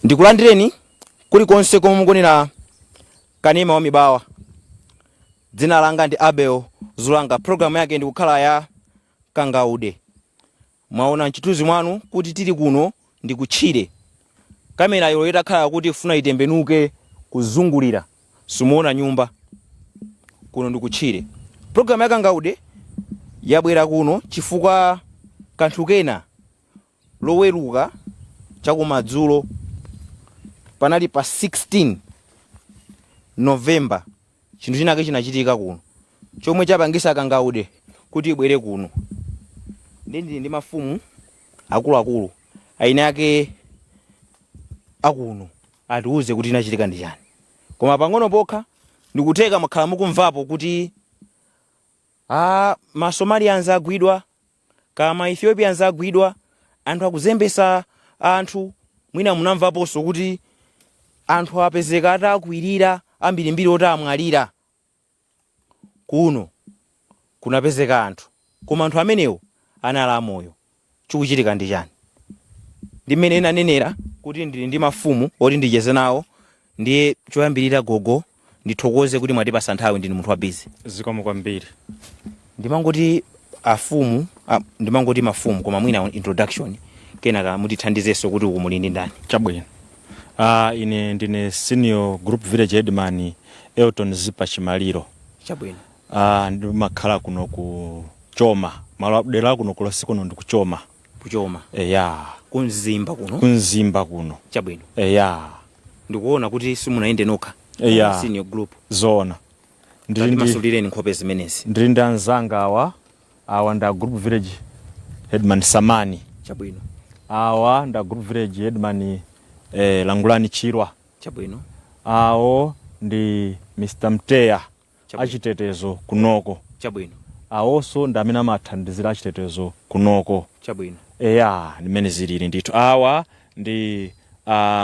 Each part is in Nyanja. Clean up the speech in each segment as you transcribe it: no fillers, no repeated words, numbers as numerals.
Ndikulandireni kulikonse komwe mukunena kanema wa mibawa. Dzina langa ndi Abel Zulanga. Program yake ndikukhala ya Kangaude. Mwaona nchituzi mwanu kuti tili kuno ndi kutchire. Kamera yo itakhala kuti funa itembenuke kuzungulira. Simuona nyumba. Kuno ndi kutchire. Program ya Kangaude yabwera kuno chifukwa kanthu kena loweruka chakumadzulo panali pa 16 November chinthu chinake chinachitika kuno chomwe chapangisa Kangaude kuti ibwere kuno. Ndi mafumu akuluakulu aine ake akuno atiuze kuti inachitika ndi chani. Koma pang'ono pokha ndikuteka makhala mukumvapo kuti ma Somalians agwidwa, kama Ethiopians agwidwa, anthu akuzembesa anthu. Mwina munamvaponso kuti anthu apezeka atakwirira ambirimbiri oti amwalira. Kuno kunapezeka anthu, koma anthu amenewo anali amoyo. Chikuchitika ndi chani? Ndi mmene inanenera kuti ndili ndi mafumu oti ndicheze nawo. Ndiye choyambirira gogo ndithokoze kuti mwatipasa nthawi, ndini munthu wa busy. Zikomo kwambiri. Ndimangoti afumu, ndimangoti mafumu, koma mwina introduction kenaka mutithandizenso kuti uku muli ndi ndani. Chabwino. Ine ndine senior group village headman Elton Zipa Chimaliro. Chabwino. Ndimakhala kuno ku Choma. Malo abdela kuno kulosi kuno ndi kuchoma. Kuchoma. Kunzimba kuno. Kunzimba kuno. Chabwino. Ndikuona kuti simunaende nokha. Senior group. Zona. Ndili masulireni nkhope zimenezi. Ndili ndi anzanga awa nda group village headman Samani. Chabwino. Awa nda group village headman Langulani Chirwa. Chabwino. Awo ndi Mr. Mteya achitetezo kunoko. Chabwino. Awonso ndamene amathandizira achitetezo kunoko. Chabwino. Nimene zilili ndithu. Awa ndi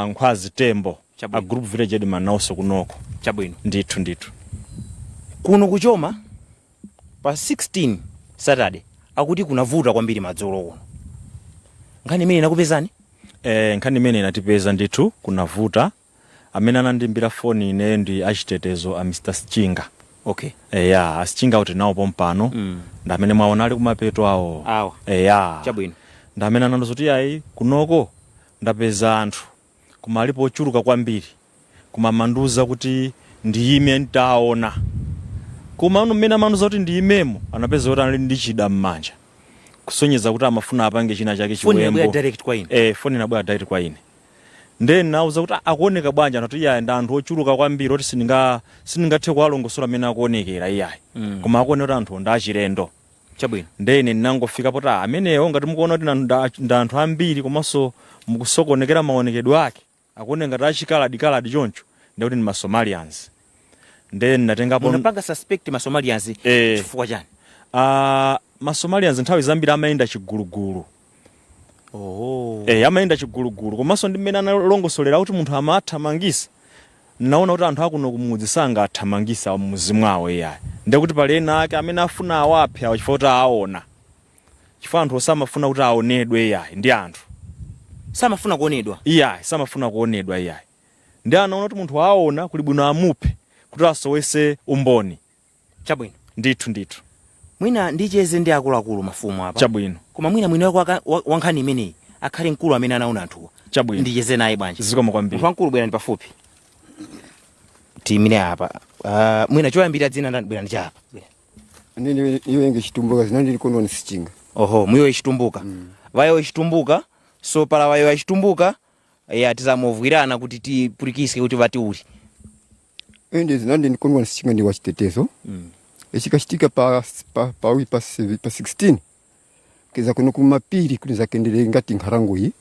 Nkhwazi Tembo. A group village headman nawonso kunoko. Chabwino. Ndithu. Kuno kuchoma pa 16 Saturday akuti kunavuta kwambiri madzulo kuno. Nkhani imene inakupezani? Nkhani imene inatipeza ndithu kunavuta. Amene anandimbira phone ine ndi achitetezo a Mr. Schinga. Okay. Schinga uti nawo pompano. Ndamene mwaona ali kumapeto awo. Chabwino. Ndamene anandozoti ayi kunoko ndapeza anthu kumalipo ochuluka kwambiri. Kumamanduza kuti ndiyime ntaona. Koma uno mmene amanduza kuti ndiyimemo anapeza kuti anali ndi chida mmanja. Kusonyeza kuti amafuna apange china chake chiwembo. Phone inabwera direct kwa ine. Phone inabwera direct kwa ine. Then nauza kuti akuoneka bwanja anati iyayi ndi anthu ochuluka kwambiri oti siningathe kuwalongosola amene akuonekera iyayi. Koma akuoneka kuti anthu ndi achilendo. Chabwino. Then ndinangofika poti amenewo ngati mukuona kuti ndi anthu ambiri komanso mukusokonekera maonekedwe ake. Akuoneka ngati achikaladi choncho ndikuti ndi ma Somalians. Then natengapo unapanga suspect ma Somalians chifukwa chani? Ma Somalians nthawi zambiri amayenda chigulugulu. Amayenda chigulugulu komanso ndi mmene analongosolera kuti munthu amathamangisa. Naona kuti anthu akuno kumudzi sangathamangisa mmuzi mwawo iyayi. Ndikuti pali ena ake amene afuna awaphe chifukwa kuti aona. Chifukwa anthu osamafuna kuti aonedwe iyayi ndi anthu. Samafuna kuonedwa? Iyayi, samafuna kuonedwa iyayi. Ndi anaona kuti munthu aona kuli bwino amuphe kuti asowese umboni. Chabwino. Ndithu. Mwina ndicheze ndi akuluakulu mafumu apa. Chabwino. Koma mwina mwini wako wankhani imeneyi akhale mkulu amene anaona anthuwa. Chabwino. Ndicheze naye bwanji. Zikomo kwambiri. Munthu wankulu bwera ndi pafupi. Timine apa. Mwina choyambira dzina ndabwera ndi chapa. Nini iwenge chitumbuka zinandi kono ni Schinga. Mwiyo chitumbuka. Vayo chitumbuka. So pala vayo chitumbuka tizamovwirana kuti tipulikiske kuti vati uli. Ende zinandi kono ni Schinga ndi wachitetezo. Echikachitika pa 16 keza kuno kumapiri kuti zakendere ngati nkharango iyi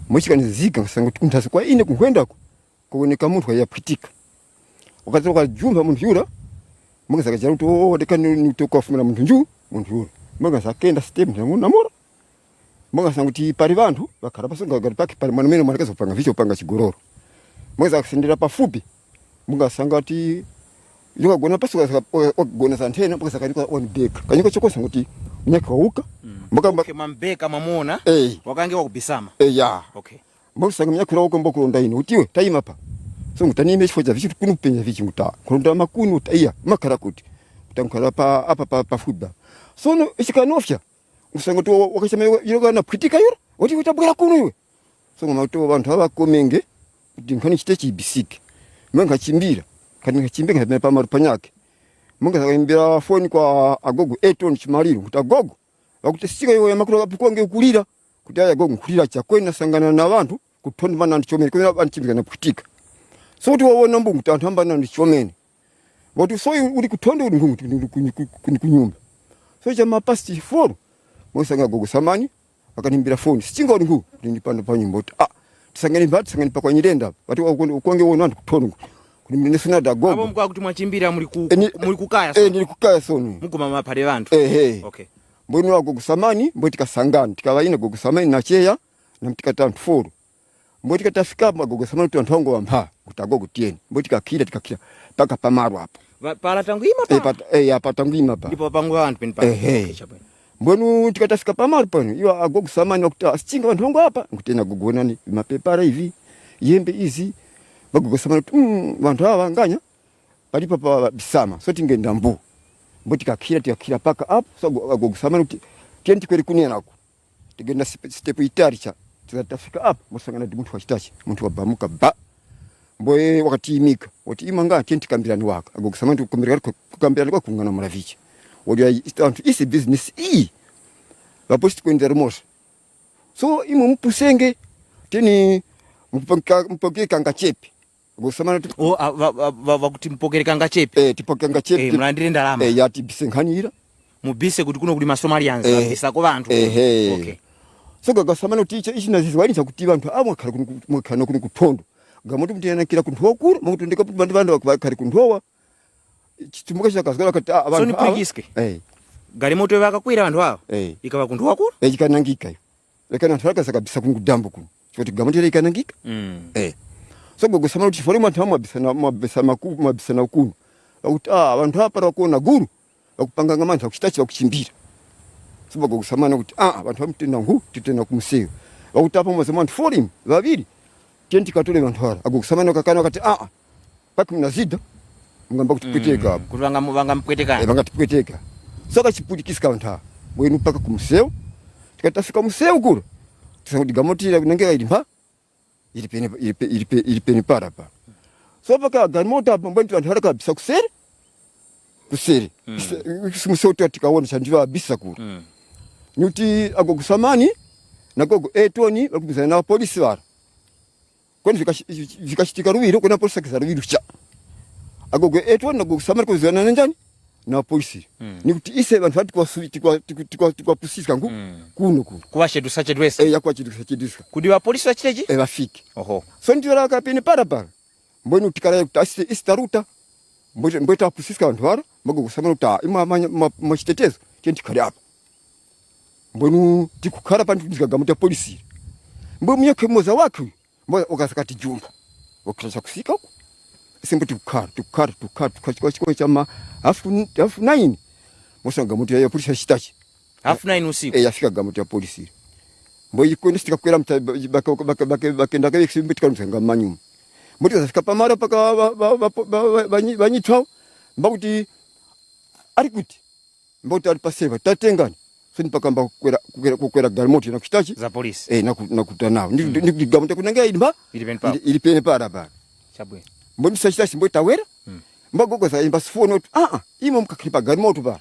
mwichikanizika ngasanga kunthasi kwa ine kunkwenda kuoneka munthu ayapitika ukatoka jumba munthu yura mwaka chalo to dekani tokafumira munthu yura mwaka sakenda step namura mwaka sanguti pali vantu vakhala pasonga ngati paki pali mwana mene mwanakaza kupanga vicho panga chigororo mwaka sakendera pafupi mwaka sangati yoka gona pasu gona santena mpaka sakalika on deck kanyiko chokosa nguti nyaka wauka Okay, mambeka mamona wakange wakubisama. Yeah. Okay. mbosanga myakura ukombo kulonda ino utiwe taima pa so ngutanime chifoja vichi kunu penya vichi nguta kulonda makuni utaiya makara kuti utankala pa apa pa fuba so no isikanofya usanga to wakachama yoga na kritika yoro oti utabwera kuno iwe so ngomato vantu abakomenge kuti nkhani chitechi bisiki mwenga chimbira kana chimbira pa marupanyake munga zakimbira phone kwa agogo eton chimaliro kuti agogo bakuti sika iwe makuru apikonge kulira kuti aya agogo kulira chakwena sangana na vantu kutonda bana ndichomene kwena bantu chimbira na kutika so kuti wawona mbungu tantu hamba na ndichomene watu so uri kutonda uri mbungu kunyumba so chama past 4 musanga agogo samani akanimbira phone sichinga uri ngu ndipanda pa nyumba kuti tisangani pa kwa nyirenda watu ukonge wona antu kutonda kuti sina da gogo abo mkwa kuti mwachimbira muri kukaya so ndiri kukaya so mugoma mapale vantu okay mboni wa gogo samani mboti kasangana tikawaina gogo samani na cheya na mtikata antu 4 mboti katafika gogo samani tu antongo wamha kutagogo tieni mboti kakira tikakira paka pamaru hapo pala tanguima pa apa tanguima pa ndipo pangu vantu penpa mbonu tikatafika pamaru pano iyo agogo samani wakuta sichinga antongo hapa ngutena gogo nani mapepara hivi yembe hizi bagogo samani vantu hawa nganya palipa pa bisama so tingenda mbu mboti kakira paka hapo so agogo samani tienti kweli kunenako tigenda step itari cha tikatafika hapo musangana ndi muntu wachitachi muntu wabamuka ba mboye wakati imika wati imanga tienti kambirani waka agogo samani kukambirani kwa kungana muravichi wodi istantu isi business baposti kwendera mosa so imu mpusenge teni mpokeke kanga chepe gusama vakuti mpokere kanga chepe tipokeke kanga chepe mlandire ndalama yati bisenkhanira mubise kuti kuno kuli masomalians babisa ko vantu okay so gasamana ticha ichina zizwani chakuti vantu amwe khala kuno kutondo gamuti mtiyana kila kuntu okuru mukutondeka kuti vantu bakari kuntowa chitumuka chakazgala kati vantu so ni prigiske gari moto vakakwira vantu avo ikava kuntu okuru ikanangika iyo lekana ntaka sakabisa kungudambo kuno choti gamuti ikanangika so gogo samana kuti fori manthu mabisana kuno akuti vantu hapa rakuona guru vakupanganga manthu akuchitachi vakuchimbira so gogo samana kuti vantu vamutenda ngu titenda kumuseyo vakuti apa mwaza manthu fori vaviri tenti katole vantu hara agogo samana kakana wakati paki mnazida mngamba kuti pweteka kuti vanga mpwetekana vangatipweteka so kachipulikisika vantu hara bwenu paka kumuseyo tikatafika museyo kuro tisanguti gamotira kunengeka ilimba ilipeni para pa so paka garmota hapo mbweni vantu haraka bisa kusere simusauti atikaona chandiva bisa kuru nuti agogo samani na gogo etoni vakubizana na polisi vara kwani vikachitika ruwiro kuna polisi akiza ruwiro cha agogo etoni na gogo samani kubizana na njani na polisi nikuti ise vantu vati tikwa pusisika ngu kuno kuwa chedu sache dwese yakwa chedu sache dwese kudi wa polisi wachiteji vafike so ndivara kapini para mbweni utikara kuti isitaruta mbweta apusisika vantu vara magogo samana kuti machitetezo tientikari apa mbweni tikukhala pani tikagamuta polisi mbwe munyakhe mmoza wake mbwe ukasakati jumba wakisha kusika huko simbo tikukhala chikwa chama half 9 musanga mutu ya polisi chitachi half 9 usiku yafika gamutu ya polisi mbwe ikwenda sitikakwera bakenda kabe simbo tikamsanga manyuma mbwe zafika pamara paka banyitwa mbakuti ari kuti mbakuti ari paseva tatengana so nipaka mba kukwera galmoti na kuchitachi za polisi nakutanao ndi gamutu kunanga ilipene para chabwe mbwe msachitachi mbwe tawera mbagogo za imba sifoni otu imo mkakilipa galimoto ba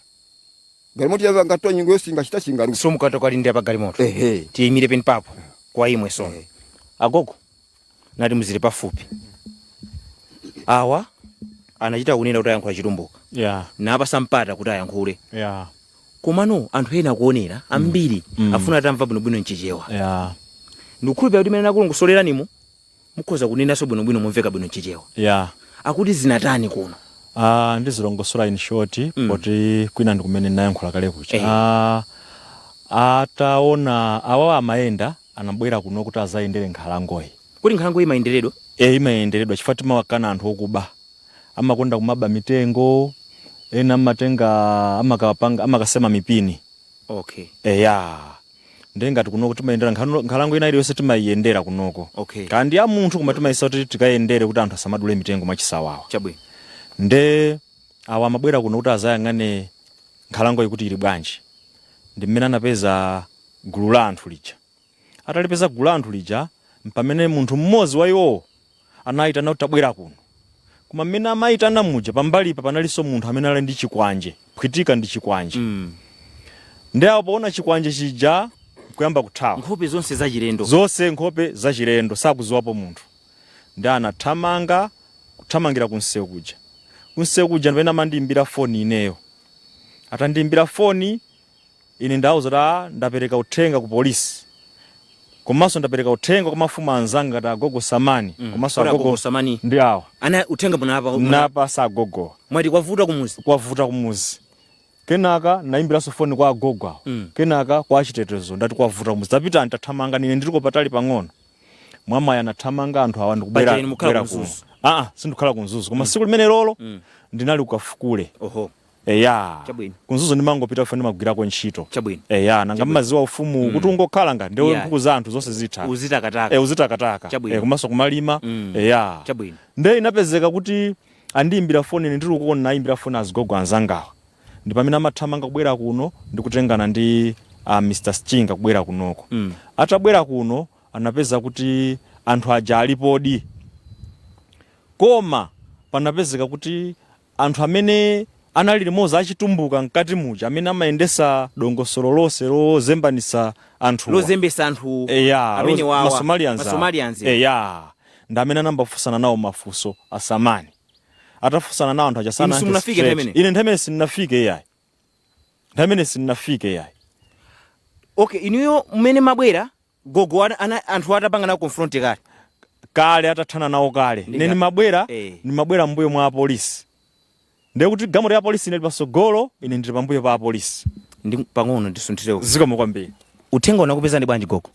galimoto ya ngatoa nyingo yosi ngachita chingaru so mukatoka lindi apa galimoto tiimire peni papo kwa imwe so agogo nati muzili pafupi awa anachita kunena kuti ayankula chitumbuka na apa sampata kuti ayankhule komano anthu ena kuonera ambiri afuna atamva bwinobwino nchichewa ndikukhulupira kuti mene nakulongosoleranimo mukhoza kunenaso bwinobwino mumveka bwino nchichewa akuti zinatani kuno ndizilongosola in short poti kwina ndikumene nayankhula kale kucha ataona awawa amayenda anabwera kuno kuti azayendere nkhalangoyi kuti nkhalangoyi imayenderedwa imayenderedwa chifukwa timawakana anthu okuba amakonda kumaba mitengo ena amatenga amakasema mipini ndengati kunoko timayendera nkhalango ina iliyonse timayiyendera kunoko. Okay. Kandi ya munthu koma timayisa kuti tikayendere kuti anthu asamadule mitengo mwachisawawa. Chabwino. Nde awa amabwera kuno kuti azayang'ane nkhalango ikuti ili bwanji. Ndi mmene anapeza gulu la anthu lija. Atalipeza gulu la anthu lija mpamene munthu mmodzi wa iwo anayitana kuti tabwera kuno. Koma mmene amayitana muja pambalipa panalinso munthu amene ali ndi chikwanje, phwitika ndi chikwanje. Nde apo poona chikwanje chija kuyamba kuthawa. Nkhope zonse zachilendo. Zonse nkhope zachilendo sakuziwapo munthu. Nde anathamanga kuthamangira kunsewu kuja. Kunsewu kuja ndipena amandiyimbira foni ineyo. Atandiyimbira foni ine ndawuza ndapereka uthenga ku polisi. Komanso ndapereka uthenga kwa mafumu anzanga ngati agogo Samani. Komanso agogo Samani ndi awa. Ana uthenga munapa napa sa agogo. Mwati kwavuta kumuzi. Kwavuta kumuzi. Kenaka naimbiranso foni kwa agogo awo. Kenaka kwa achitetezo ndati kwavuta kumuzi. Tapita antathamanga nine ndiko patali pang'ono. Mwamaya anathamanga anthu awa ndikubera kuno. Sindikhala kunzuzu. Koma siku limene lolo ndinali ukafukule. Oho. Eya. Chabwino. Kunzuzu ndimangopita foni magwirako ntchito. Chabwino. Eya nanga maziwa ufumu kuti ungokhala nga ndewe nkhuku za anthu zonse zitha. Uzitakataka. Uzitakataka. Komanso kumalima. Eya. Chabwino. Nde inapezeka kuti andiyimbira foni ine ndiri kuona nayimbira foni azigogo anzangawa. Ndi pamene amathamanga kubwera kuno ndikutengana ndi Mr. Stinga kubwera kunoko. Atabwera kuno anapeza kuti anthu aja alipodi. Koma panapezeka kuti anthu amene anali limodzi achitumbuka mkati muja amene amayendesa dongosolo lonse lozembanisa anthu. Lozembesa anthu. Amene wawa. Masomalians. Ndamene anambafunsana nawo mafunso asamani. Atafunsana nawo anthu achasana anthu straight. Ine nthemene sinnafike yayi. Nthemene sinnafike yayi. Okay, inuyo mmene mabwera gogo anthu atapanga nawo confront kale atathana nawo kale. Ine ni mabwera mbuyo mwa polisi. Ndiye kuti gamoto ya polisi inali pasogolo ine ndili pambuyo pa polisi. Ndi pang'ono ndisunthireko. Zikomo kwambiri. Uthenga unakupeza ndi bwanji gogo?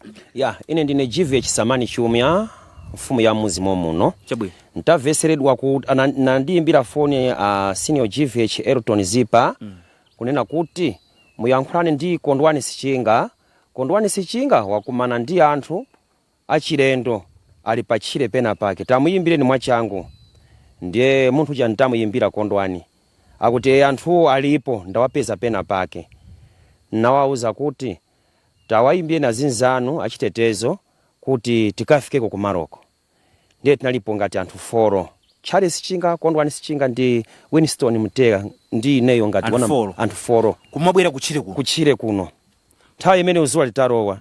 Ine ndine GVH Samani Chumya, mfumu ya muzimo muno. Chabwino. Ntaveseredwa kuti nandiyimbira foni senior GVH Elton Zipa kunena kuti muyankhulane ndi Kondwani Sichinga. Kondwani Sichinga wakumana ndi anthu achilendo ali pachire pena pake. Tamuyimbire ni mwachangu. Ndiye munthu ja ntamuyimbira Kondwani. Akuti anthu alipo ndawapeza pena pake. Nawauza kuti tawayimbire na zinzanu achitetezo kuti tikafikeko ku Maroko. Ndiye tinalipo ngati anthu 4. Charles Sichinga, Kondwani Sichinga ndi Winston Mutega ndi ineyo ngati anthu 4. Kumabwera kuchire kuno. Kuchire kuno. Nthawi imene uzuwa litarowa.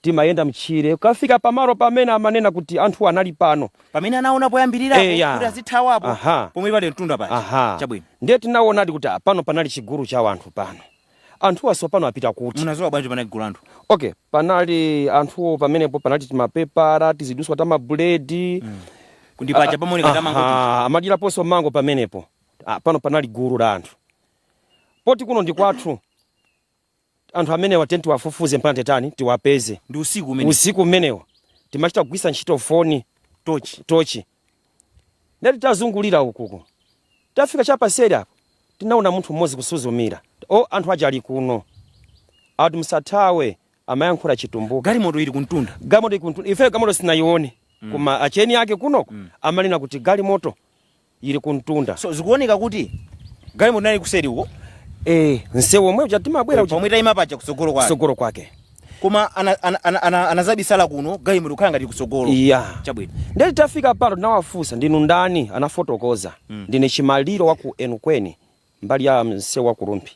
Timayenda mchire ukafika pamaro pamene amanena kuti anthu anali pano. Pamene anaona poyambirira kuti azithawapo. Pomwe pali mtunda pali. Chabwino. Ndiye tinaonadi kuti pano panali chigulu cha anthu pano. Anthu aso pano apita kuti. Munazowa bwanji panali gulu anthu. Okay, panali anthu pamenepo panali timapepara, tiziduswa tamabuledi. Kundipacha pamoneka tamango. Amadira poso mango pamenepo. Pano panali gulu la anthu. Poti kuno ndi kwathu. Anthu amene watenti wafufuze mpaka tetani tiwapeze. Ndi usiku umene. Usiku umenewo. Timachita kugwisa ntchito foni tochi. Ndeti tazungulira ukuku. Tafika chapa seri apo. Tinaona munthu mmodzi kusuzumira. Anthu aja ali kuno. Ati msathawe amayankhula chitumbuka. Galimoto ili kuntunda. Galimoto ili kuntunda. Ife galimoto sinayione. Koma acheni yake kunoko amalina kuti galimoto ili kuntunda. So zikuoneka kuti galimoto nali kuseri uko. Nsewo mwe chatimabwera pomwe tayima pacha kusogolo kwake. Koma anazabisala kuno galimoto khala ngati kusogolo. Chabwino. Ndeti tafika pano nawafusa ndinu ndani anafotokoza. Ndine chimaliro waku Enukweni mbali ya msewu wa Kurumpi.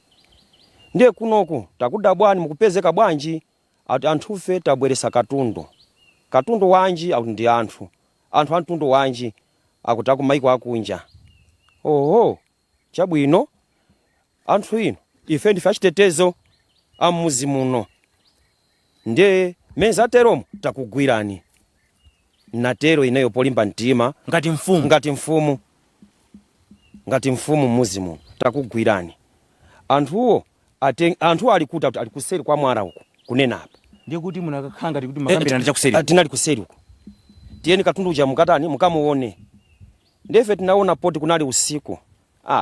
Ndiye kunoku takuda bwani mukupezeka bwanji anthufe tabweresa katundu. Katundu wanji au ndi anthu. Anthu antundu wanji akutaku maiko akunja. Chabwino. Anthu ino ife ndife achitetezo amuzi muno. Ndiye meza teromo takugwirani. Natero ineyo polimba mtima ngati mfumu muzi muno takugwirani. Anthuwo anthu alikuta kuti alikuseri kwa mwara uko kunena apa. Ndiye kuti munakakhala ngati kuti makambirana cha kuseri. Tinali kuseri uko. Tiyeni katundu uja mukatani mukamuone. Ndefe tinaona poti kunali usiku.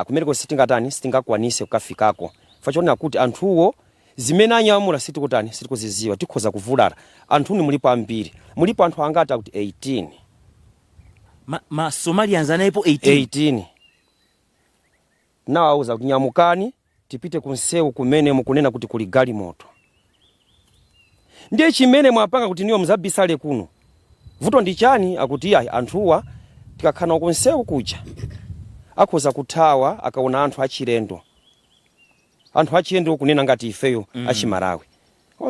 Kumereko sitingakwanise kukafikako. Fachona kuti anthuwo zimene anyamula sitikuziziwa tikhoza kuvulala. Anthuni mulipo ambiri, mulipo anthu angati kuti 18 ma Somalians anaipo 18 nawauza kuti nyamukani tipite kunsewu kumene mukunena kuti kuli galimoto. Ndiye chimene mwapanga kuti niyo mzabisale kuno. Vuto ndi chani? Akuti ayi anthuwa tikakhala kunsewu kuja akhoza kuthawa akaona anthu achilendo. Anthu achilendo kunena ngati ifeyo achimalawi.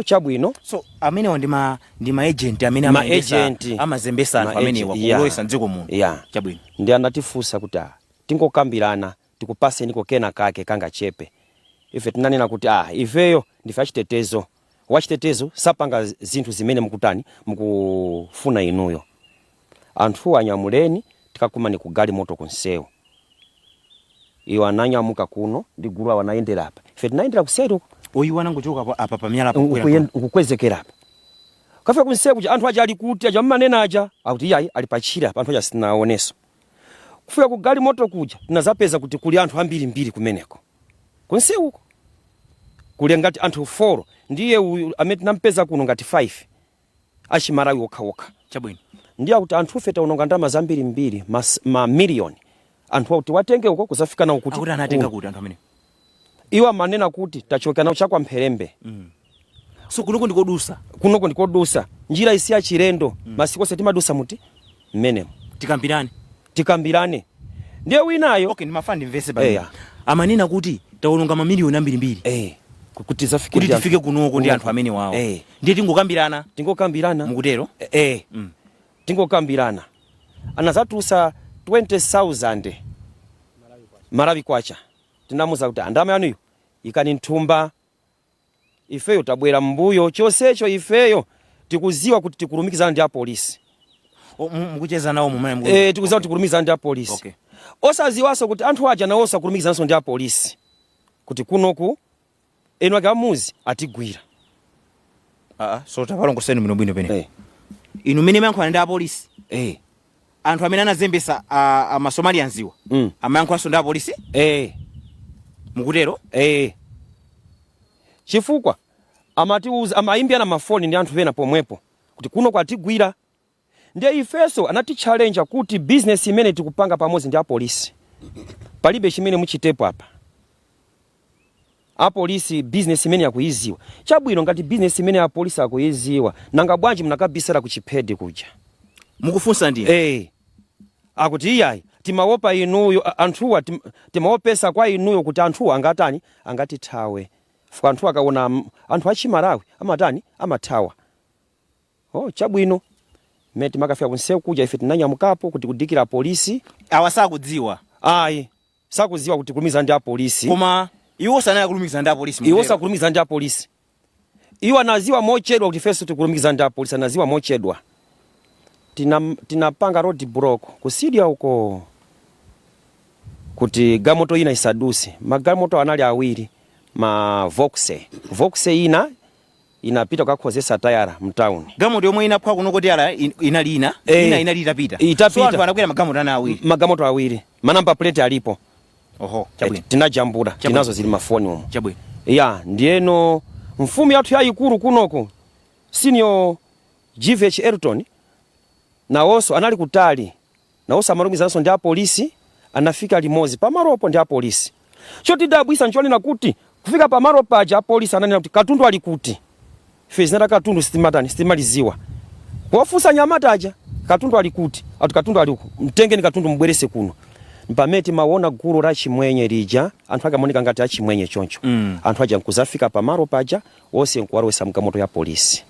Chabwino. So amene ndi ma agent amene amazembesa anthu amene wakulowesa mdziko muno. Chabwino. Ndi anatifunsa kuti tingokambirana tikupase niko kena kake kanga chepe. Ife tinanena kuti ifeyo ndife achitetezo. Wachitetezo sapanga zinthu zimene mukufuna inuyo. Anthu anyamuleni tikakumani ku galimoto kunsewu. Iwo ananyamuka kuno ndi gulu wanaendera apa. Ife tinaendera kuseru. Oyiwana ngochoka apa pamyala pa ukukwezekera apa. Kafe kunsewu kuja anthu aja ali kuti aja mmanena aja akuti yayi ali pachira anthu aja sinaoneso. Kufika ku galimoto kuja tinazapeza kuti kuli anthu ambiri mbiri kumeneko. Kunsewu kuli ngati anthu 4 ndiye amene tinampeza kuno ngati 5 achimalawi okha. Chabwino. Ndiye akuti anthu feta unonga ndalama zambiri mbiri ma million. Anthu kuti watenge uko kuzafika na ukuti. Akuti anatenga kuti anthu amene. Iwa manena kuti tachoka nawo chakwa mpherembe. So kunoko ndikodusa. Kunoko ndikodusa. Njira isi ya chilendo. Masiko se timadusa muti mmene. Tikambirane. Ndiye winayo. Okay, ndimafandi mvese bali. Amanena kuti taononga mamiliyoni ambiri. Kuti zafike kuti tifike kunoko ndi anthu amene wawo. Ndiye tingokambirana. Mukutero? Tingokambirana. Anazatusa 20,000 Malawi kwacha. Tinamuza kuti andama yanuyo ikani nthumba. Ifeyo tabwera mbuyo chosecho ifeyo tikuziwa kuti tikulumikizana ndi apolisi. Mukucheza nawo mumene tikuziwa kuti tikulumikizana ndi apolisi. Okay. Osaziwaso kuti anthu aja nawo sakulumikizana ndi apolisi. Kuti kunoku eno akamuzi atigwira. So tapalongoseni muno bwino pene. Inu mene mayankhula ndi apolisi. Anthu amene anazembesa ama Somalians iwa. Amayankhulaso ndi apolisi? Mukutero? Chifukwa amatiuza amayimbira na mafoni ndi anthu pena pomwepo kuti kuno kwatigwira. Ndiye ifeso anati challenge kuti business imene tikupanga pamodzi ndi apolisi palibe chimene muchitepo apa. Apolisi business imene yakuiziwa. Chabwino ngati business imene apolisi akuiziwa nanga bwanji mnakabisala kuchiphedi kuja. Mukufunsa ndiye? Akuti iyayi timawopa inuyo anthuwa timawopesa kwa inuyo kuti anthuwa angati thawe. Fuka anthuwa akaona anthu achimalawi amathawa. Chabwino. Meti makafika kunsewu kuja ife tinanyamukapo kuti kudikira polisi. Awasakudziwa. Sakudziwa kuti kulumiza ndi apolisi. Koma iwo sanaya kulumiza ndi apolisi. Iwo sakulumiza ndi apolisi. Iwo anaziwa mochedwa kuti feso tikulumiza ndi apolisi anaziwa mochedwa. Tinapanga road block kusidia uko kuti gamoto ina isadusi. Magamoto anali awiri ma Voxe inapita kukakhozesa tayara mtown. Gamoto yomwe inapha kunoko tayara inali inali itapita. So anthu anakwera magamoto awiri. Manamba plate alipo. Chabwino. Tinajambula. Tinazo zili mafoni umo. Chabwino. Ndiyeno mfumu yathu yayikulu kunoko senior GVH Ayrton na oso anali kutali. Na oso amalumizanso ndi apolisi anafika limozi pamaropo ndi apolisi. Choti dabwisa nchonena kuti kufika pamaro paja apolisi ananena kuti Katundu ali kuti. Fezinata Katundu sitimaliziwa. Wafusa nyamataja Katundu ali kuti. Atu Katundu ali uku. Mtengeni Katundu mbwerese kuno. Mpameti maona gulu la chimwenye lija anthu akamonika ngati achimwenye choncho. Anthu aja nkuzafika pamaro paja wose nkuwarwesa mgamoto ya polisi.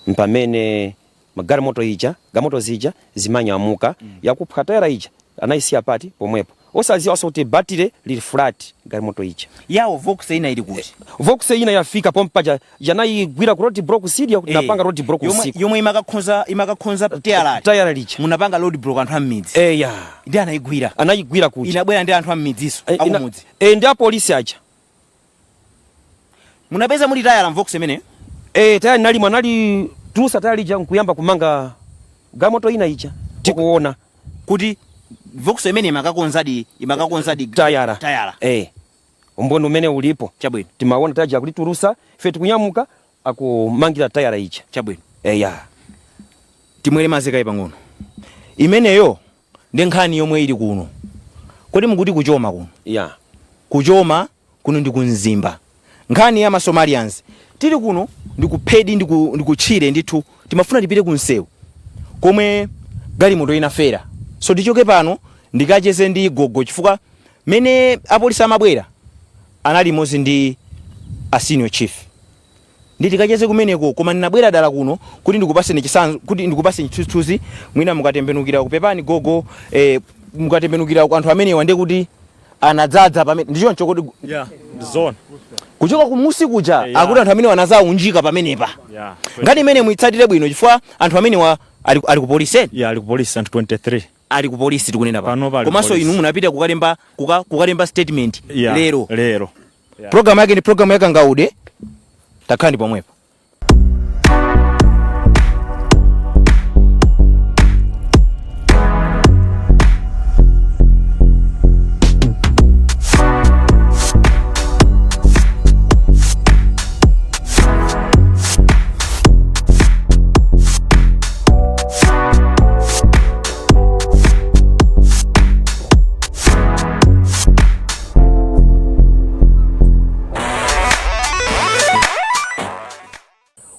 Mpamene gamoto zija zimanyamuka yakuphatera ija anaisiya pati pomwepo. Osaziwa kuti batire li flat gamoto ija. Yawo Voxe ina ili kuti. Voxe ina yafika pompaja janayigwira ku road block sidia kuti napanga road block usiku. Yomwe imakakhonza tayara lija. Munapanga road block anthu amidzi. Ndi anayigwira kuti. Inabwera ndi anthu amidziso akumudzi. Ndi apolisi aja. Munapeza muli tayara Voxe mene? Tayara nali mwanali tusa tayara lija nkuyamba kumanga gamoto ina ija. Tikuona kuti Voxe mene imakakonzadi tayara. umboni umene ulipo chabwino timaona taja kuliturusa ife tikunyamuka akumangira tayara icha chabwino eya timwere mazikayi pang'ono imeneyo ndi nkhani yomwe ili kuno kodi mukuti kuchoma kuno ya kuchoma kuno ndi kunzimba nkhani ya Somalians tili kuno ndikuphedi ndikutchire ndithu timafuna tipite kunsewu komwe galimoto inafera so tichoke pano ndikacheze ndi gogo chifukwa mene apolisi amabwera anali mozi ndi a senior chief nditi kacheze kumeneko koma ndinabwera dala kuno kuti ndikupaseni chisanzo kuti ndikupaseni chithunzi mwina mukatembenukira kupepani gogo mukatembenukira ku anthu amenewa ndi kuti anadzadza pamene ndicho chokoti zone kuchoka kumusi kuja akuti anthu amene wanazaunjika pamenepa ngati imene muitsatire bwino chifukwa anthu amenewa ali ku polisi ali ku polisi anthu 23 ali ku polisi tikunena Pano pali komanso polisi. inu munapita kukalemba statement lero Yeah. program yake ni program ya Kangaude takhani pomwepo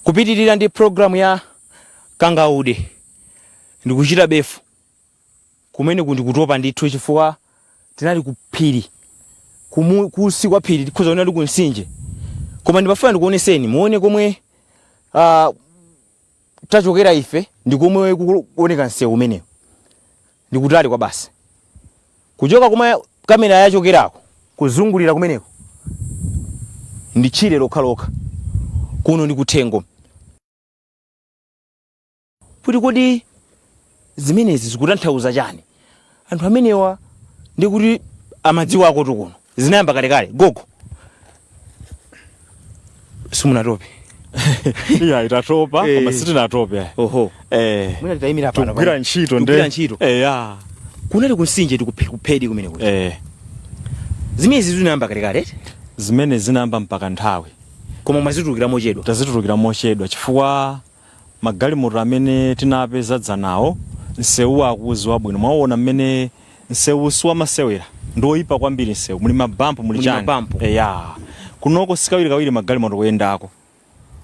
kupitirira ndi program ya Kangaude ndikuchita befu kumene kundikutopa ndithu chifukwa tinali kuphiri kusi kwa phiri tikhoza kunali kunsinje koma ndimafuna ndikuoneseni muone komwe tachokera ife ndikomwe kuoneka nsewu umenewo ndikutali kwa basi kuchoka komwe kamera yachokerako kuzungulira kumeneko ndichire lokha kuno ndikuthengo kuti kodi zimenezi zikutanthauza chani anthu amenewa ndikuti amadziwa ako tukuno zinayamba kalekale gogo simunatope itatopa koma sitinatope oho mwina titayimira pano tukugwira ntchito tukugwira ntchito kunali kunsinje tikuphedi kumene kuti zimenezi zinayamba kalekale zimene zinayamba mpaka nthawi koma mwazitulukira mochedwa tazitulukira mochedwa chifukwa magalimoto amene tinapeza dzanawo nsewu akuziwa bwino mwaona mmene nsewu siwamasewera ndoyipa kwambiri nsewu muli mabampu muli chani kunoko sikawiri magalimoto kuyendako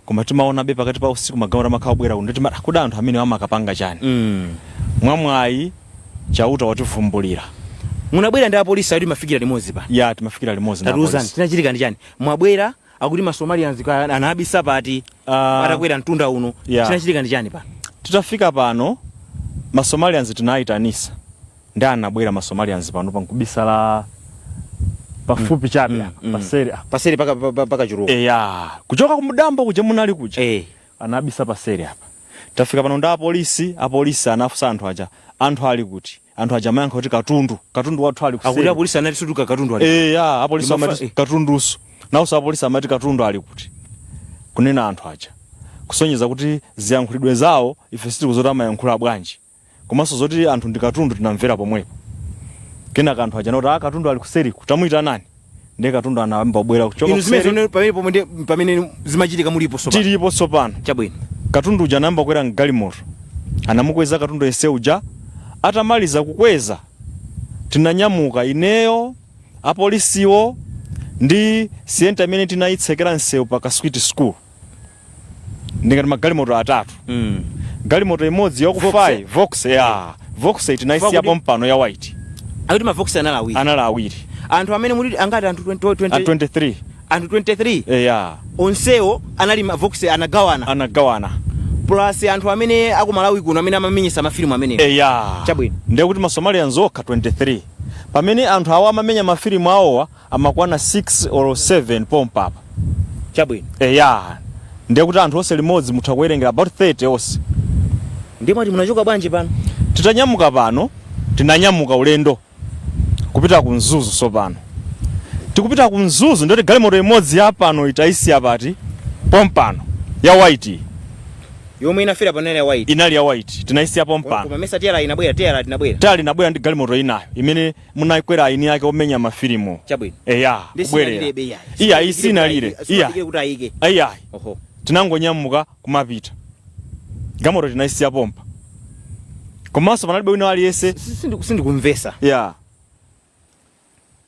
koma timaona be pakati pa usiku magalimoto amakhala bwera kuno kuti anthu amene amakapanga chani mwamwayi chauta wativumbulira munabwera ndi apolisi kuti mafikira limodzi pa timafikira limodzi na apolisi tinachitika ndi chani mwabwera akuti Somalians anabisa pati atakwera mtunda uno chinachitika ndi chani pano titafika pano Somalians tinaitanisa ndi anabwera Somalians pano pankubisala pafupi chabe paseri paka churuko kuchoka kumudambo kuja munali kuja anabisa paseri apa tafika pano nda apolisi anafusa anthu ali kuti anthu aja mayankha kuti katundu wathu ali kuseri akuti apolisi anati sutuka katundu ali apolisi amati katunduso nauso apolisi amati katundu ali kuti kunena anthu aja kusonyeza kuti ziyankhulidwe zawo ife sitikuzoti amayankhula bwanji komanso zoti anthu ndi katundu tinamvera pomwepo kenaka anthu aja noti katundu ali kuseri kutamwita nani ndiye katundu anayamba kubwera kuchoka kuseri pamene zimachitika mulipo sopano tilipo sopano chabwino katundu uja anayamba kukwera mgalimoto anamukweza katundu ese uja atamaliza kukweza tinanyamuka ineyo apolisiwo ndi siyenta imene tinayitsekera nsewu pa Kaswiti school ndingati magalimoto atatu galimoto imodzi yakufayi Vox tinayisiyapo mpano ya white akuti ma Vox anali awiri anthu amene muli angati anthu 23 anthu 23 onsewo anali ma Vox anagawana plus anthu amene aku Malawi kuno amene amamenyesa mafilimu amene chabwino ndiye kuti Somalians okha 23 pamene anthu awo amamenya mafilimu awowa amakwana 6 or 7 pompapa chabwino ndiye kuti anthu onse limodzi mutha kuwerengera about 30 onse ndiye mwati munachoka bwanji pano titanyamuka pano tinanyamuka ulendo kupita ku Mzuzu sopano tikupita ku Mzuzu ndoti galimoto imodzi ya pano itaisiya pati pompano ya white yomwe inafera panene ya white inali ya white tinaisiyapo mpano koma mesa tiyala inabwera ndi galimoto inayo imene munayikwera aini yake omenya mafilimu chabwino eya kubwerera iya isinalire iya oho tinangonyamuka kumapita galimoto tinaisiyapo mpa komanso panalibe wina aliyense sindikumvesa ya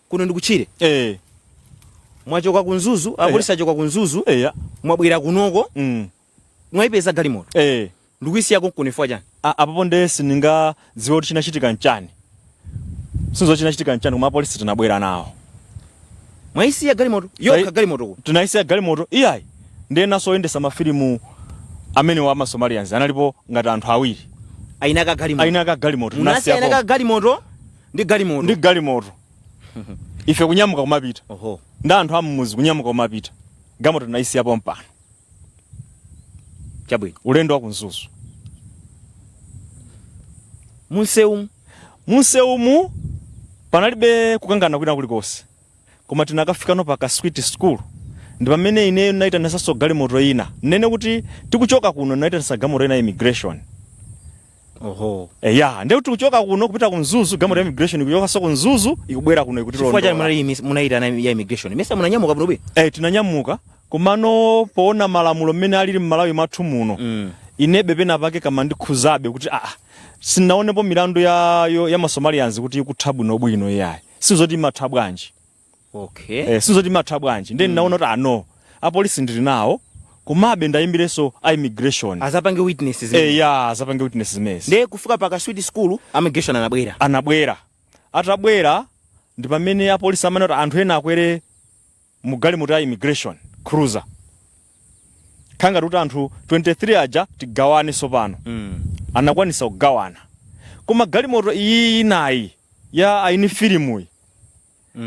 kuno ndikuchire mwachoka kunzuzu apolisi achoka kunzuzu mwabwera kunoko mwaipeza galimoto ndikuisiyako kunifwa chani apapo ndesi ninga dziwa kuti chinachitika nchani sinzo chinachitika nchani koma apolisi tinabwera nawo mwaisiya galimoto yokha galimoto tunaisiya galimoto iyayi ndena soyendesa mafilimu amene wa Somalians analipo ngati anthu awiri ainaka galimoto munasiya ainaka galimoto ndi galimoto ife kunyamuka kumapita oho nda anthu amumuzi kunyamuka kumapita galimoto tunaisiyapo mpano chabwino ulendo wa kunzuzu munseumu panalibe kukangana kwina kulikonse koma tinakafika no pa sweet school ndi pamene ine nayitanisa galimoto ina nene kuti tikuchoka kuno nayitanisa galimoto ina immigration oho nde kuti tikuchoka kuno kupita kunzuzu galimoto ya immigration kuchoka kunzuzu ikubwera kuno ikuti chifukwa chani munayitana ya immigration mesa munanyamuka bwino tinanyamuka komano poona malamulo mmene alili m'Malawi mathu muno inebe pena pake kama ndikhuzabe kuti sinaonepo milandu ya Somalians kuti ikutha bwino yayi sizoti matha bwanji sizoti matha bwanji ndi naona kuti apolisi ndili nawo komabe ndayimbireso a immigration azapange witnesses azapange witnesses mezi ndi kufika pa sweet school immigration anabwera atabwera ndi pamene apolisi amene kuti anthu ena akwere mu galimoto ya immigration cruiser khanga kuti anthu 23 aja tigawane sopano anakwanisa kugawana koma galimoto iyi inayi ya aini filimu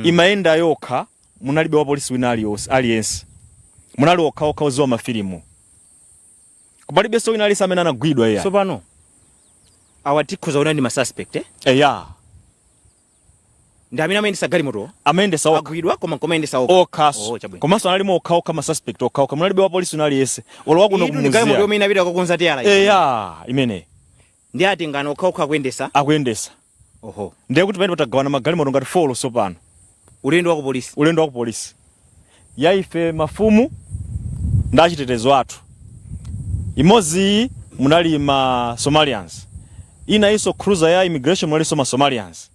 imayenda yokha munalibe wa polisi wina aliyense munali okha oziwa mafilimu kupalibe so wina aliyense amene anagwidwa iya sopano awatikhoza una ndi ma suspect ndi amene amayendesa galimoto amayendesa okha agwidwa koma komayendesa okha komanso analimo okha ma suspect okha munalibe wa polisi wina aliyense olwa kuno kumuzia galimoto yomwe inapita kukonza tiyala imene ndi ati ngano okha akuyendesa oho ndiye kuti pamene patagawana magalimoto ngati 4 sopano ulendo wa ku polisi yaife mafumu ndachitetezo athu imodzi munali ma Somalians ina iso cruiser ya immigration munaliso ma Somalians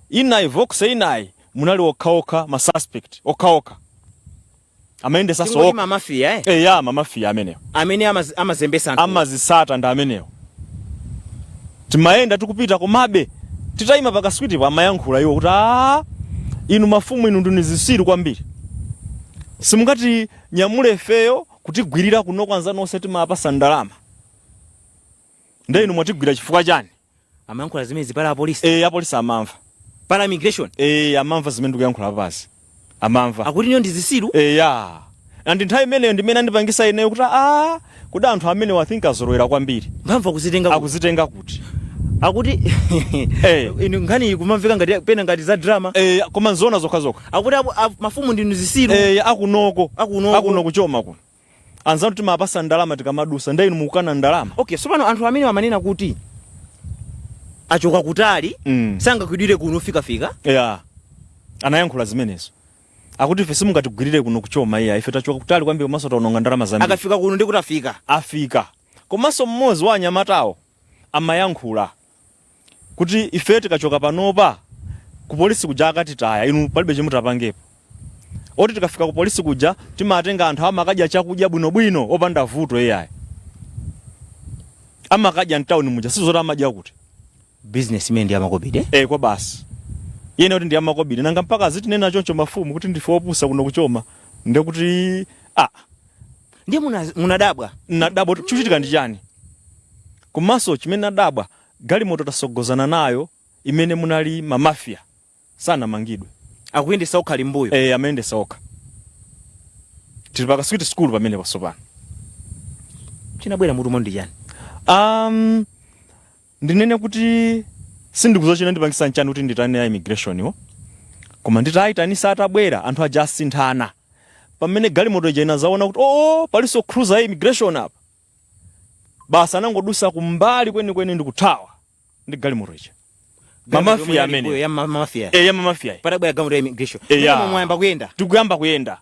ina Vox ina munali okha ma suspect okha amayendesa so mafia mafia amenewo amene amazembesa amazisata nda amenewo timayenda tikupita komabe titayima pakaswiti pa amayankhula iwo kuti inu mafumu inu ndinizisiru kwambiri simungati nyamule feyo kutigwirira kuno kwanza nonse timapasa ndalama nde inu mwatigwira chifukwa chani amayankhula zimene zipala apolisi apolisi amamva para immigration amamva zimene ndikuyankhula pasi amamva akuti niyo ndizisiru andi nthawi imeneyo ndimene andipangisa ineyo kuti kuda anthu amene wathinka azolowera kwambiri mphamvu akuzitenga kuti akuti inu ngani kumamveka ngati pena ngati za drama koma nzona zokha akuti mafumu ndinu zisiru akuno kuchoma kuno anzanu timapasa ndalama tikamadusa nde inu mukukana ndalama sopano anthu amene amanena kuti achoka kutali sangakwidwire kuno fika anayankhula zimenezo akuti ife simungatigwirire kuno kuchoma ife tachoka kutali kwambiri komanso taononga ndalama zambiri akafika kuno ndi kuti afika komanso mmodzi wa anyamatawo amayankhula kuti ife tikachoka panopa ku polisi kuja akatitaya inu palibe chimutapangepo oti tikafika ku polisi kuja timatenga anthu amakadya chakudya bwinobwino opanda vuto iyayi amakadya mtawuni muja sizoti amadya kuti business imene ndi amakobide kwa basi yene kuti ndi amakobide nanga mpaka azitinena choncho mafumu kuti ndife opusa kuno kuchoma ndekuti ndiye munadabwa chuchitika ndi chani komanso chimene nadabwa galimoto tasogozana nayo imene munali mamafia sanamangidwe akuyendesa okha limbuyo amayendesa okha tili pa sweet school pamene pasopano chinabwera mutu mondi chani ndinene kuti sindikuzochena ndipangisa nchani kuti nditane ya immigration yo koma nditayitanisa atabwera anthu aja asinthana pamene galimoto ija inazaona kuti paliso cruiser ya immigration apa basa anangodusa kumbali kweni ndi kuthawa ndi galimoto ija. Mamafia amene ya mamafia ya mamafia padabwa ya galimoto ya immigration mwayamba kuyenda tikuyamba kuyenda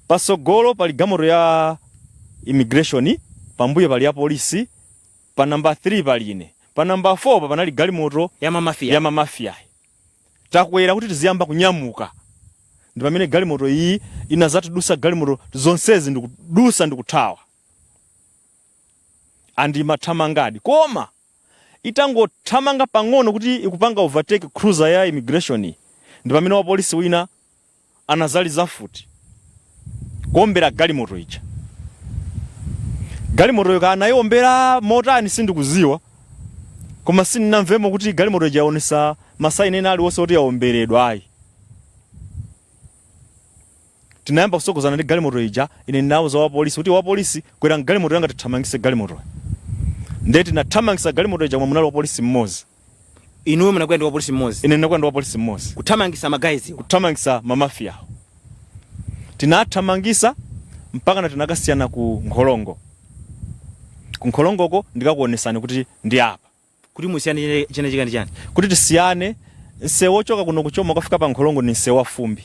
pasogolo pali galimoto ya immigration, pambuyo pali ya polisi, pa number 3 pali ine, pa number 4 panali galimoto ya mamafia. Takwera kuti tiziyamba kunyamuka ndi pamene galimoto iyi inazatidusa galimoto zonsezi ndikudusa ndikuthawa andi mathamangadi koma itangothamanga pang'ono kuti ikupanga overtake cruiser ya immigration ndi pamene wa polisi wina anazaliza futi kuombera galimoto ija. Galimoto yo kana yombera motani sindikuziwa, koma sininamvemo kuti galimoto ija yaonesa masaini ena aliwonse oti yaomberedwa ayi. Tinayamba kusokozana ndi galimoto ija, ine ndinawuza wa polisi kuti wa polisi kwera galimoto yanga tithamangise galimoto. Ndeti nathamangisa galimoto ija munali wa polisi mmodzi. Inuwe munakwenda wa polisi mmodzi? Ine ndakwenda wa polisi mmodzi. Kuthamangisa magayizi, kuthamangisa mamafia. Tinathamangisa mpaka na tinakasiyana ku Nkholongo. Ku Nkholongoko ndikakuonesani kuti ndi apa. Kuti musiyane chene. Kuti tisiyane nsewo choka kuno kuchoma kufika pa Nkholongo ni nsewa fumbi.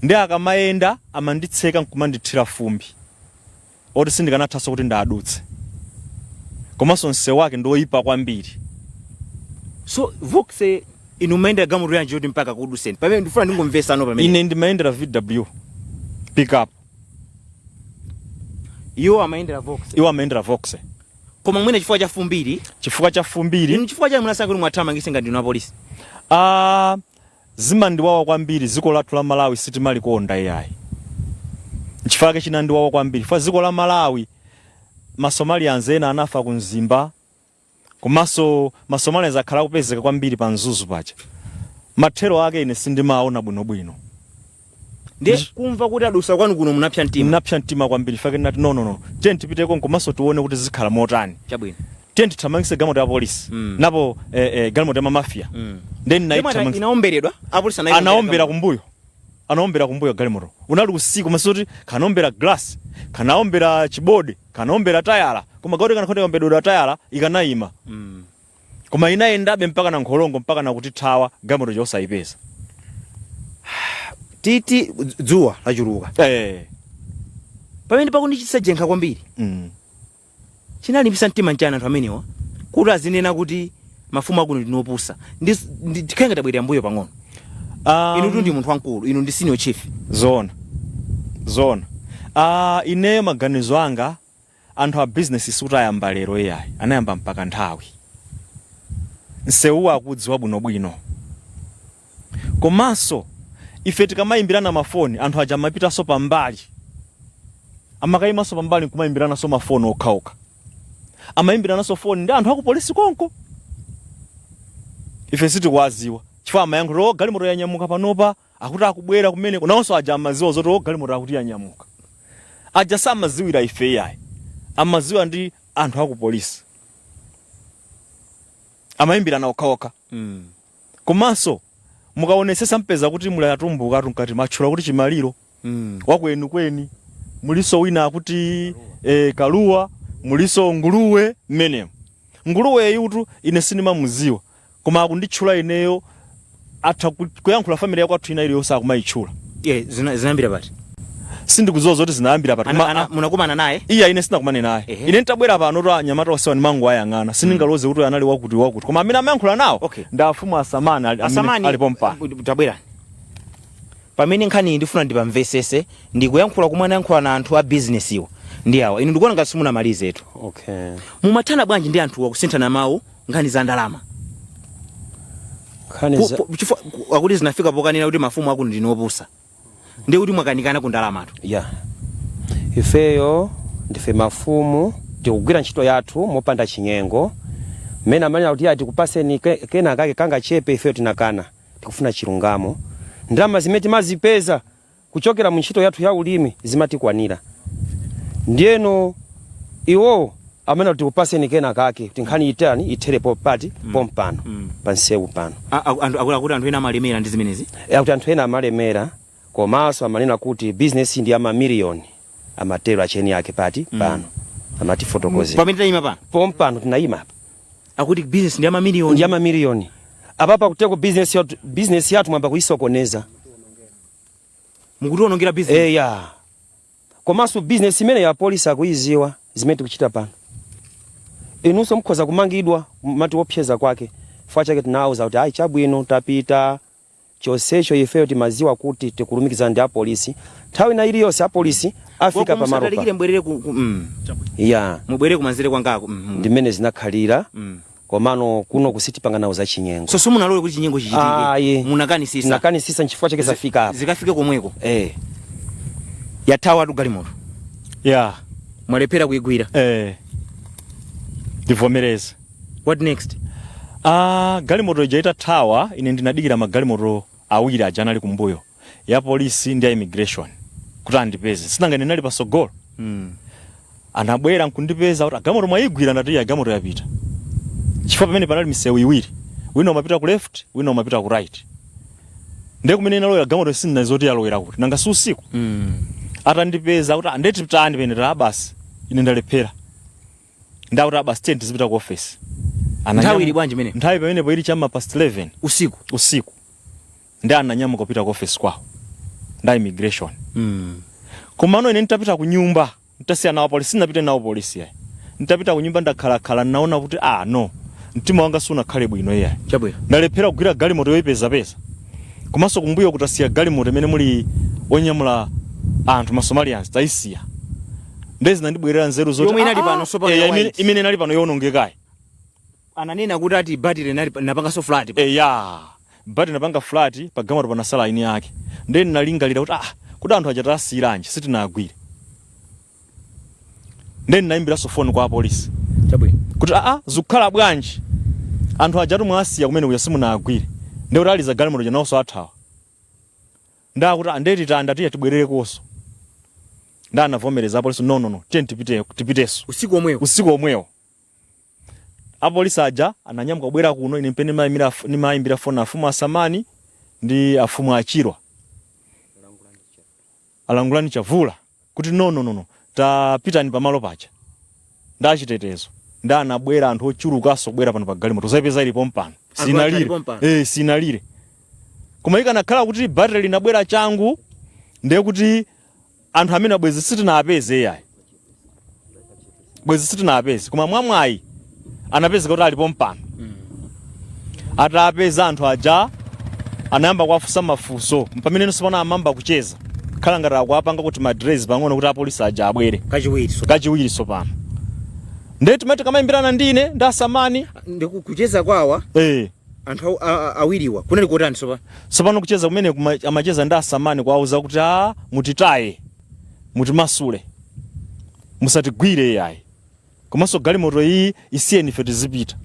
Ndi akamayenda amanditseka nkumandithira fumbi. Oti sindikanathaso kuti ndaadutse. Komanso nsewa wake ndoyipa kwambiri. So vokse inumaenda galimoto yanje yoti mpaka kuduseni. Pamene ndifuna ndingomvesa no pamene. Ine ndimayendera VW pick up. Iwo amaendera Vox. Koma mwina chifukwa cha fumbiri? Chifukwa cha fumbiri. Ni chifukwa cha munasanga kuti mwathamangise ngati ndinu apolisi. Zimandiwawa kwambiri ziko lathu la Malawi sitimali kuonda yayi. Chifukwa chinandiwawa kwambiri. Fa ziko la Malawi Masomalians ena anafa kunzimba. Komanso Masomalians akhala kupezeka kwambiri pa Nzuzu pacha. Mathero ake ine sindimaona bwinobwino. Ndi kumva kuti adusa kwanu kuno munapsya mtima. Munapsya mtima kwambiri fake nati no. Tenti tipiteko komanso tuone kuti zikhala motani. Chabwino. Tenti thamangise galimoto ya polisi. Napo galimoto ya mamafia. Then night thamangise. Inaomberedwa? Apolisi anaombera kumbuyo. Anaombera kumbuyo galimoto. Unali usiku masoti kanaombera glass, kanaombera chibode, kanaombera tayala. Koma gaudi kana konde ombedoda tayala ikanayima. Koma inayendabe mpaka na Nkholongo mpaka na kuti thawa galimoto yosayipeza. Titi dzuwa lachuluka. Pamene pakuti chisajenkha kwambiri. Chinalimbisa mtima nchana anthu amenewa kuti azinena kuti mafumu akuno ndinopusa. Ndikhenga tabwerera mbuyo pang'ono. Inu ndi munthu wankulu, inu ndi senior chief. Zona. Ineyo maganizo anga anthu a business sutayamba lero yayi. Anayamba mpaka nthawi. Nsewu akudziwa bwinobwino. Komanso ife tikamayimbirana mafoni anthu aja amapita so pambali. Amakayima so pambali kumayimbirana so mafoni okhaokha. Amayimbirana so foni ndi anthu aku polisi konko. Ife sitikwaziwa. Chifukwa amayankho galimoto yanyamuka panopa akuti akubwera kumene kunawonso aja amaziwa zoti galimoto akuti yanyamuka. Aja samaziwira ife yayi. Amaziwa ndi anthu aku polisi. Amayimbirana okhaokha. Komanso mukaonesesa mpeza kuti mula yatumbuka nkati machula kuti chimaliro wakwenu kweni muliso wina kuti kaluwa muliso nguluwe menemo nguluwe yutu ine sinima muziwa koma akunditchula ineyo atha kuyankhula family yako athu ina ile yosa kumayichula zinambira pati sindikuzoza zoti zinambira pati munakumana naye iya ine sinakumane naye ine ntabwera pano to anyamata wasewa ni mangu ayang'ana siningaloze kuti anali wakuti koma amene amayankhula nawo ndafumu asamani alipo mpano tabwera pamene nkhani ndifuna ndipamvesese ndikuyankhula kumwana yankhula na anthu a business iwo ndi awa inu ndikuona ngati simunamalize etu mumathana bwanji ndi anthu akusinthana mawu nkhani za ndalama akuti zinafika pokanena kuti mafumu akuno ndinopusa ndi kuti mwakanikana ku ndalama tu ifeyo ndife mafumu tikugwira ntchito yathu mopanda chinyengo mmene amanya kuti ati kupaseni kena kake kanga chepe ifeyo tinakana tikufuna chilungamo ndalama zimene timazipeza kuchokera mu ntchito yathu ya ulimi zimatikwanira ndiyeno iwo amene kuti kupaseni kena kake kuti nkhani itani itherepo pati pompano pansewu pano akuti anthu ena amalemera ndi zimenezi kuti anthu ena amalemera komanso amanena kuti business ndi ama million amatero acheni yake pati pano amati fotokoze pamene tayima pa pompano tinayima akuti business ndi amamiliyoni ndi amamiliyoni apapa kuteko business yathu mwamba kuisokoneza mukuti onongera business ya komanso business imene ya polisi akuiziwa zimene tikuchita pano inunso mukhoza kumangidwa mati wopseza kwake chifukwa chake tinawuza kuti ayi chabwino tapita chonsecho ifeyo timaziwa kuti tikulumikiza ndi apolisi nthawi na iliyonse apolisi afika pamaropa mbwerere ya mubwere kumanzere kwangako ndimene zinakhalira komano kuno kusitipanga nawo za chinyengo so munalole kuti chinyengo chichitike munakanisisa nchifukwa chake zafika hapa zikafike komweko yathawa galimoto mwalephera kuigwira ndivomereza what next galimoto ija itathawa ine ndinadikira magalimoto awiri aja anali kumbuyo ya polisi ndi ya immigration kuti andipeze sinangene nali pasogolo anabwera nkundipeza kuti galimoto mwayigwira ndati ya galimoto yapita chifukwa pamene panali misewu iwiri wina umapita ku left wina umapita ku right ndiye kumene inaloera galimoto sininazoti yalowera kuti nanga si usiku atandipeza kuti andeti ptani penera basi ine ndalephera ndakuti abasi tent zipita ku office nthawi ili bwanji mene nthawi pamene poili chama past 11 usiku ndi ananyamuka kupita ku office kwawo nda immigration komano ine nitapita ku nyumba nitasiya nawo polisi sinapite nawo polisi yayi nitapita ku nyumba ndakhalakhala naona kuti no mtima wanga sunakhale bwino iyayi chabwino ndalephera kugwira galimoto yoyipeza komanso kumbuyo kutasiya galimoto imene muli onyamula anthu masomalians taisiya ndezi nandibwerera nzeru zoti yomwe inali pano so pano imene inali pano yonongekayi ananena kuti ati battery napanga so flat battery napanga flat pa galimoto panasala ini yake ndeni nalingalira kuti kuti anthu aja tasiyiranje sitinagwire ndeni naimbira phone kwa polisi chabwino kuti zikukhala bwanji anthu aja tumwasiya kumene kuya simunagwire ndikuti aliza galimoto janawonso athawa ndakuti andeti tandatiya tibwerere koso ndanavomereza apolisi no tiye tipiteso usiku omwewo apolisi aja ananyamuka kubwera kuno ine mpene nimayimbira phone afumu asamani ndi afumu achirwa alangulani chavula kuti no tapitani pamalo paja ndachitetezo ndanabwera anthu ochulukaso bwera pano pa galimoto zaipeza ilipo mpano sinalire koma ikanakhala kuti battery linabwera changu ndiye kuti anthu amene abwezi sitinapeze yayi bwezi sitinapeze koma mwamwayi anapeza kuti alipo mpano atapeza anthu aja anayamba kuwafusa mafunso pamene nsopano amamba kucheza khala ngati akuapanga kuti madress pang'ono kuti apolisi aja abwere kachiwiri sopano ndiye timati kamayimbirana ndine ndi asamani ndikucheza kwawa anthu awiriwa kunali kotani sopano kucheza kumene amacheza ndi asamani kuwauza kuti mutitaye mutimasule musatigwire yayi komanso galimoto iyi isiyeni ife tizipita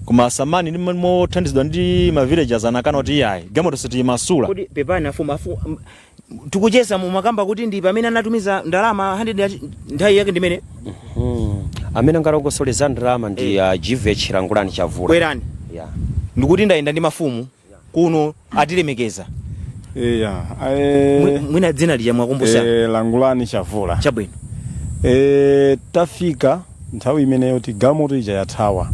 koma asamani ndi mothandizidwa ndi ma villagers anakana kuti yayi galimoto sitimasula kodi pepani afumu tikucheza mumakamba kuti ndi pamene anatumiza ndalama 100 nthawi yake ndimene amene angalongosoleza ndalama ndi GVH langulani chavula bwerani ndikuti ndayenda ndi mafumu kuno atilemekeza mwina dzina lija mwakumbusa langulani chavula chabwino tafika nthawi imeneyo ti galimoto ija yathawa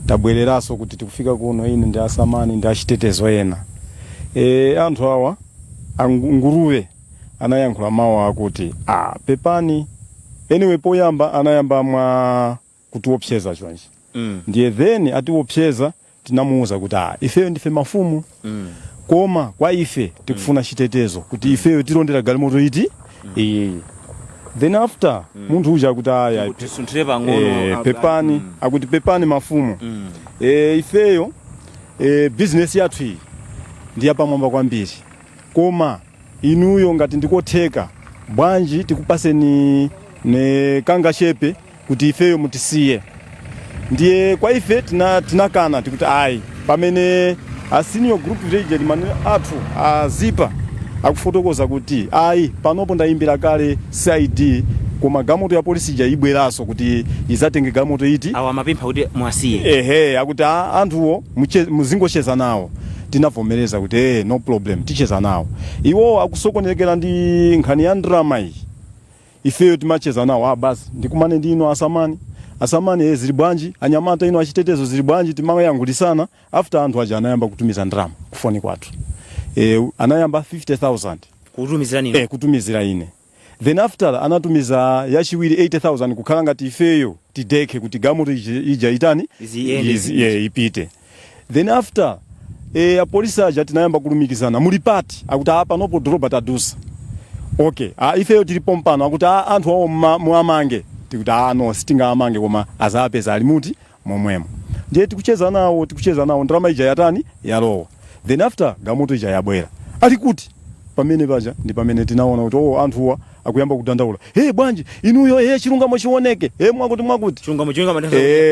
tabwereraso kuti tikufika kuno ine ndi asamani ndi achitetezo ena anthu awa nguruve anayankhula mawu akuti pepani anyway poyamba anayamba mwa kutiopseza chonje ndiye then atiopseza tinamuuza kuti ifeyo ndife mafumu koma kwa ife tikufuna chitetezo kuti ifeyo tilondera galimoto iti then after munthu uja akuti pepani akuti pepani mafumu ifeyo business yathu iyi ndi yapamwamba kwambiri koma inuyo ngati ndikotheka bwanji tikupaseni ne kanga shepe kuti ifeyo mutisiye ndiye kwa ife tinakana tikuti pamene a senior group leader mani athu azipa akufotokoza kuti panopo ndayimbira kale CID koma galimoto ya polisi ija ibweraso kuti izatenge galimoto iti awa mapempha kuti mwasiye akuti anthuwo muzingocheza nawo tinavomereza kuti no problem ticheza nawo iwo akusokonekera ndi nkhani ya ndrama iyi ifeyo timacheza nawo basi ndikumane ndino asamani zili bwanji anyamata ino achitetezo zili bwanji timayangulisana after anthu aja anayamba kutumiza ndrama kufoni kwathu anayamba 50,000 kutumizira nini kutumizira ine then after anatumiza yachiwiri 80,000 kukhala ngati ifeyo tideke kuti gamoto ija itani ipite then after apolisi aja tinayamba kulumikizana mulipati akuti apa nopo droba tadusa okay ifeyo tilipo mpano akuti anthu awo muamange tikuti no sitinga amange koma azapeza ali muti momwemo ndiye tikucheza nawo ndrama ija yatani yalowa then after gamoto ija yabwera ali kuti pamene paja ndi pamene tinaona kuti anthuwa akuyamba kudandaula bwanji inuyo chilungamo chioneke mwakuti chilungamo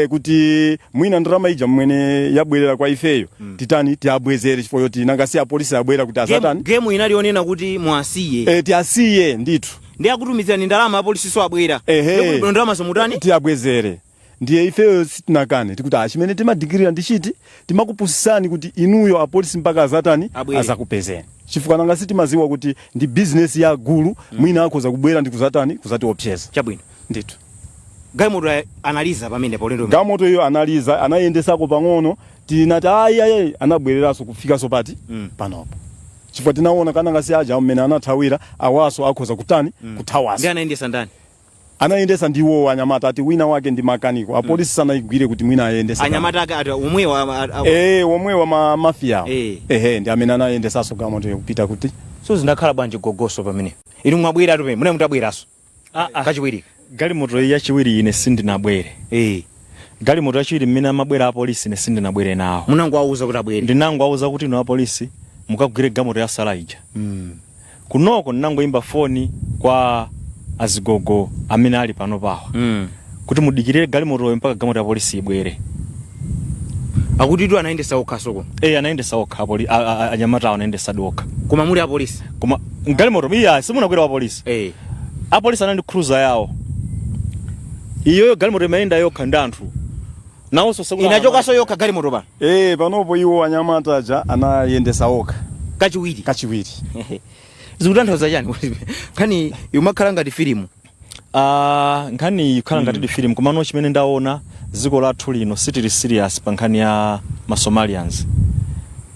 kuti mwina ndrama ija mwene yabwerera kwa ifeyo titani tiabwezere chifukwa yoti nangasi apolisi abwera kuti azatani game inalionena kuti mwasiye tiasiye ndithu ndi akutumizira ni ndalama apolisi so abwera kuti ndalama so mutani tiabwezere ndiye ifeyo sitinakane tikuti chimene timadikirira ndichiti timakupusisani kuti inuyo apolisi mpaka azatani azakupezeni chifukwa nanga sitimaziwa kuti ndi business ya gulu mwina akhoza kubwera ndi kuzatani kuzati opseza chabwino ndithu gamoto analiza pamene polendo gamoto iyo analiza anayendesako pang'ono tinati ayi anabwereraso kufikaso pati panopo chifukwa tinaona kana ngasi aja mmene anathawira awaso akhoza kutani kuthawasa ndi anayendesa ndani anayendesa ndiwo anyamata ati wina wake ndi makaniko apolisi sanayigwire kuti mwina ayendesa anyamata ati omwe wa mafia ndi amene anayendesaso gamoto yokupita kuti so zindakhala bwanji gogoso pamene inu mwabwera tu mune mutabweraso kachiwiri galimoto yachiwiri ine sindinabwere galimoto yachiwiri mmene amabwera apolisi ine sindinabwere nawo munangwauza kuti abwere ndinangwauza kuti ino apolisi mukagwire gamoto ya Salaija kunoko ndinangoimba foni kwa azigogo amene ali pano pawa kuti mudikirire galimoto mpaka gamoto ya polisi ibwere akuti tu anayendesa okhaso anayendesa okha anyamata anayendesa dokha koma muli apolisi koma galimoto simunakwera wa polisi apolisi anandi cruiser yawo iyo galimoto imayenda yokha ndi anthu nawonso sakula inachokaso yokha galimoto pa panopo iwo anyamata aja anayendesa okha kachiwiri zikutanthauza chani nkhani yumakhala ngati filimu nkhani ikhala ngati filimu komano chimene ndaona dziko lathu lino sitili serious pa nkhani ya Somalians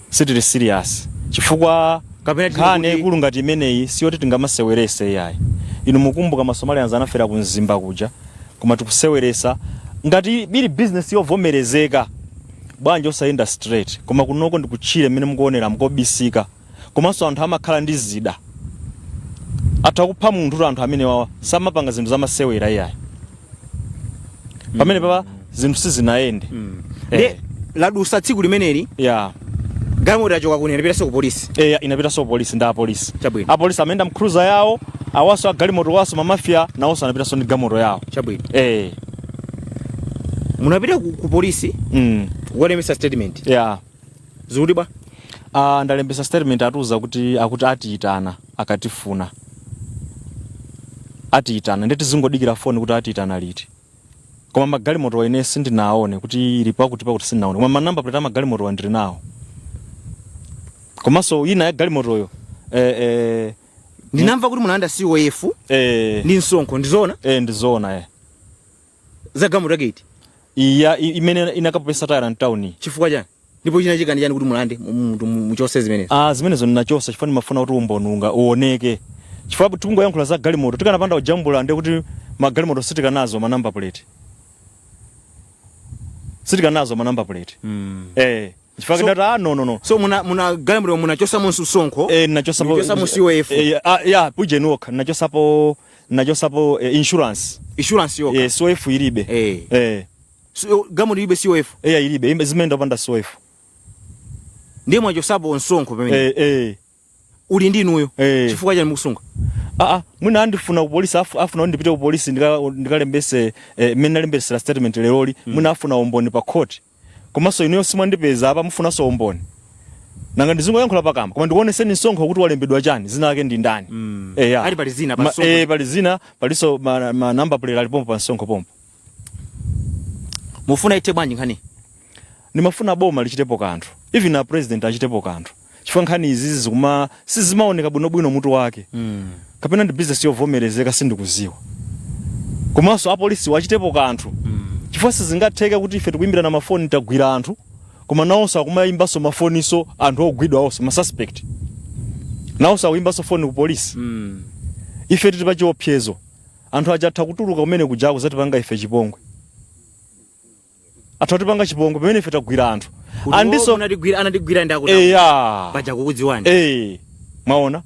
sitili serious chifukwa nkhani ikulu ngati imeneyi siyoti tingamasewerese yayi inu mukumbuka Somalians anafera ku Mzimba kuja koma tikuseweresa ngati bili business yovomerezeka bwanji osayenda straight koma kunoko ndikuchire mmene mukuonera mukobisika komanso anthu amakhala ndi zida atakupha munthu anthu amene wawa samapanga zinthu zamasewera yayi pamene papa zinthu sizinayende ladusa tsiku limeneli galimoto yachoka kuno inapita ku polisi inapita ku polisi ndi apolisi chabwino apolisi amenda mcruiser yawo awaso galimoto waso mamafia nawonso anapita ndi gamoto yawo chabwino munapita ku polisi walembesa statement zikuti bwa ndalembesa statement atuza kuti atiitana akatifuna atiitana ndeti zingodikira foni kuti atiitana liti koma magalimoto ine sindinaone kuti ilipo kuti sindinaone koma manamba plate magalimoto ndili nawo komanso ina ya galimotoyo ndinamva kuti munaanda COF ndi msonkho ndizona ndizona za gamoto gate imene inakapopesa tayara mtown chifukwa chani ndipo china chikani chani kuti mulande muchose zimenezo zimenezo ndinachosa chifukwa ndimafuna kuti umbonunga uoneke chifukwa tungo yankhula za galimoto tikanapanda ujambula ndi kuti magalimoto sitikanazo manamba plate chifukwa ndata no so muna galimoto munachosa monsu sonkho nachosa mu COF puje noka nachosapo insurance yoka COF ilibe so galimoto ilibe COF ilibe zimene ndapanda COF ndiye mwachosapo onsonkho pamene uli ndi inuyo chifukwa chani mukusunga mwina andifuna ku polisi afuna ndipite ku polisi ndikalembese mmene nalembesera statement leroli mwina afuna umboni pa court komanso inuyo simwandipeza apa mufunanso umboni nanga ndizingoyankhula pakama koma ndikuoneseni msonkho kuti walembedwa chani zina lake ndi ndani ali pali zina pa msonkho pali zina paliso ma number plate ali pompo pa msonkho pompo mufuna ite bwanji nkhani nimafuna boma lichitepo kanthu even a president achitepo kanthu chifukwa nkhani izi sizimaoneka bwinobwino mutu wake kapena ndi business yovomerezeka sindikuziwa komanso apolisi wachitepo kanthu chifukwa sizingatheke kuti ife tikuimbira na mafoni tagwira anthu koma nawonso akumayimbanso mafoniso anthu ogwidwa awonso masuspect nawonso akuimbanso foni ku polisi ife tili pa chiopsezo anthu aja atha kutuluka kumene kujako zatipanga ife chipongwe atha kutipanga chipongwe pamene ife tagwira anthu andiso anatigwira ndakuti eya paja kukudziwani maona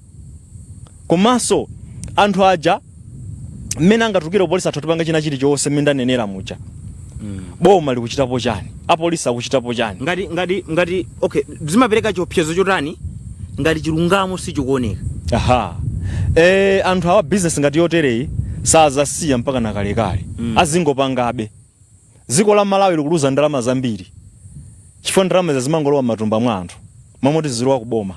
komanso anthu aja mmene angatukire polisi atha kutipanga china chilichonse mmene ndanenera muja boma likuchitapo chani apolisi akuchitapo chani ngati okay zimapereka chiopsezo chotani ngati chilungamo sichikuoneka anthu awa business ngati yotereyi sazasiya mpaka nakalekale azingopangabe dziko la Malawi likuluza ndalama zambiri chifukwa ndalama zazimangolowa matumba mwa anthu mamoti zilowa kuboma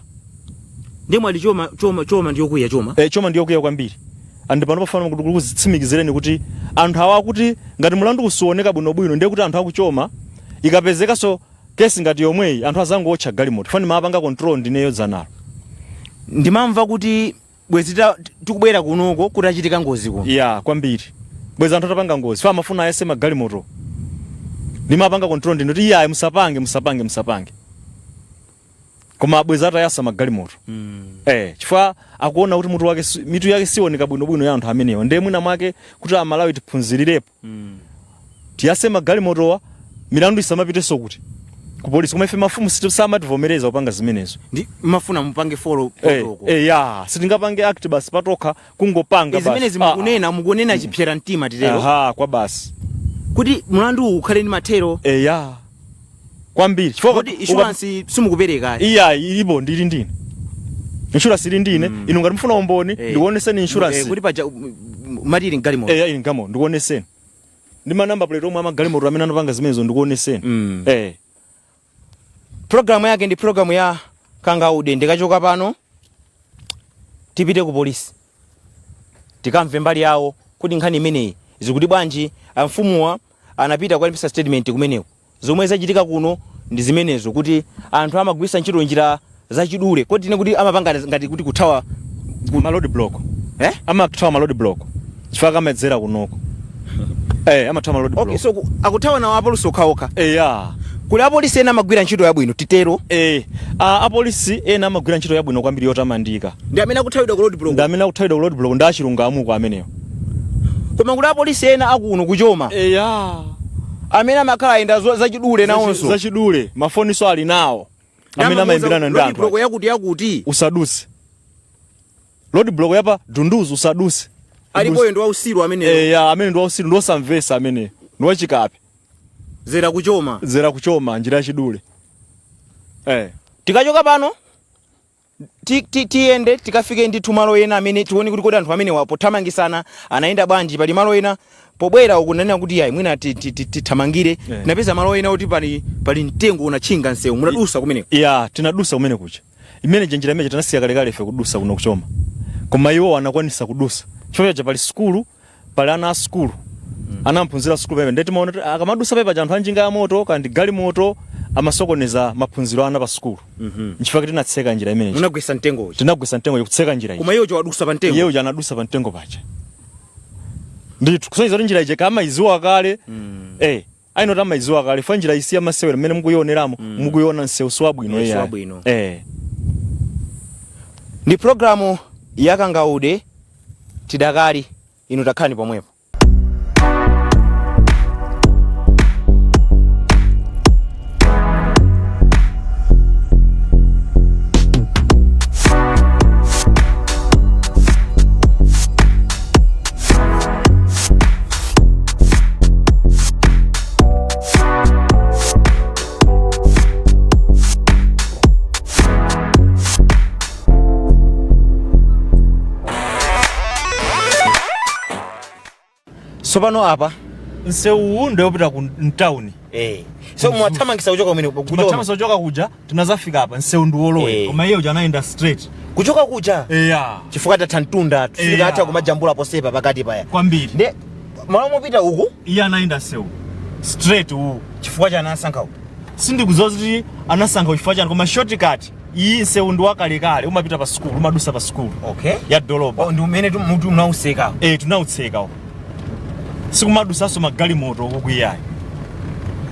ndemwe ali choma ndiyokuya choma ndiyokuya kwambiri andi pano pafana kuti kuzitsimikizireni kuti anthu awa kuti ngati mulandu usioneka bwinobwino ndiye kuti anthu akuchoma ikapezeka so kesi ngati yomweyi anthu azango otcha galimoto fani mapanga control ndineyo dzanalo ndimamva kuti bwezi tikubwera kunoko kuti achitika ngozi kuno kwambiri bwezi anthu atapanga ngozi fa mafuna ayese magalimoto ndimapanga control ndinoti iyayi musapange koma bwezi atayasa magalimoto chifukwa akuona kuti mitu yake sioneka bwinobwino ya anthu amenewa ndiye mwina mwake kuti Amalawi tiphunzirirepo tiyase magalimotowa milandu isamapiteso kuti ku polisi koma ife mafumu samativomereza kupanga zimenezo ndi mafuna mupange follow sitingapange act basi patoka kungopanga basi zimenezi mukunena chipyera mtima titero kwa basi kuti mulandu ukhale ndi mathero kwambiri chifukwa insurance simukupereka ilipo ndili ndine insurance ili ndine inu ngati mfuna umboni ndikuoneseni insurance kuti paja matili galimoto ili ngamo ndikuoneseni ndi manamba plate omwe amagalimoto amene anapanga zimenezo ndikuoneseni programu yake ndi programu ya Kangaude ndikachoka pano tipite ku polisi tikamve mbali yawo kuti nkhani imeneyi zikuti bwanji amfumuwa anapita kwalipisa statement kumeneko zomwe zachitika kuno ndi zimenezo kuti anthu amagwisa ntchito njira zachidule kodi tine kuti amapanga ngati kuti kuthawa ma road block amathawa ma road block chifukwa kamadzera kunoko amathawa ma road block okay so akuthawa nawo apolisi okhaokha kuli apolisi ena amagwira ntchito yabwino titero apolisi ena amagwira ntchito yabwino kwambiri yotamandika ndi amene akuthawidwa ku road block ndi amene akuthawidwa ku road block ndi achilungamuko amenewo koma kuli apolisi ena akuno kuchoma amene amakhala ayenda zachidule nawonso zachidule mafoniso ali nawo amene amayimbirana ndi anthu road block yakuti usaduse road block yapa dunduzi usaduse alipo ndo ausiru ameneyo amene ndo ausiru ndo samvesa amene ndo wachikapi zera kuchoma njira yachidule tikachoka pano tiyende tikafike ndi malo ena amene tione kuti kodi anthu amene wapothamangisana anaenda bwanji pali malo ena pobwera ukunena kuti yayi mwina tithamangire napeza malo ena kuti pali mtengo unachinga nsewu munadusa kumeneko tinadusa kumene kucha imene njira imene tinasiya kalekale ife kudusa kuno kuchoma koma iwo anakwanisa kudusa chifukwa pali skulu pali ana a skulu anamphunzira skulu pepe ndeti maona akamadusa pepe anthu anjinga ya moto kandi galimoto amasokoneza maphunziro ana pa skulu nchifukwa tinatseka njira imene munagwisa mtengo tinagwisa mtengo kutseka njira iyi koma iwo wadusa pa mtengo iwo anadusa pa mtengo pacha nditu kusonyeza njira ije kama iziwa kale aino tama iziwa kale fa njira isiya masewera mmene mukuyioneramo mukuyiona nsewu swabwino ndi programu ya Kangaude tidakali inu takhani pomwepo sopano apa nsewu ndiyopita ku town so mwathamangisa kuchoka kumene kuchoka kuja tinazafika apa nsewu ndiwolowe koma iye uja anaenda straight kuchoka kuja chifukwa tathantunda tusika hata kumajambula posepa pakati paya kwambiri nde malo mopita uku iye anaenda nsewu straight uku chifukwa cha anasankha sindikudziwa kuti anasankha chifukwa chani koma shortcut iyi nsewu ndi wakalekale umapita pa school umadusa pa school okay ya doloba ndi umene mutu mnautseka tunautseka sikumadusaso magalimoto kukuyayi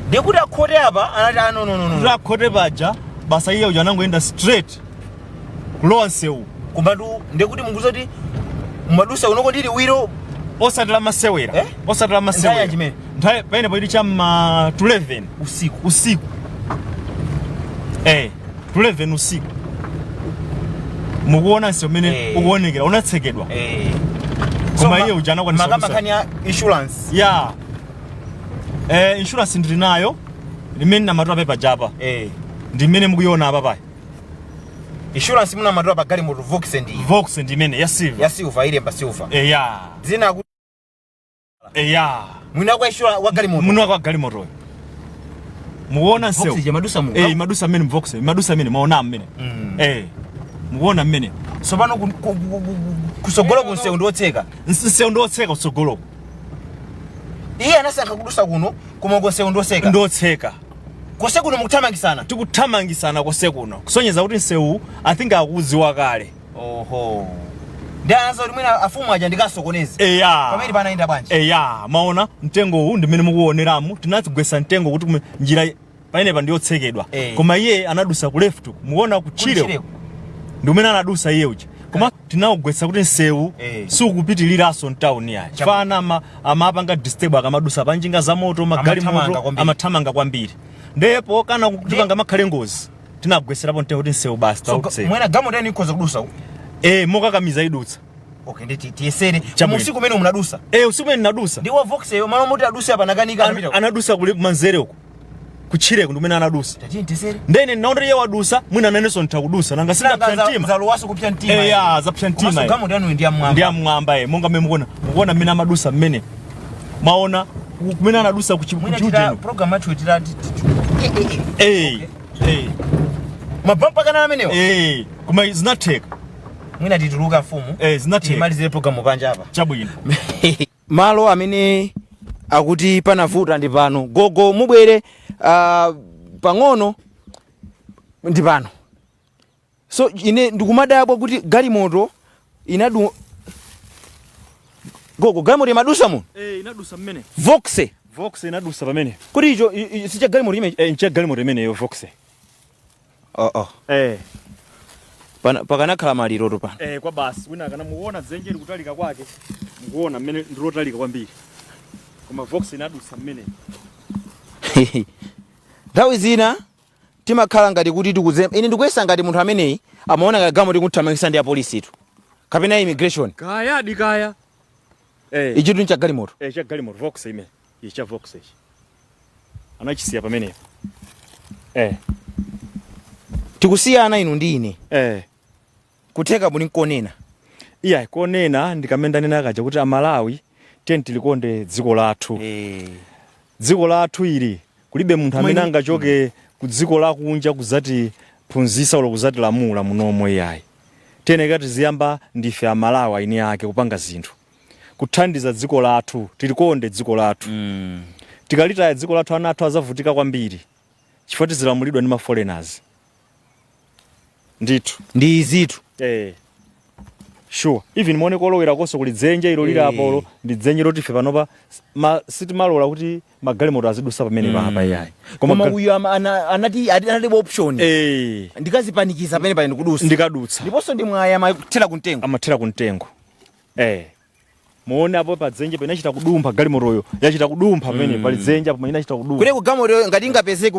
ndikuti akhote apa anati no akhote paja basa iye uja anangoenda straight kulowa nsewu kumbatu ndikuti munguza kuti madusa unoko ndili wiro osatira masewera osatira masewera chimene nthawi pene paiti cha ma 11 usiku 11 usiku mukuona nsewu mene ukuonekera unatsekedwa koma iye uja anakwanisa makamaka ya insurance insurance ndili nayo limene namatula pepa japa ndimene mukuiona apa paya insurance muna matula pa galimoto Vox ndimene ya silver ile mba silver dzina mwina kwa insurance wa galimoto mwina kwa galimoto mukuona nsewu Vox madusa mu madusa mene Vox madusa mene maona mene mukuona mene sopano kusogolo kunsewu ndotseka nsewu ndotseka kusogolo iye anasankha kudusa kuno koma konsewu ndotseka kose kuno mukuthamangisana tikuthamangisana kose kuno kusonyeza kuti nsewu I think akudziwa kale ndi anaza kuti mwina afumu aja ndikasokoneze pamene panaenda bwanji maona mtengo uwu ndimene mukuoneramu tinadzigwesa mtengo kuti njira panepa ndiyotsekedwa koma iye anadusa ku left muona kuchire ndimene anadusa iye uja koma tinawugwesa kuti nsewu sikupitiliraso mtown yayi chifana amapanga disturb akamadusa panjinga za moto magalimoto amathamanga kwambiri ndipo kana kupanga makhale ngozi tinagweserapo mtengo kuti nsewu basi mwina gamoto yani ikoza kudusa mokakamiza idutsa nditi tiyesere usiku mene munadusa usiku mene nadusa ndiwo Vox malo moti adusa apa nakanika anadusa kule manzere uko kuchire ndumene anadusa tiyesere ndene naona iye wadusa mwina nanenso ntakudusa nanga sindapya mtima zaluwaso kupya mtima zapya mtima gamoto yanu ndi amwamba monga mmene mukuona mmene amadusa mmene maona kumene anadusa kuchujeno program yathu itira mabampa kana amenewa koma zinatheka mwina tituluka mfumu zinatheka imalizire program panja apa chabwino malo amene akuti panavuta ndi pano gogo mubwere pang'ono ndi pano so ine ndikumadabwa kuti galimoto gogo galimoto imadusa muno inadusa mmene Vox inadusa pamene kuti icho sicha galimoto imene ncha galimoto imene yo Vox pakanakhala maliro pano kwa basi wina kana muona dzenje likutalika kwake mukuona mmene ndilotalika kwambiri koma Vox inadusa mmene nthawi zina timakhala ngati kuti tikuzemba ine ndikuyesa ngati munthu ameneyi amaona ngati galimoto ikuthamangisa ndi apolisi tu kapena immigration kaya ichitu ncha galimoto cha galimoto Vox imene cha Vox ichi anachisiya pamenepo tikusiyana inu ndi ine kutheka muli nkonena konena ndikamenda nena kaja kuti amalawi tilikonde dziko lathu dziko lathu ili kulibe munthu amene angachoke ku dziko lakunja kuzati phunzisa ulo kuzati lamula munomo iyayi teneka tiziyamba ndife amalawi aini ake kupanga zinthu kuthandiza dziko lathu tilikonde dziko lathu tikalitaya dziko lathu ana athu azavutika kwambiri chifukwa tizilamulidwa ndi ma foreigners ndithu ndi izitu sure even muone kolowera konso kuli dzenje ilo lili apolo ndi dzenje lotife panopa sitimalola kuti magalimoto azidusa pamene papa iyayi koma uyu anati analibe option ndikazipanikiza pamene pali kudusa ndikadutsa ndiponso ndi mwaya amathera kuntengo muone apo pa dzenje pene achita kudumpha galimotoyo yachita kudumpha pamene pali dzenje apo pamene achita kudumpha kule kugamoto ngati ingapezeke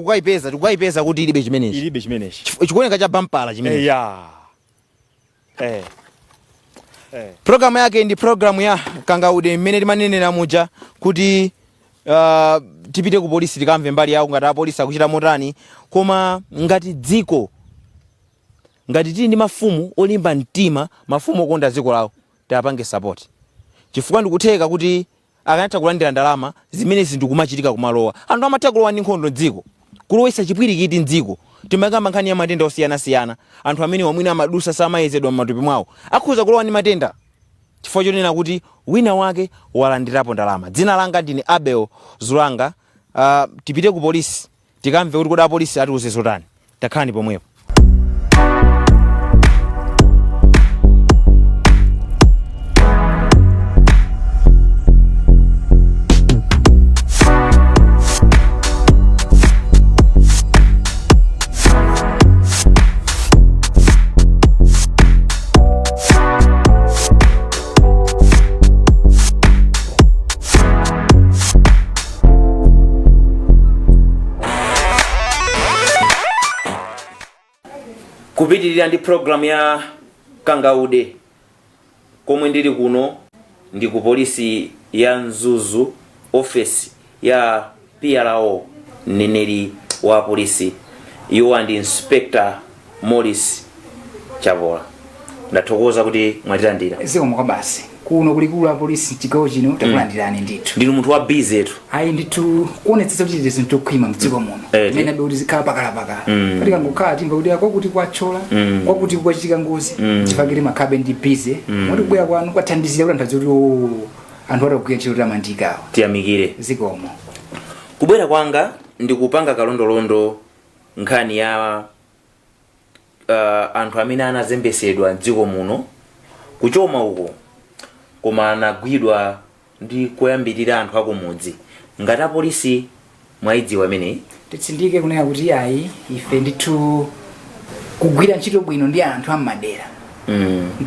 kukayipeza kuti ilibe chimenechi chikuoneka cha bampala chimenechi programu yake ndi programu ya Kangaude mmene timanenera muja kuti tipite ku polisi tikamve mbali yawo ngati apolisi akuchita motani koma ngati dziko ngati tili ndi mafumu olimba mtima mafumu okonda dziko lawo tiapange support chifukwa ndikutheka kuti akanatha kulandira ndalama zimene zindikumachitika kumalowa anthu amatha kulowa ndi nkhondo dziko kulowesa chipwirikiti mdziko timakamba nkhani ya matenda osiyanasiyana anthu amene wamwina amadusa samayezedwa m'matupi mwawo akhuza kulowa ndi matenda chifukwa chonena kuti wina wake walandirapo ndalama dzina langa ndine Abel Zulanga tipite ku polisi tikamve kuti kodi apolisi atiuze zotani takhalani pomwepo. kupitirira ndi program ya Kangaude komwe ndili kuno ndi ku polisi ya Mzuzu, office ya PRO mneneri wa polisi iwo ndi Inspector Morris Chavola. Ndathokoza kuti mwatilandira. Zikomo basi kuno kulikulu la polisi chigawo chino takulandirani ndithu. Ndinu munthu wa busy etu. Ayi ndithu kuonetsetsa kuti zinthu tokhwima mdziko muno. Mene doti zikhala pakala. Katika ngokhala timva kuti kwakuti kwachola, kwakuti kwachitika ngozi, chifakire makhabe ndi busy. Moti kubwera kwanu kwathandizira kuti anthu kuti anthu atakugwira ntchito tamandikawo. Tiyamikire. Zikomo. Kubwera kwanga ndikupanga kalondolondo nkhani ya anthu amene anazembesedwa mdziko muno kuchoma uko koma anagwidwa ndi kuyambirira anthu akumudzi. Ngati apolisi mwaidziwa amene titsindike kunena kuti ayi ife ndithu kugwira ntchito bwino ndi anthu ammadera.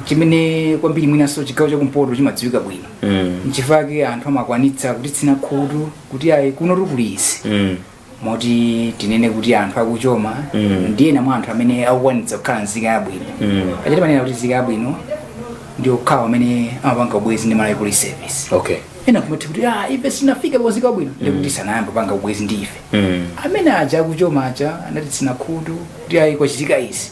Chimene kwambiri mwinaso chigawo chakumpoto chimadziwika bwino. Nchifake anthu amakwanitsa kutitsina khutu kuti ayi kuno tukulisi. Moti tinene kuti anthu akuchoma ndiye namwe anthu amene akukwanitsa kukhala nzika yabwino. Achiti manena kuti nzika yabwino ndi okhawa amene amapanga ubwezi ndi Malawi Police Service. Okay. Ena kumati kuti ife sinafika kwa nzika yabwino ndi kuti sanayamba panga ubwezi ndi ife. Amene aja akuchoma aja anatitsina khutu kuti ayi kwachitika izi.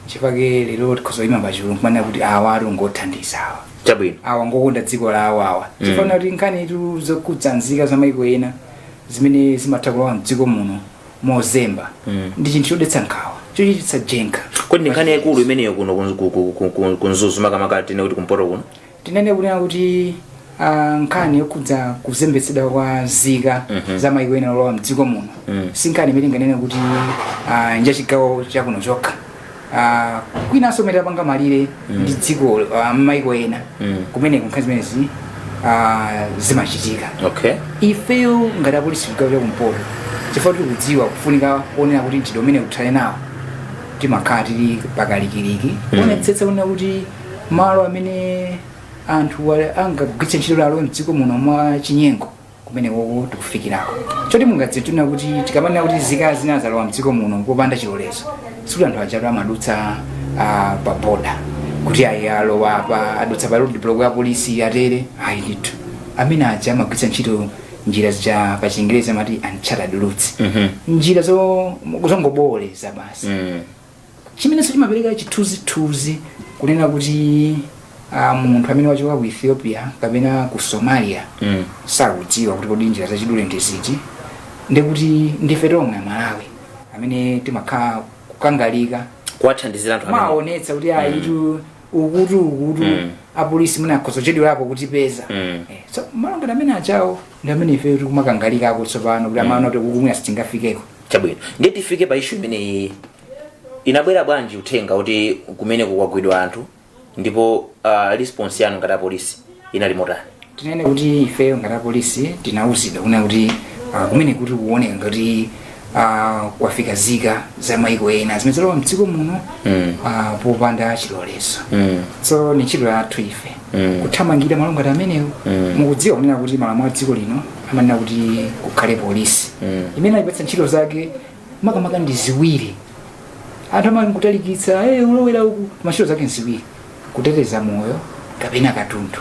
Chifake lero tikhozoyima pachulu kumanena kuti awa ngothandiza awa. Chabwino. Awa ngokonda dziko la awa. Chifana kuti nkhani tu zokudza nzika za maiko ena zimene zimathakula mdziko muno mozemba ndi chinthu chodetsa nkhawa chochititsa jenga. Kodi nkhani yaikulu imeneyo kuno kunzuzu makamaka tine kuti kumpoto kuno tinene kunena kuti nkhani yokudza kuzembetsedwa kwa nzika za maiko ena olowa mdziko muno si nkhani imene inganene kuti nja chigawo chakuno chokha. Kwinanso umene tapanga malire ndi dziko maiko ena kumene nkhani zimenezi zimachitika. Okay. Ifeyo ngati apolisi chigawo chakumpoto chifukwa tikudziwa kufunika kuonera kuti ntchito umene kuthale nawo timakhala tili pakalikiliki kuonetsetsa kunena kuti malo amene anthu angagwiritse ntchito lalo mdziko muno mwa chinyengo kumene koko tikufikirako. Choti mungadziwe tunena kuti tikamanena kuti nzika zina zalowa mdziko muno popanda chilolezo sikuti anthu aja amadutsa pa boda kuti ayi alowa pa adutsa pa road block ya polisi atere ayi ndithu amene aja amagwiritsa ntchito njira za pa Chingerezi amati uncharted routes. Njira zongoboleza basi. Chimene chimapereka chithunzithunzi kunena kuti munthu amene wachoka ku Ethiopia kapena ku Somalia sakudziwa kuti kodi njira zachidule ndi ziti ndi kuti ndife tomwe Malawi amene timakhala kukangalika kuwathandizira anthu amene maonetsa kuti ayitu ukutu apolisi muna khozochedwerapo kuti peza. So malonda amene achawo ndi amene ife tikumakangalika ako tsopano kuti amaona kuti kukumwe sitingafikeko. Chabwino. Ndiye tifike pa issue imene inabwera bwanji uthenga kuti kumene kukwagwidwa anthu ndipo response yanu ngati apolisi inali motani? Tinene kuti ife ngati apolisi tinauzidwa kuna kuti kumene kuti kuoneka ngati kwafika zika za maiko ena zimene zalowa mdziko muno popanda chilolezo. So ni ntchito yathu ife kuthamangira malo ngati amenewo. Mukudziwa kunena kuti malamulo a dziko lino amanena kuti kukhale polisi imene ayipatsa ntchito zake makamaka ndi ziwiri. Anthu amakutalikitsa ulowera uku ntchito zake nziwiri: kuteteza moyo kapena katundu.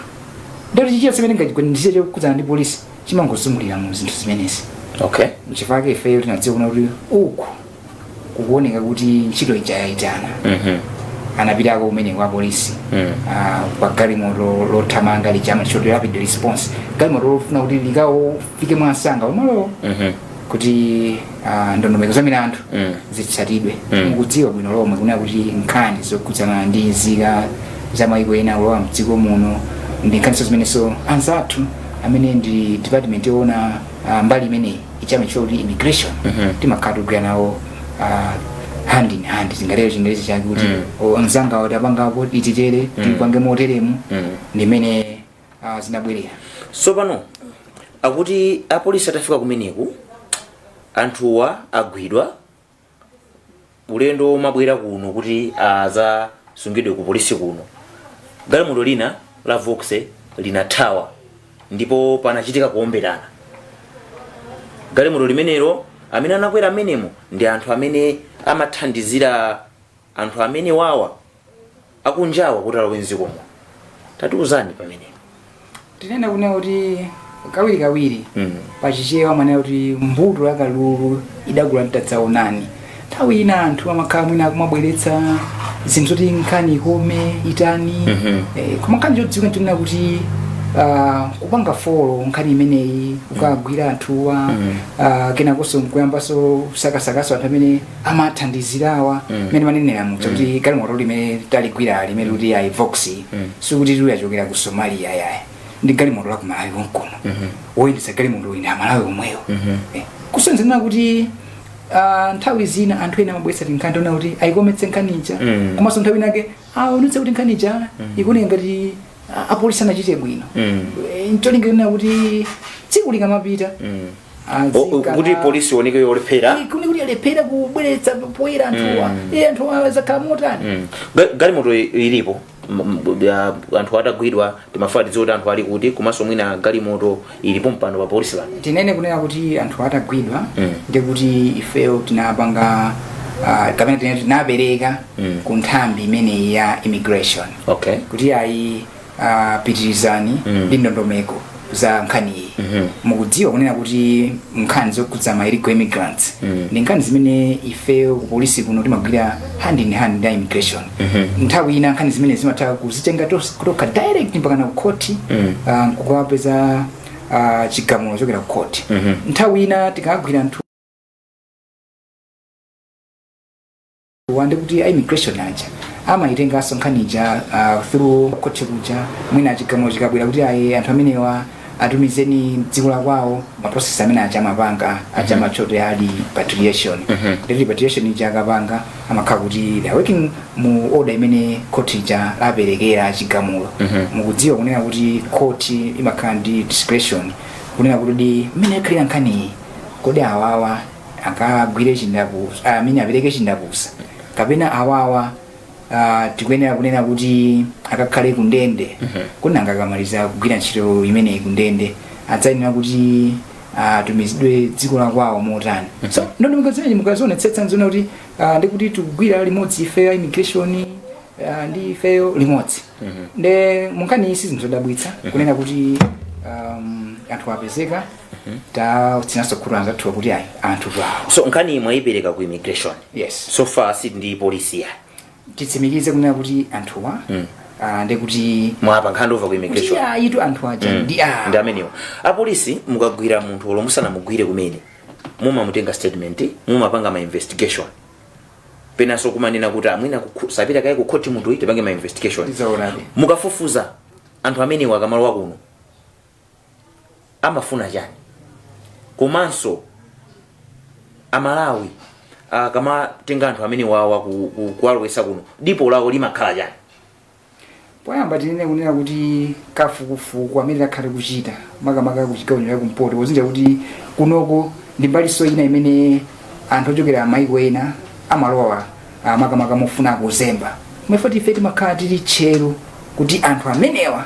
Ndati chichira zimene ngachikwanitse chokudzana ndi polisi chimangozungulira mu zinthu zimenezi. Okay. Nchifake ife tinadziwa kuna kuti uku kukuoneka kuti ntchito ija yayitana. Anapitako kumene kwa polisi kwa galimoto lothamanga lichama choti rapid response. Galimoto lofuna kuti likafike mwansanga umalo kuti ndondomeko za milandu zitsatidwe. Mukudziwa bwino lomwe kunena kuti nkhani zokhudzana ndi nzika za maiko ena olowa mdziko muno ndi nkhani zimenenso anzathu amene ndi department yona mbali imene ichama choti immigration timakhala kugwira nawo hand in hand zingalero Chingerezi chake kuti nzanga watapangapo ititere tipange moteremu ndimene zinabwerera. So pano akuti apolisi atafika kumeneku anthuwa agwidwa ulendo mabwera kuno kuti azasungidwe ku polisi kuno. Galimoto lina la Vox linathawa ndipo panachitika kuomberana. Galimoto limenelo amene anakwera amenemo ndi anthu amene amathandizira anthu amene wawa akunjawa kuti alowe mdzikomo. Tatiuzani pamene. Tinena kunena kuti kawiri pachichewa manena kuti mbuto ya kalulu idagula mtadzaonani. Nthawi ina anthu amakhala mwina kumabweretsa zinthu zoti nkhani ikome itani. Koma nkhani chodziwika tinena kuti kupanga folo nkhani imeneyi kukagwira anthuwa kenakonso nkuyambanso kusakasakaso anthu amene amathandizirawa mene manenera mucha kuti galimoto limene taligwira limene kuti ayi Vox sikuti liyachokera ku Somalia yaya ndi galimoto la ku Malawi konkuno woyendetsa galimoto ine Malawi omweyo kusenzera kuti nthawi zina anthu ena amabweretsa tinkhani tona kuti ayikometse nkhanicha komanso nthawi inake aonetse kuti nkhanicha ikuoneka ngati apolisi anachite bwino. Ntolinga kuti tsiku likamapita kuti polisi oneke yolephera kuti alephera kubweretsa poyera anthuwa anthuwa zakhala motani. Galimoto ilipo anthu atagwidwa timafuna tidziwe kuti anthu ali kuti komanso mwina galimoto ilipo mpando pa polisi pano. Tinene kunena kuti anthu atagwidwa ndi kuti ifeyo tinapanga kapena tinabereka ku nthambi imeneyi ya immigration kuti ayi pitirizani ndi ndondomeko za nkhaniyi. Mukudziwa kunena kuti nkhani zokhudza ma illegal immigrants ndi nkhani zimene ifeyo ku polisi kuno timagwira hand in hand ndi immigration. Nthawi ina nkhani zimene zimatha kuzitenga kutoka direct mpakana ku court kukapeza chigamulo chokera ku court. Nthawi ina tikagwira anthu wande kuti immigration aja amaitenganso nkhaniija through court kuja mwina chigamulo chikabwera kuti ayi anthu amenewa atumizeni dziko la kwawo maprocess amene aja amapanga aja machoto ali repatriation. Ndi repatriation ija akapanga amakhala kuti they are working mu order imene court ija laperekera chigamulo. Mukudziwa kunena kuti court imakhala ndi discretion kunena kuti mmene akhalira nkhaniyi kodi awawa akagwire chindapusa amene apereke chindapusa kapena awawa tikuyenera kunena kuti akakhale kundende kunanga akamaliza kugwira ntchito imeneyi kundende adzayenera kuti atumizidwe dziko la kwawo motani. So ndondomeko zimenezi mukazionetsetsa nzona kuti ndikuti tikugwira limodzi ifeyo immigration ndi ifeyo limodzi. Nde munkhani isi zinthu zodabwitsa kunena kuti anthu apezeka tinaso khulupirira zathu kuti ayi anthu pawo. So nkhani mwayipereka ku immigration. Yes. So far si ndi polisi ya titsimikize kunena kuti anthuwa ndikuti mwapanga handover ku immigration. Itu anthu aja ndi ameniwo apolisi mukagwira munthu olo musanamugwire kumene mumamutenga statement mumapanga ma investigation penanso kumanena kuti amwina sapita kaye ku court munthu ite pange ma investigation. Mukafufuza anthu amenewa akamalowa kuno amafuna chani komanso Amalawi kama tenga anthu amene wawa kuwalowesa kuno dipo lawo limakhala chani. Poyamba tinene kunena kuti kafukufuku amene lakhale kuchita makamaka kuchigawo cha kumpoto pozinja kuti kunoko ndi mbaliso ina imene anthu ochokera maiko ena amalowa makamaka mofuna kuzemba. Mwefuti ife timakhala tili tcheru kuti anthu amenewa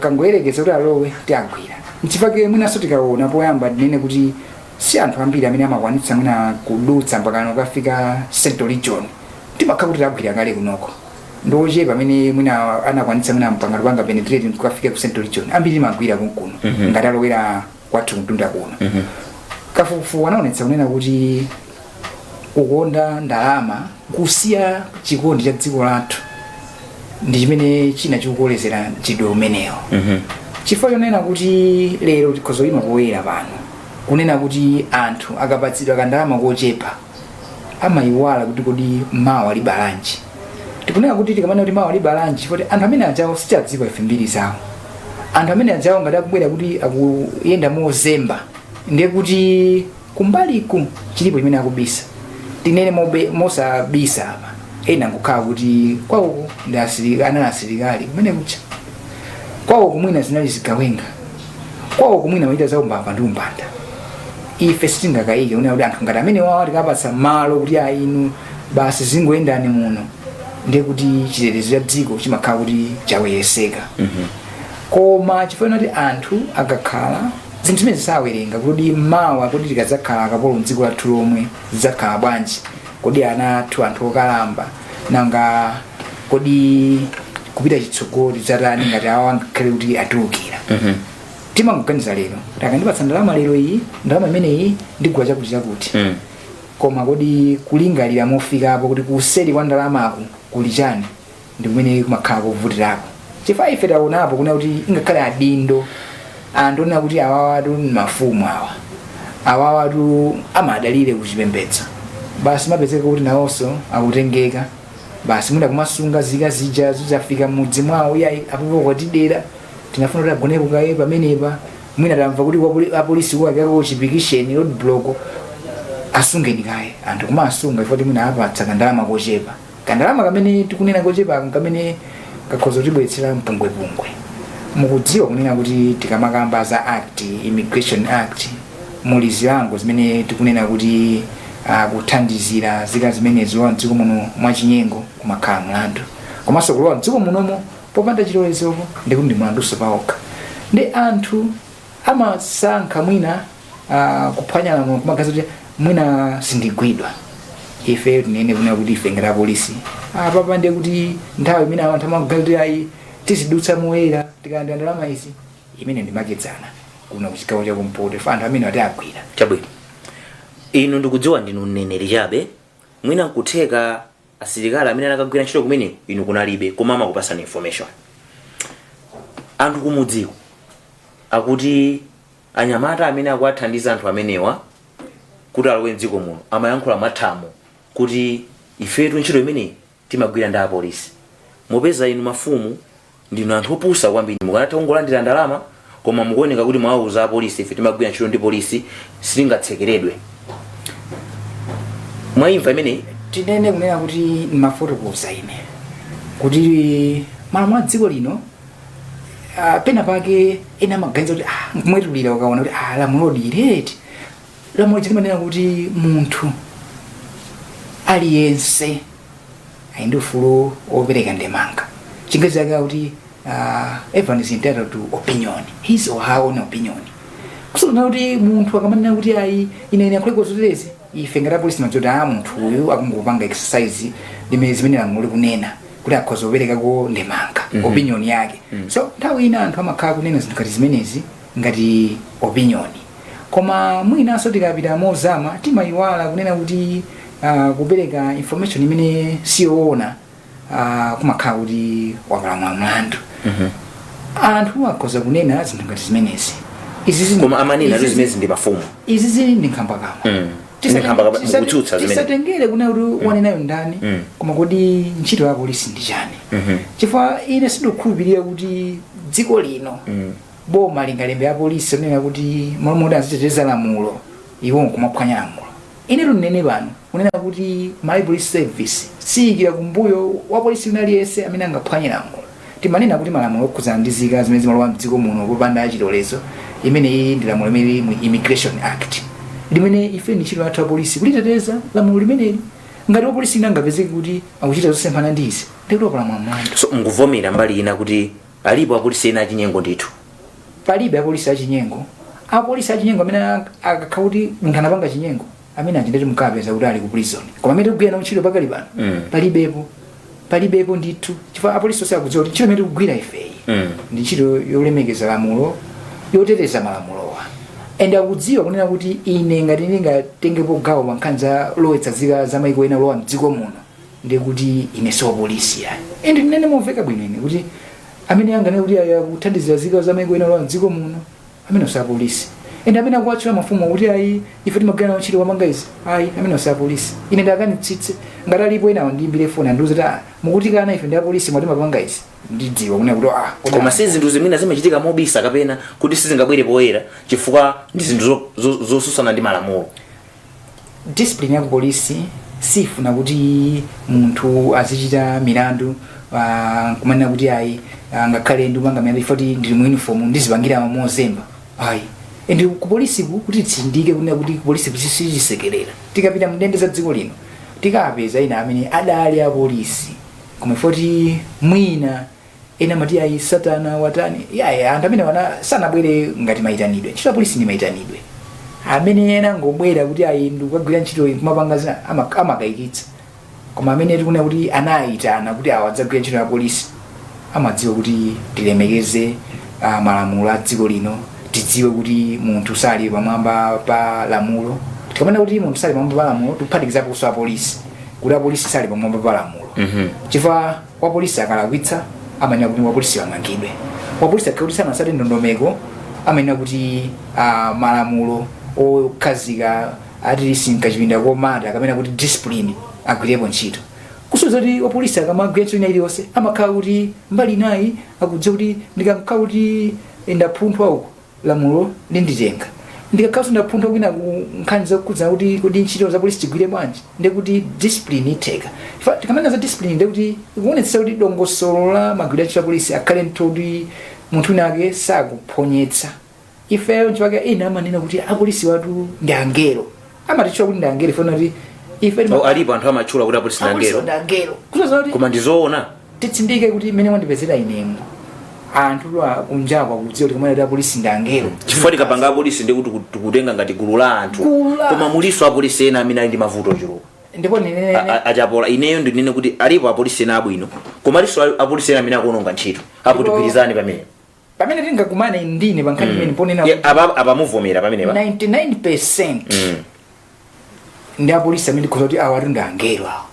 kangoyerekeza kuti alowe tiagwira. Nchifake mwinaso tikaona poyamba tinene kuti si anthu ambiri amene amakwanitsa mwina kudutsa mpaka kufika Central Region timakhala kuti agwira kale kunoko. Ndoje pamene mwina anakwanitsa mwina mpanga lupanga penetrate kufika ku Central Region ambiri magwira kuno ngati alowera kwathu mtunda kuno. Kafukufuku anaonetsa kunena kuti kukonda ndalama kusiya chikondi cha dziko lathu ndi chimene china chikukolezera chidwe umenewo. Chifukwa chonena kuti lero tikhozo ima poyera pano kunena kuti anthu akapatsidwa kandalama kochepa amayiwala kuti kodi mawa ali balanji. Tikunena kuti tikamana kuti mawa ali balanji kuti anthu amene ajawo sichadziwa ife mbiri zawo. Anthu amene ajawo ngati akubwera kuti akuyenda mozemba ndiye kuti kumbaliku chilipo chimene akubisa. Tinene mosabisa apa ena nkukhala kuti kwawo ndi asilikali kumene kucha kwawo kumwina zinali zigawenga kwawo kumwina maita za umbava ndi umbanda. Ife sitingakayike kunena kuti anthu ngati amene wawo tikapatsa malo kuti inu basi zingoyendani muno ndiye kuti chitetezo cha dziko chimakhala kuti chaweyeseka. Koma chifukwa kuti anthu akakhala zinthu zimene zisawerenga kuti mawa kuti tikadzakhala akapolo mdziko lathu lomwe zidzakhala bwanji kodi anathu anthu okalamba nanga kodi kupita chitsogolo zatani ngati awo angakhale kuti atulukira timangoganiza lero takandipatsa ndalama lero iyi ndalama imeneyi ndigula chakuti koma kodi kulingalira mofikapo kuti kuseri kwa ndalamaku kuli chani ndi kumene kumakhala kovutirapo chifukwa ife taonapo kuna kuti ingakhale adindo anthu onena kuti awawatu mafumu awawatu amadalire kuchipembedza basi mapezeka kuti nawonso akutengeka basi mwina kumasunga zika zija zizafika mudzi mwawo yayi apopo kwatidera tinafuna kuti agonepo kaye pamenepa mwina tamva kuti apolisi kuwakako chipikisheni road block asungeni kaye anthu kumasunga ifoti mwina apatsa kandalama kochepa kandalama kamene tikunena kochepa kamene kakhoza kutibweretsera mpungwepungwe mukudziwa kunena kuti tikamakamba za immigration act muli zilango zimene tikunena kuti kuthandizira zika zimene zilowa mdziko muno mwachinyengo kumakhala mlandu komanso kulowa mdziko munomo popanda chilolezopo ndikuti ndi mlanduso paokha ndi anthu amasankha mwina kuphwanya lamulo kumagaza kuti mwina sindigwidwa ife tinene kunena kuti ife ngati apolisi apapa ndiye kuti nthawi imene anthu amagaza kuti ayi tizidutsa moyera tikalandira ndalama izi imene ndimakedzana kuno kuchigawo chakumpoto ife anthu amene atiagwira chabwino inu ndikudziwa ndinu mneneri chabe mwina nkutheka asilikali amene anakagwira ntchito kumene inu kunalibe koma amakupasani information anthu kumudziko akuti anyamata amene akuwathandiza anthu amenewa kuti alowe mdziko muno amayankhula mwathamo kuti ifetu ntchito imene timagwira ndi apolisi mupeza inu mafumu ndinu anthu opusa kwambiri mukanatha kungolandira ndalama koma mukuoneka kuti mwawuza apolisi ife timagwira ntchito ndi polisi sitingatsekeredwe mwaimva imene tinene kunena kuti mafotokoza ine kuti malamulo a dziko lino pena pake ena maganiza kuti mwetulira ukaona kuti lamulo direti lamulo chilimanena kuti munthu aliyense ali ndi ufulu opereka ndemanga chingazi chake kuti everyone is entitled to opinion, his or her own opinion. Kusona kuti munthu akamanena kuti ayi ine akuleko zoterezi ife ngati apolisi madzota munthu uyu akungopanga exercise limene zimene lamulo kunena kuti akhoza kupereka ko ndemanga opinion yake. So nthawi ina anthu amakhala kunena zinthu ngati zimenezi ngati opinion. Koma mwinanso tikapita mozama timayiwala kunena kuti kupereka information imene siyoona kumakhala kuti wapalamula mlandu. Anthu akhoza kunena zinthu ngati zimenezi. Koma amanena zimezi ndi mafumu. Izi zili ndi nkhamba kama. Tisatengere kuna kuti wanenayo ndani koma kodi ntchito ya polisi ndi chani. Chifukwa ine sindikhulupirira kuti dziko lino boma lingalembe ya polisi onena kuti malamulo aziteteza lamulo iwo nkumaphwanya lamulo. Ine lunene pano unena kuti Malawi Police Service siyikira kumbuyo wa polisi unaliyese amene angaphwanye lamulo. Timanena kuti malamulo okhuza ndi zika zimene zimalowa mdziko muno popanda chilolezo imene iyi ndi lamulo limene mu Immigration Act. Limene ife ndi ntchito ya polisi kuliteteza lamulo limeneli. Ngati wa polisi ingapezeke kuti akuchita zosemphana ndi izi ndikuti wapalamula mlandu. So mukuvomera mbali ina kuti alipo apolisi ena achinyengo ndithu. Palibe apolisi achinyengo. Apolisi achinyengo amene akakhala kuti nganapanga chinyengo amene achindeti mukapeza kuti ali ku prison. Koma amene tikugwira nawo ntchito pakali pano palibepo ndithu. Chifukwa apolisi onse akudziwa kuti ntchito imene tikugwira ifeyi ndi ntchito yolemekeza lamulo yoteteza malamulowa. And akudziwa kunena kuti ine ngati ndingatengepo gawo pa nkhani za lowetsa zika za maiko ena lowa mdziko muno ndi kuti ine so polisi yani. And ndinene momveka bwino ine kuti amene anganena kuti akuthandizira zika za maiko ena lowa mdziko muno amene osa polisi. And amene akuwatchula mafumu kuti ayi ife timagwira nawo ntchito kwamanga izi ayi amene osa polisi. Ine ndakanitsitse ngati alipo ena ndiyimbire foni andiuze kuti mukuti kana ife ndi apolisi mwati mapanga izi ndidziwa kunena kuti koma si zinthu zimene zimachitika mobisa kapena kuti sizingabwere poyera chifukwa ndi zinthu zosusana ndi malamulo. Discipline ya polisi sifuna kuti munthu azichita milandu kumanena kuti ayi ngakhale ndimanga milandu ifoti ndili mu uniform ndizipangira mozemba ayi. And ku polisi kuti tsindike kunena kuti ku polisi sichisekerera tikapita mndende za dziko lino tikapeza ina amene adali a polisi koma ifoti mwina ena mati ayi satana watani anthu amene wana sanabwere ngati maitanidwe. Ntchito ya polisi ndi maitanidwe. amene ena ngobwera kuti ayindu kugwira ntchito kumapanga zina amakayikitsa, koma amene tikuna kuti anayitana kuti awadzagwira ntchito ya polisi amadziwa kuti tilemekeze malamulo a dziko lino, tidziwe kuti munthu sali pamwamba pa lamulo. Tikamana kuti munthu sali pamwamba pa lamulo tuphatikizapo kusowa polisi kuti apolisi sali pamwamba pa lamulo. Chifukwa wa polisi akalakwitsa amanena kuti wa polisi wamangidwe, wa polisi akakuti sanasate ndondomeko amanena kuti malamulo okhazika atilisi nkachipinda komata kamene kuti discipline agwirepo ntchito. Kusoza kuti wa polisi akamagwira ntchito ina iliyonse amakhala kuti mbali inayi akudziwa kuti ndikamkhala kuti ndapunthwa uku lamulo linditenga, ndikakhala kuti ndapunthwa kwina nkhani zakukhudzana kuti ntchito za polisi tigwire bwanji, ndekuti discipline iteka. Tikamana za discipline ndekuti ikuonetsa kuti dongosolo la magwira ntchito ya polisi akhale kuti munthu nake sakuphonyetsa. Ifeyo nchipake ina amanena kuti apolisi watu ndi angelo, amatichula kuti ndi angelo funa kuti ife alipo anthu amatchula kuti apolisi ndi angelo. Koma ndizoona titsindike kuti mmene mwandipezera inemu anthu kunjako akudziwa kuti kamene apolisi ndi angelo. Chifukwa tikapanga apolisi ndi kuti tikutenga ngati gulu la anthu, koma muliso apolisi ena amene ali ndi mavuto chuluka. Ndipo nene achapola ineyo ndinene kuti alipo apolisi ena abwino, koma liso apolisi ena amene akuononga ntchito apo tigwirizane pamene tingakumana ndine pankhani imene ponena apa muvomera pamene 99% ndi apolisi amene tikhoza kuti awatu ndi angelo awo.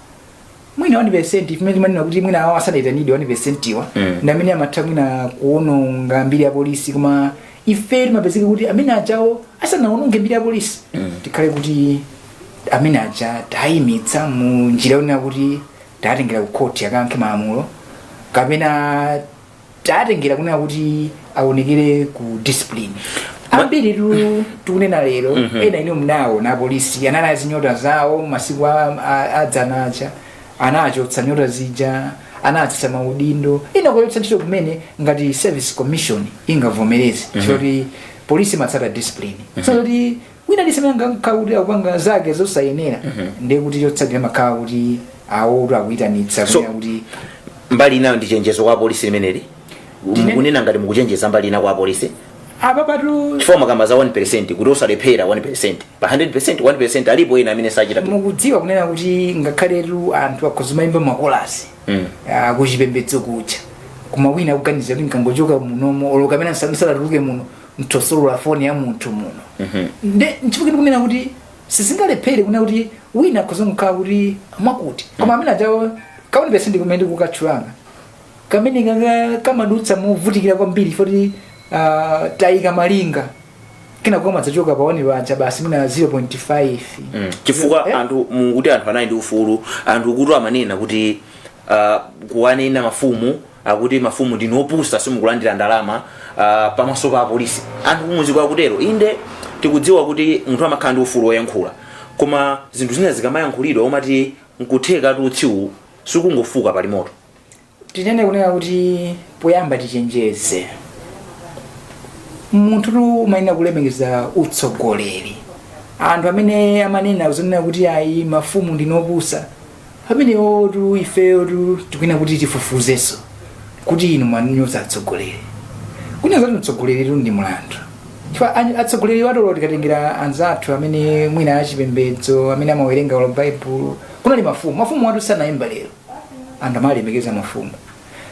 Mwina 1% ifimene timanena kuti mwina awo asanayitanidwe 1% iwa ndi amene amatha mwina kuononga mbiri ya polisi, koma ife timapezeka kuti amene ajawo asanaononge mbiri ya polisi tikhale kuti amene aja tayimitsa mu njira yonena kuti tatengera ku court yakankhe malamulo kapena tatengera kunena kuti aonekere ku discipline. Ambiri tikunena lero ena ino mnawo na polisi anali zinyota zawo masiku adzanacha anachotsa nyota zija anachotsa maudindo ina koyotsa ntchito kumene ngati service commission ingavomereze choti polisi matsata discipline. So kuti wina lisemanga nkauti akupanga zake zosayenera ndiye kuti chotsatira makhala kuti awo akuyitanitsa kuti mbali inayo ndi chenjezo kwa polisi limeneli. Mukunena ngati mukuchenjeza mbali ina kwa polisi apa patu chifukwa makamba za 1% kuti osalephera 1% pa 100% alipo ena amene sachita mukudziwa kunena kuti ngakhaletu anthu akhozimayimba makolasi kuchipembedzo kucha koma wina akuganiza kuti nkangochoka munomo oloka amene asanatuluke muno ntosolola foni ya munthu muno nchifukwa kunena kuti sizingalephere kunena kuti wina akhozomukhala kuti mwakuti koma amene ajawo ka 1% kumene kukatchulanga kamene kamadutsa movutikira kwambiri foti taika malinga kina koma dzachoka paone bacha basi muna 0.5 chifukwa anthu mukuti anthu anayi ndi ufulu anthu kuti amanena kuti kuwanena mafumu akuti mafumu ndinopusa simukulandira ndalama pamaso pa polisi anthu kumuziko akutero inde tikudziwa kuti munthu amakhala ndi ufulu woyankhula koma zinthu zina zikamayankhulidwa omati nkutheka tutsiu sikungofuka pali moto. Tinene kunena kuti poyamba tichenjeze munthu umayina kulemekeza utsogoleri. Anthu amene amanena uzonena kuti ayi mafumu ndinopusa amene otu ifeyo tikuyina kuti tifufuzeso kuti inu manyoza atsogoleri kunyoza atsogoleri ndi mulandu chifukwa atsogoleri watolo tikatengera anzathu amene mwina achipembedzo amene amawerenga ola Bible kunali mafumu watu sanayimba lero anthu amalemekeza mafumu.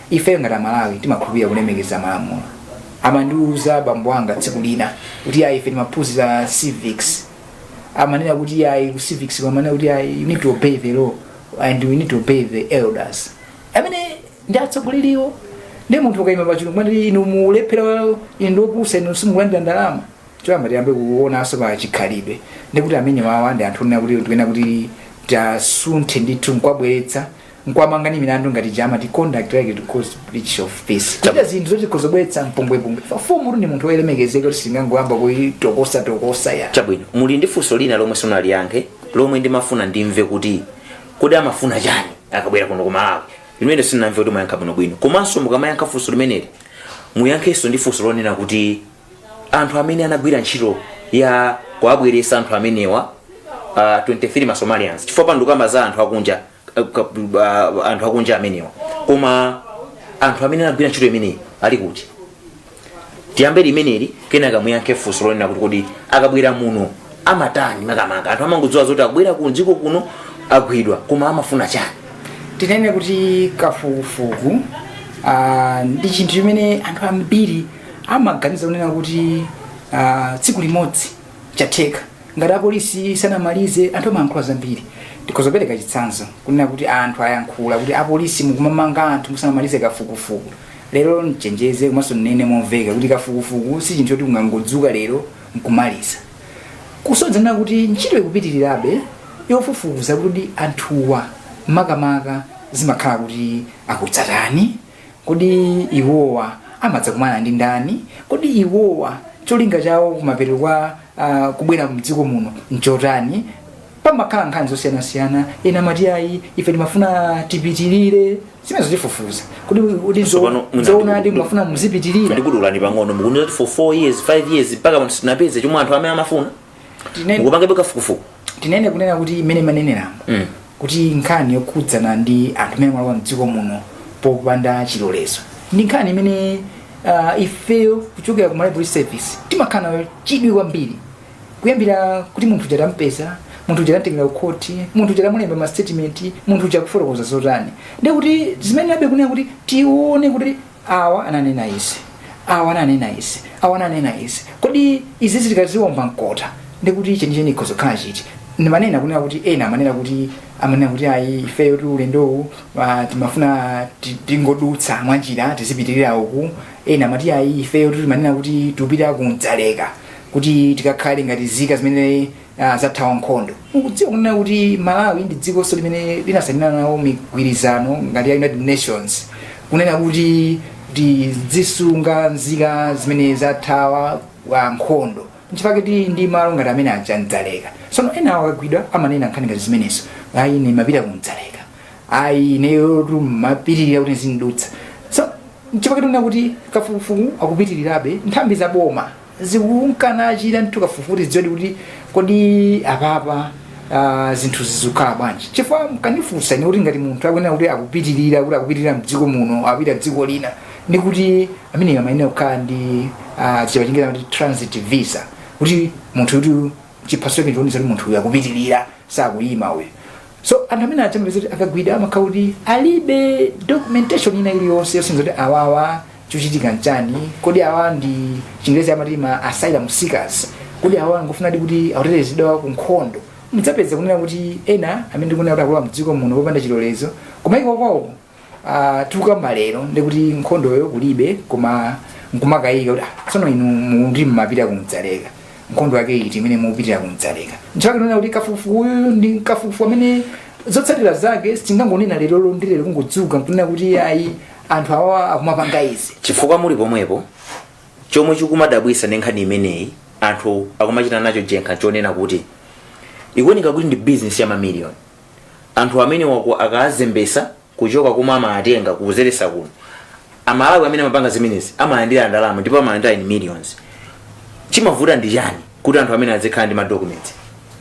Ifeyo ngati Malawi timakhulupirira kulemekeza malamulo. Amandiuza bambo anga tsiku lina kuti ayi ife timaphunzira civics amanena kuti ayi ku civics amanena kuti ayi you need to obey the law and we need to obey the elders. Amene ndi atsogoleriwo ndi munthu ukayima pachulu mwati inu mulephera inu ndopusa inu simukulandira ndalama choyamba tiyambe kuonaso pa chikhalidwe ndikuti amene wawa ndi anthu onena kuti tikuyena kuti tasunthe ndithu nkwabweretsa nkwamangani milandu ngati jama ti conduct like to cause breach of peace kuti zinthu zochikozobweretsa mpombwepombe fumu ndi munthu wolemekezeka kuti singangoyamba kuitokosa ya chabwino. Muli ndi funso lina lomwe sunaliyankhe lomwe ndimafuna ndimve kuti kodi amafuna chani akabwera kuno ku Malawi limene sinamve kuti muyankha bwino komanso mukamayankha funso limeneli muyankhenso ndi funso lonena kuti anthu amene anagwira ntchito ya kuabweretsa anthu amenewa 23 Masomalians chifukwa pandukamba za anthu akunja amenewa koma anthu amene anagwira ntchito imeneyi ali kuti tiyambe limeneli kenaka muyankhe funso lonena kuti kodi akabwera muno amatani makamaka anthu amangodziwa zoti akubwera ku mdziko kuno agwidwa koma amafuna chani? Tinene kuti kafukufuku ndi chinthu chimene anthu ambiri amaganiza kunena kuti tsiku limodzi chatheka. Ngati apolisi sanamalize anthu amayankhula zambiri. Tikozopereka chitsanzo kunena kuti anthu ayankhula kuti apolisi mukumamanga anthu musanamalize kafukufuku. Lero nchenjeze komanso nene momveka kuti kafukufuku si chinthu choti ungangodzuka lero nkumaliza. Kusonzana kuti ntchito ikupitirirabe yofufuza kuti anthuwa makamaka zimakhala kuti akutsatani, kodi iwowa amadzakumana ndi ndani, kodi iwowa cholinga chawo kumapeto kwa kubwera mdziko muno nchotani. Pamakhala nkhani zosiyanasiyana, ena mati ayi ife timafuna tipitirire, zimenezo tifufuza kuti zoona ndi mafuna muzipitirira. Ndikudulani pang'ono mukunena for 4 years 5 years mpaka musinapeze chomwe anthu amene amafuna mukupange kafukufuku. Tinene kunena kuti imene maneneramu kuti nkhani yokhudzana ndi anthu amene amalowa mdziko muno popanda chilolezo ndi nkhani imene ifeyo kuchokera ku Malawi Police Service timakhala chidwi kwambiri, kuyambira kuti munthu uja tampeza, munthu uja tamtengera ku court, munthu uja tamulemba ma statement, munthu uja kufotokoza zotani. Ndi kuti zimene abe kunena kuti tione kuti awa ananena izi, awa ananena izi, awa ananena izi, kodi izi zitikaziwomba mkota ndi kuti chenicheni ikhozokhala chiti. Ndimanena kunena kuti ena amanena kuti ayi ifeyo ulendo timafuna tingodutsa mwanjira tizipitirira uku. Ena amati ayi ifeyo timanena kuti tupita kumdzaleka kuti tikakhale ngati zika zimene zathawa nkhondo. Mukudziwa kunena kuti Malawi ndi dziko limene linasainira nawo migwirizano ngati ya United Nations kunena kuti tizisunga nzika zimene zathawa nkhondo. Nchifukwa ndi malo ngati amene aja mdzaleka. Sono ena akagwidwa amanena nkhani ngati zimenezo, ayi ine mapita kumdzaleka, ayi ineyo mapitirira kuti zindutsa. So nchifukwa kunena kuti kafukufuku akupitirirabe, nthambi za boma zikunkana achita mtu kafukufuku tidziwe kuti kodi apapa zinthu zizukhala bwanji. Chifukwa mkanifunsa ine kuti ngati munthu akunena kuti akupitirira mdziko muno apita dziko lina, ndi kuti amene amayenera kukhala ndi chipachingirana kuti transit visa, kuti munthu kuti chiphaso chake chionesa kuti munthu uyu akupitirira sakuyima uyu. So anthu amene achamaliza kuti akagwidwa amakhala kuti alibe documentation ina iliyonse yosinza kuti awawa chochitika nchani, kodi awa ndi Chingerezi amati ma asylum seekers, kodi awa ngofuna kuti atetezedwa ku nkhondo. Mudzapeza kunena kuti ena amene ndikunena kuti akulowa mdziko muno popanda chilolezo koma iko kwawo tikukamba lero ndi kuti nkhondoyo kulibe koma nkumakayika kuti tsono inu muri mmapita kumdzaleka, nkhondo yake iti imene mupitira kumdzaleka. Nchifukwa kunena kuti kafukufuku ndi kafukufuku amene zotsatira zake sitingangonena lero ndi lero kungodzuka kunena kuti ayi anthu awa akumapanga izi. Chifukwa muli pomwepo chomwe chikumadabwisa ndi nkhani imeneyi anthu akumachita nacho jenkha chonena kuti ikuoneka kuti ndi business ya mamiliyoni. Anthu amene wako akazembesa kuchoka kuma amatenga kuzeresa kuno. Amalawi amene amapanga zimenezi amalandira ndalama ndipo amalandira in millions. Chimavuta ndi chani kuti anthu amene azikhala ndi ma documents?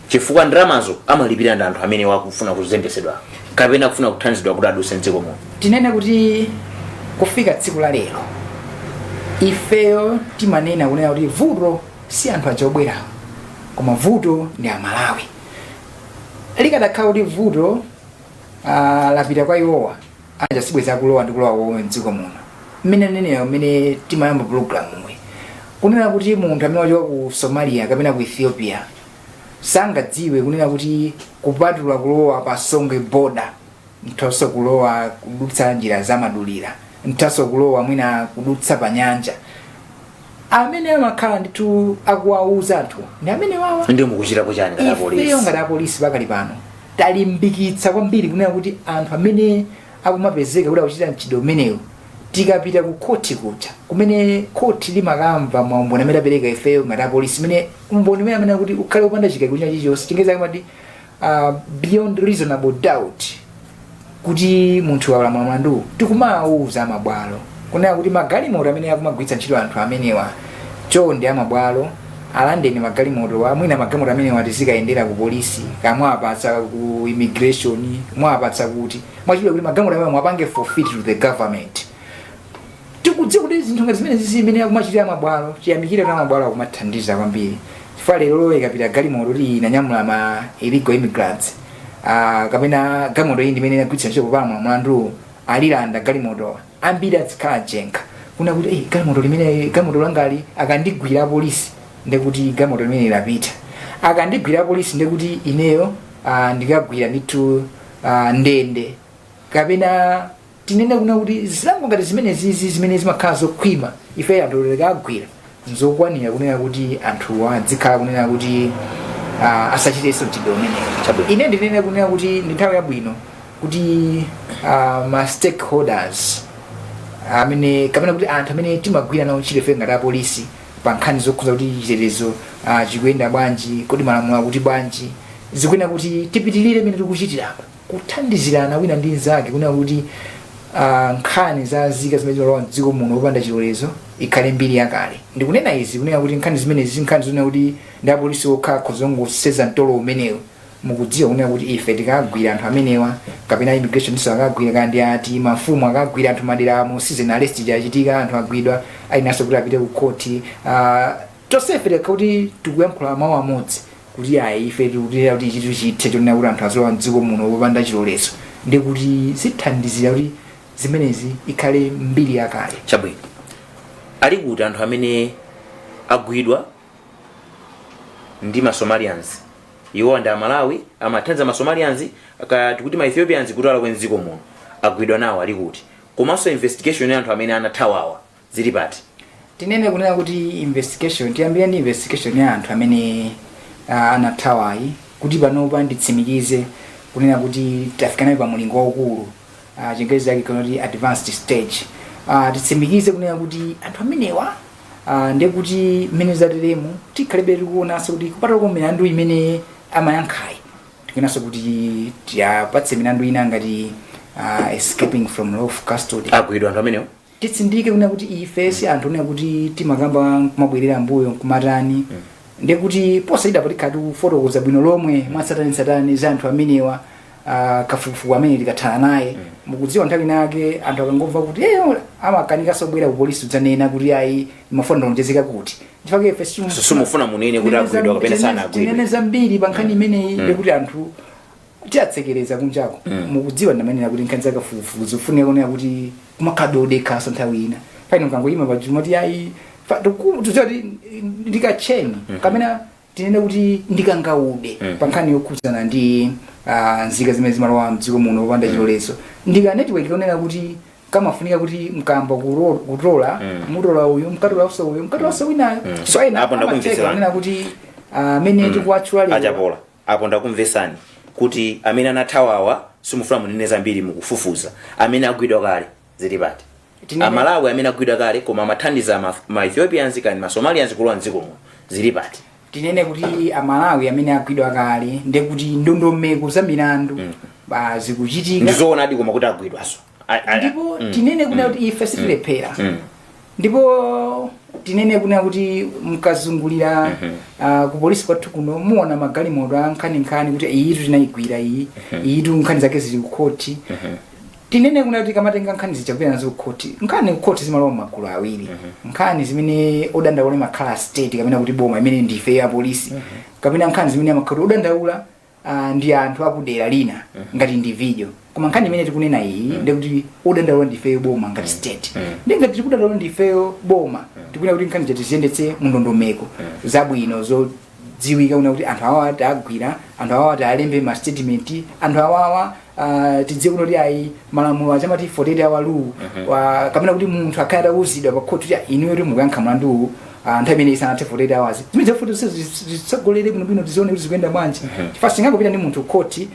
Chifukwa ndalamazo amalipira ndi anthu amene wakufuna kuzembesedwa kapena kufuna kuthandizidwa kuti aduse mdziko muno. Tinene kuti kufika tsiku la lero ifeyo timanena kunena kuti vuto si anthu achobwera koma vuto ndi Amalawi. Likadakhala kuti vuto lapita kwa iwowa aja sibweza kulowa ndi kulowa womwe mdziko muno. Mmene timayamba program mwe kunena kuti munthu amene wachoka ku Somalia kapena ku Ethiopia sangadziwe kunena kuti kupatula kulowa pa Songwe border, nthaso kulowa kudutsa njira zamadulira, nthaso kulowa mwina kudutsa pa nyanja. Amene amakhala ndithu akuwauza anthu ndi amene wawa ndio mukuchitapo chani ngati polisi. Ifeyo ngati polisi pakali pano talimbikitsa kwambiri kunena kuti anthu amene akumapezeka kuti akuchita mchitidwe umenewu tikapita ku koti kuja kumene koti limakamva maumboni amene apereka ifeyo ngati polisi, imene umboni amene kuti ukhale upanda chikayiko chilichonse Chingerezi amati beyond reasonable doubt kuti munthu walamula mlandu tikumauza amabwalo kunena kuti magalimoto amene akumagwiritsa ntchito anthu amenewa chonde amabwalo alandeni magalimoto amwina magalimoto amenewa tizikayendera ku polisi kamwapatsa ku immigration mwapatsa kuti mwachidwa kuti magalimoto amene mwapange forfeit to the government. Tikudziwa kuti zinthu ngati zimene zimene akumachitira amabwalo chiyamikire kuti amabwalo akumathandiza kwambiri chifukwa lero ikapita galimoto kuti inanyamula ma illegal immigrants kapena galimoto iyi ndimene inagwiritsa ntchito kupamwa mlandu alilanda galimoto ambiri azikhala jenga kuna kuti galimoto langali akandigwira polisi ndekuti galimoto limene lapita akandigwira polisi ndekuti ineyo ndikagwira ndithu ndende kapena tinene kuna kuti zilango ngati zimene zimakhala zokhwima ife anthu tikagwira nzokwanira kunena kuti anthu adzikhala kunena kuti asachiteso mchitidwe umenewo. Ine ndinene kunena kuti ndi nthawi yabwino kuti ma stakeholders amene kapena kuti anthu amene timagwira nawo ntchito ife ngati apolisi pa nkhani zokhuza kuti chitetezo chikuyenda bwanji, kodi malamulo akuti bwanji, zikuyenera kuti tipitirire imene tikuchitirapo kuthandizirana wina ndi nzake kunena kuti nkhani za zika zimene zimalowa mdziko muno popanda chilolezo ikhale mbiri yakale. Ndikunena izi kunena kuti nkhani zimenezi nkhani zonena kuti ndi apolisi okha khozongoseza mtolo umenewo mukudziwa kunena kuti ife tikagwira anthu amenewa kapena immigration ndiso akagwira kandi ati mafumu akagwira anthu madera mu season arrest yachitika anthu agwidwa ayinaso kuti apite ku court tosefe kuti tikuyankhula mawu amodzi kuti ayi ife tikutira kuti chitu chithe chonena kuti anthu azowa mdziko muno popanda chilolezo ndi kuti zithandizira kuti zimenezi ikhale mbiri yakale. Chabwino ali kuti anthu amene agwidwa ndi ma Somalians iwo ndi Malawi amathandiza ma Somalians tikuti ma Ethiopians kutwala kwenziko muno agwidwa nawo ali kuti komanso investigation ya anthu amene anathawawa zili pati. Tinene kunena kuti investigation tiyambire ndi investigation ya anthu amene anathawayi kuti panopa nditsimikize kunena kuti tafikanayo pa mulingo waukulu chingerezi yake kuti advanced stage titsimikize kunena kuti anthu amenewa ndiye kuti mmene zateremu tikhalebe tikuonanso kuti kupatako milandu imene amayankhayi tikuonanso kuti tiyapatse milandu ina ngati escaping from lawful custody agwidwa anthu amenewo titsindike kunena kuti ife si anthu onena kuti timakamba kumabwerera mbuyo kumatani ndiye kuti posayida pati khatu fotokoza bwino lomwe mwatsatanetsatane za anthu amenewa kafukufuku amene tikathana naye mukudziwa nthawi nake anthu akangomva kuti amakanika bwera ku polisi udzanena kuti ayi mafuna ndonjezeka kuti chifukwa ife sumufuna munene kuti agwidwa kapena sana agwidwa tinene zambiri pa nkhani imeneyi ndikuti anthu tiatsekereza kunjako mukudziwa ndamenena kuti nkhani zakafukufuku zofunika kunena kuti kumakadode khaso nthawi ina paino kangoyima pachuma ti ayi tuziwati ndikacheni kamena tinene kuti ndikangaude pa nkhani yokhuzana ndi nzika zimene zimalowa mdziko muno popanda chilolezo ndika network onena kuti kamafunika kuti mkamba kutola mutola uyu mkatolanso uyu mkatolanso winayo so ena apo ndakumvesana onena kuti amene tikuwatchula lero achapola apo ndakumvesani kuti amene anathawawa simufuna munene zambiri mukufufuza amene agwidwa kale zili pati Malawi amene agwidwa kale koma amathandiza ma Ethiopians kandi ma Somalians kulowa mdziko muno zili pati. Tinene kuti Malawi amene agwidwa kale ndi kuti ndondomeko za milandu zikuchitika ndizoona adi koma kuti agwidwaso ndipo tinene kuti ife sitilephera ndipo tinene kuti mkazungulira ku polisi kwathu kuno muona magalimoto nkhani kuti iyitu tinayigwira iyitu nkhani zake zili ku court tinene kuti kamatenga nkhani zichapera nazo ku court nkhani ku court zimalowa magulu awiri nkhani zimene odandaula makhala state kapena kuti boma imene ndife ya polisi kapena nkhani zimene amakhala odandaula ndi anthu akudera lina ngati individual koma nkhani imene tikunena iyi ndi kuti odandaula ndife boma ngati state ndi ngati tikudandaula ndife boma tikunena kuti nkhani zitiziyendetse mundondomeko zabwino zodziwika kuti anthu awa agwira anthu awa alembe ma statement anthu awa tidziwe kuti ayi malamulo achamati 48 hour rule kapena kuti munthu akhale uzidwa pa court kuti inuyo kuti mukuyankha mlandu nthawi imene isanathe 48 hours zimene zafuti zitsogolere bwinobwino tizione kuti zikuyenda bwanji chifukwa singangopita ndi munthu court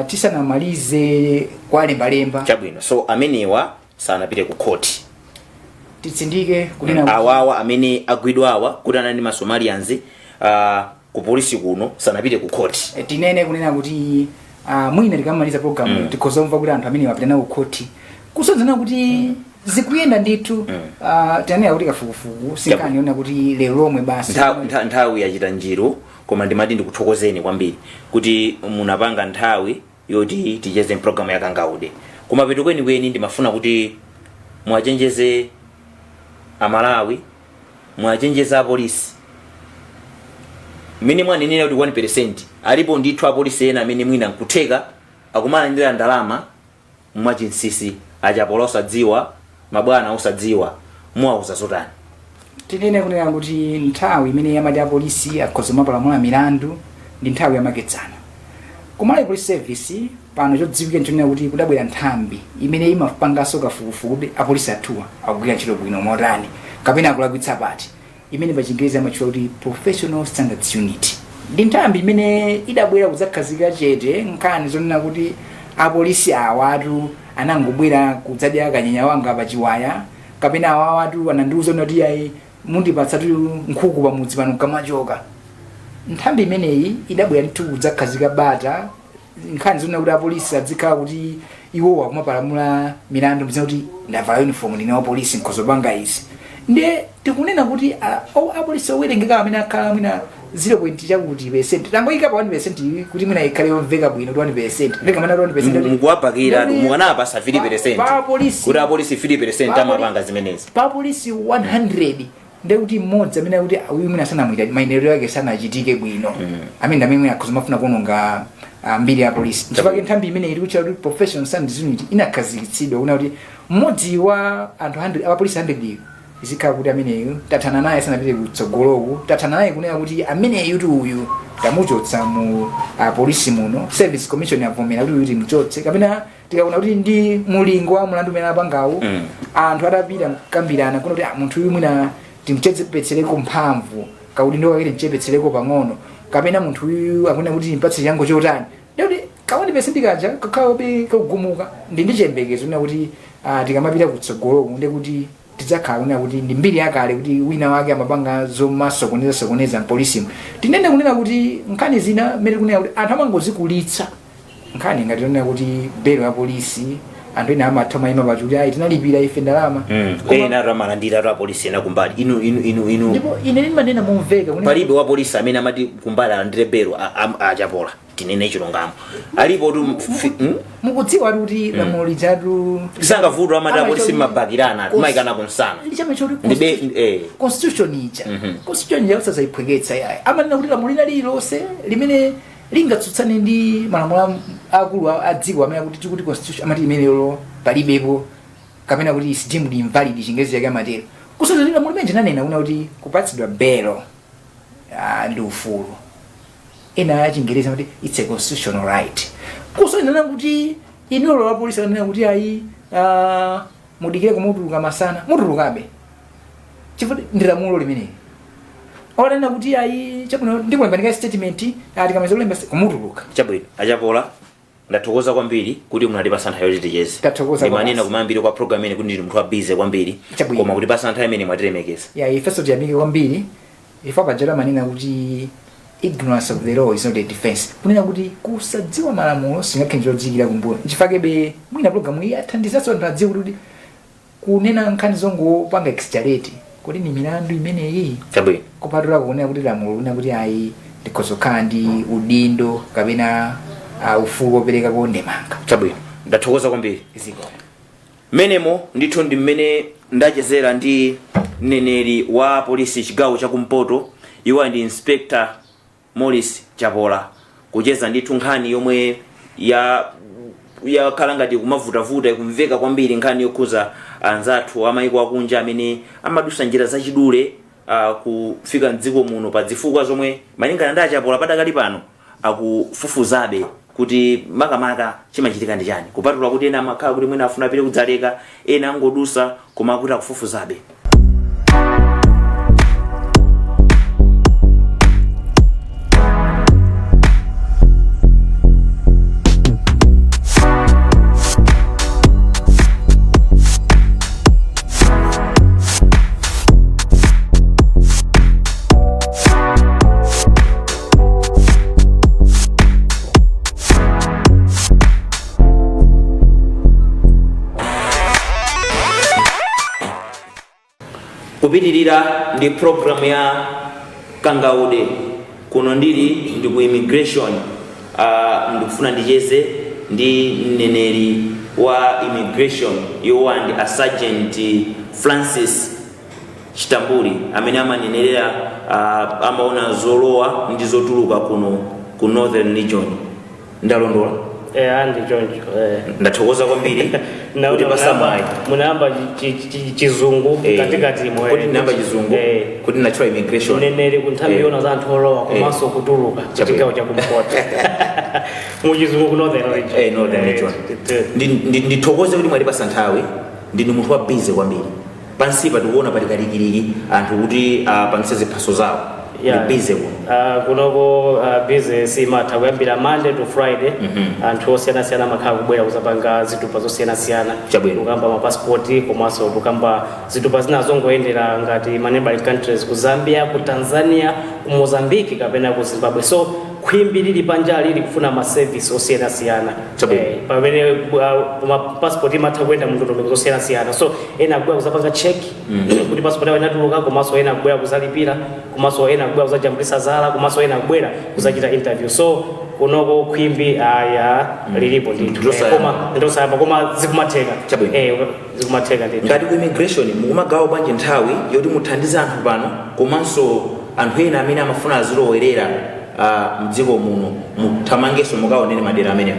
tisanamalize kwalembalemba chabwino so amenewa sanapite ku court titsindike kunena awawa amene agwidwa awa kuti anali ma Somalians ku polisi kuno sanapite ku court tinene kunena kuti mwina tikamaliza program tikozomva kuti anthu amene wapita nawo ku court kusonzana kuti zikuyenda ndithu tanena kuti kafukufuku sinkaniona kuti lero lomwe basi nthawi yachita njiro koma ndimati ndikuthokozeni kwambiri kuti munapanga nthawi yoti ticheze program ya Kangaude koma petu kweni ndimafuna kuti mwachenjeze Malawi mwachenjeze apolisi mene mwanenera kuti 1% alipo ndithu apolisi ena amene mwina nkutheka akumalandira ndalama mwachinsisi achapola osadziwa mabwana osadziwa muwauza zotani? tinene kunena kuti nthawi imene yamati apolisi akhoza mapalamula milandu ndi nthawi yamakedzana. Kumalawi Police Service pano chodziwika nchonena kuti kudabwera nthambi imene imapanganso kafukufuku apolisi athuwa akugwira ntchito bwino motani kapena akulakwitsa pati, imene pa Chingerezi amatchula kuti Professional Standards Unit. Ndi nthambi imene idabwera kudzakhazika chete nkhani zonena kuti apolisi awatu anangobwera kudzadya kanyenya wanga pa chiwaya kapena awatu anandiuza kuti ayi mundipatsatu nkhuku pamudzi pano kamachoka. Nthambi imeneyi idabwera ndithu kudzakhazika bata nkhani zonena kuti apolisi adzikhala kuti iwowa kumapalamula milandu mzina kuti ndavala uniform ndine wa polisi nkhozopanga izi. Ndiye tikunena kuti apolisi owerengeka amene akhala mwina 0.chakuti% tangoyika pa 1% kuti mwina ikhale yomveka bwino 1%. Ndeka mana 1% mukuwapakira mukanapa sa 50% kuti apolisi 50% amapanga zimenezi. Pa polisi 100 ndiye kuti mmodzi amene kuti uyu mwina sanamwita maenero yake sanachitike bwino. Amene amene akuzomafuna kuononga ambiri ya polisi. Chifukwa nthambi imene ili kuti Professional Standards Unit inakhazikitsidwa kuna kuti mmodzi wa anthu 100 apolisi 100 izikhala kuti ameneyo tathana naye sanapite kutsogoloku, tathana naye kunena kuti ameneyo kuti uyu tamuchotsa mu polisi muno, Service Commission yavomera kuti uyu mchotse kapena tikaona kuti ndi mulingo wa mulandu umene apangawo anthu atapita kukambirana kuna kuti munthu uyu mwina timchepetsereko mphamvu kakuti ndo kakiti mchepetsereko pang'ono kapena munthu uyu akunena kuti mpatse chango chotani. Ndiye kaone pesenti kaja kakhaobe kakugumuka ndi chiyembekezo kuna kuti tikamapita kutsogoloku ndiye kuti tidzakhala kunena kuti ndi mbiri yakale kuti wina wake amapanga zomasokoneza polisi. Tinene kunena kuti nkhani zina mmene kunena kuti anthu amangozikulitsa nkhani ngati kunena kuti belo ya polisi anthu ena amathoma ima pachuti ayi tinalipira ife ndalama ena ramalandira ra polisi ena kumbali inu ndipo ine ndimanena momveka kunena palibe wa polisi amene amati kumbali alandire belo achapola tinene chilungamo alipo tu mukudziwa kuti lamulo lijatu sangavuto amati apolisi mabakirana kumaikana kunsana ndibe constitution ija constitution ija usazayiphweketsa yayi amanena kuti lamulo lililonse limene lingatsutsane ndi malamulo akulu adziko amene kuti tikuti constitution amati imenelo palibepo kapena kuti is deemed invalid Chingerezi yake amatero kusazalira lamulo limene nanena kuna kuti kupatsidwa belo ndi ufulu ena ya Chingerezi amati it's a constitutional right. Kusazalira kuti inolo la polisi anena kuti ayi mudikire kumutuluka masana mutulukabe chifukwa ndi lamulo limene olena kuti ayi chabwino ndipo ndipandika statement tikamaliza kulemba kumutuluka chabwino achapola. Ndathokoza kwambiri kuti munalipasa nthawi yoti ticheze. Ndimanena kumambiri kwa program ine kuti ndi munthu wa busy kwambiri koma kuti pasa nthawi imene mwatiremekeza. Ifeso tiyamike kwambiri ifa pajala manena kuti ignorance of the law is not a defense. Kunena kuti kusadziwa malamulo singakhenjera dzikira kumbuyo. Nchifukwa mwina program iyi athandizaso anthu adziwe kuti kunena nkhani zongopanga exaggerate kuti ni milandu imeneyi chabwino kupatula kuonera kuti lamulo lina kuti ayi ndikozokhala ndi udindo kapena ufulu wopereka ndemanga. Chabwino ndathokoza kwambiri. Menemo ndithu ndi mmene ndachezera ndi mneneri wa polisi chigawo chakumpoto iwa ndi Inspector Morris Chapola kucheza ndithu nkhani yomwe ya khala ngati kumavutavuta kumveka kwambiri nkhani yokhuza anzathu amayiko akunja amene amadusa njira zachidule kufika mdziko muno pa zifukwa zomwe malingana ndi Achapola padakali pano akufufuzabe kuti makamaka chimachitika ndi chani kupatula kuti ena amakhala kuti mwina afuna apite kudzaleka ena angodusa koma kuti akufufuzabe. Kupitirira ndi program ya Kangaude kuno ndili ndi ku immigration ndikufuna ndicheze ndi mneneri wa immigration yowa ndi Sergeant Francis Chitambuli amene amanenerera amaona zolowa ndi zotuluka kuno ku northern region. Ndalondola? Andi choncho. Ndathokoza kwambiri kuti pasamayi munamba chizungu katikati mwe. Kuti namba chizungu kuti natural immigration. Neneri kunthawi yona za anthu olowa komanso kutuluka chigawo cha kumpoto. Mu chizungu ku northern region. Northern region. Ndithokoze kuti mwali pasanthawi ndinu munthu wa busy kwambiri. Pansipa tikuona pali kalikiliki anthu kuti apangise ziphaso zawo. Busy kunoko business imatha kuyambira Monday to Friday. Anthu osiyanasiyana makhala kubwera kuzapanga zitupa zosiyanasiyana. Tukamba mapasipoti komanso tukamba zitupa zina zongoyendera ngati neighboring countries ku Zambia, ku Tanzania, ku Mozambique kapena ku Zimbabwe. So khwimbi lili panja lili kufuna ma service osiyanasiyana. Pamene passport imatha kuyenda mu ndondomeko zosiyanasiyana. So ena akubwera kuzapanga check kuti passport yawo inatuluka, komanso ena akubwera kuzalipira, komanso ena akubwera kuzajambulisa zala, komanso ena akubwera kuzachita interview. So kunoko khwimbi lilipo ndithu. Ndosayamba koma zikumatheka. Zikumatheka ndithu. Ngati ku immigration mukumagawa bwanji nthawi yoti muthandize anthu pano komanso anthu ena amene amafuna azilowerera mdziko muno muthamangeso mukaonene madera amenewo?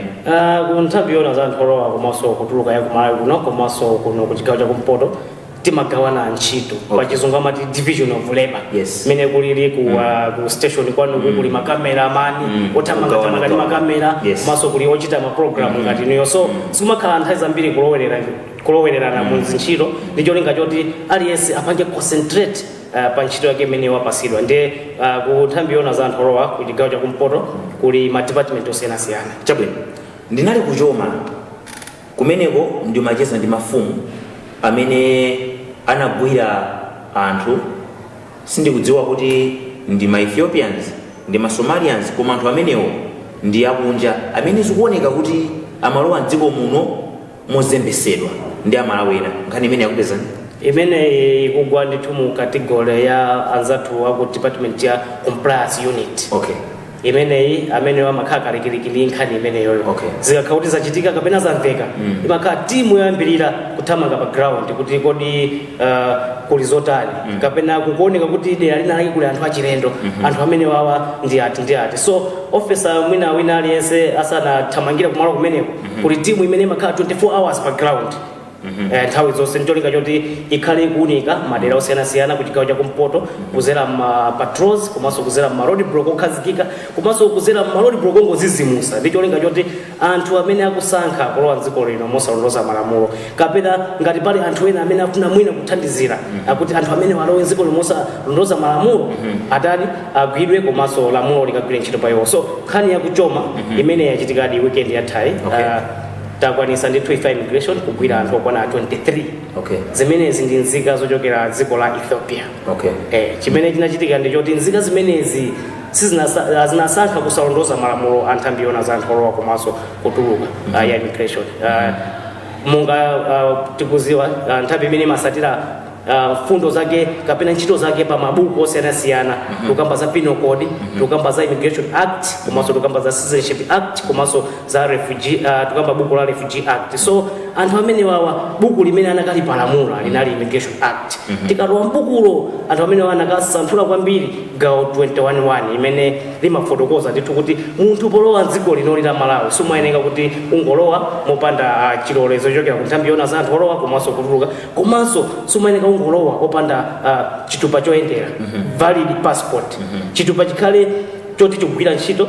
Ku nthawi yona za anthu olowa komanso kutuluka ya ku Malawi kuno komanso kuno ku chigawo cha kumpoto timagawana ntchito pa chizungu amati division of labor. Mene kulili ku station kwanu kuli makamera amani othamanga ndi makamera komanso kuli ochita ma program ngati niyo. So sikumakhala nthawi zambiri kulowererana mu ntchito ndi cholinga choti aliyense apange concentrate pa ntchito yake imene wapasidwa. Ndi ku nthambi yona za anthu olowa ku chigawo cha kumpoto kuli ma department osiyanasiyana. Chabwino, ndinali kuchoma kumeneko ndimacheza ndi mafumu amene anagwira anthu. Sindikudziwa kuti ndi ma Ethiopians ndi ma Somalians, koma anthu amenewo ndi akunja amene zikuoneka kuti amalowa mdziko muno mozembesedwa ndi amalawi ena. Nkhani imene yakupezani? Imene ikugwa ndithu mu category ya anzathu aku department ya compliance unit. Imeneyi amene wamakhala kalikiliki nkhani imeneyoyo. Zikakhala kuti zachitika kapena zamveka imakhala timu yoyambirira kuthamanga pa ground kuti kodi kuli zotani kapena kukuoneka kuti dera linalake kuli anthu achilendo, anthu amene wawa ndi ati. So officer wina aliyense asanathamangira kumalo kumeneko kuli timu imene imakhala 24 hours pa ground. Nthawi zonse ncholinga choti ikhale kuunika madera osiyanasiyana ku chigawo cha kumpoto kuzera ma patrols komanso kuzera ma road block okhazikika komanso kuzera ma road block ongozizimusa. Ndi cholinga choti anthu amene akusankha kulowa mdziko lino mosalondoza malamulo kapena ngati pali anthu ena amene afuna mwina kuthandizira akuti anthu amene walowe mdziko lino mosalondoza malamulo atani agwidwe komanso lamulo likagwire ntchito pa iwo. So nkhani yakuchoma imene yachitikadi weekend yathayi takwanisa ndi 25 immigration kugwira anthu okwana 23. Zimenezi ndi nzika zochokera dziko la Ethiopia. Chimene chinachitika ndi choti nzika zimenezi zinasankha kusalondoza malamulo a nthambi yona za anthu olowa komanso kutuluka ya immigration. Monga tikuziwa nthambi imene imasatira fundo zake kapena ntchito zake pa mabuku osiyanasiyana. Tukamba za Penal Code, tukamba za Immigration Act, komanso tukamba za Citizenship Act, komanso za Refugee tukamba buku la Refugee Act. So anthu amene wawa buku limene anakali palamula linali Immigration Act. Tikalowa mbukulo anthu amene anakasanthula kwambiri gawo 21:1 imene limafotokoza ndithu kuti munthu polowa mdziko lino la Malawi sumayeneka kuti ungolowa mopanda chilolezo chochokera ku nthambi yona za anthu olowa komanso kutuluka, komanso sumayeneka ungolowa opanda chitupa choyendera valid passport. Chitupa chikhale choti chikugwira ntchito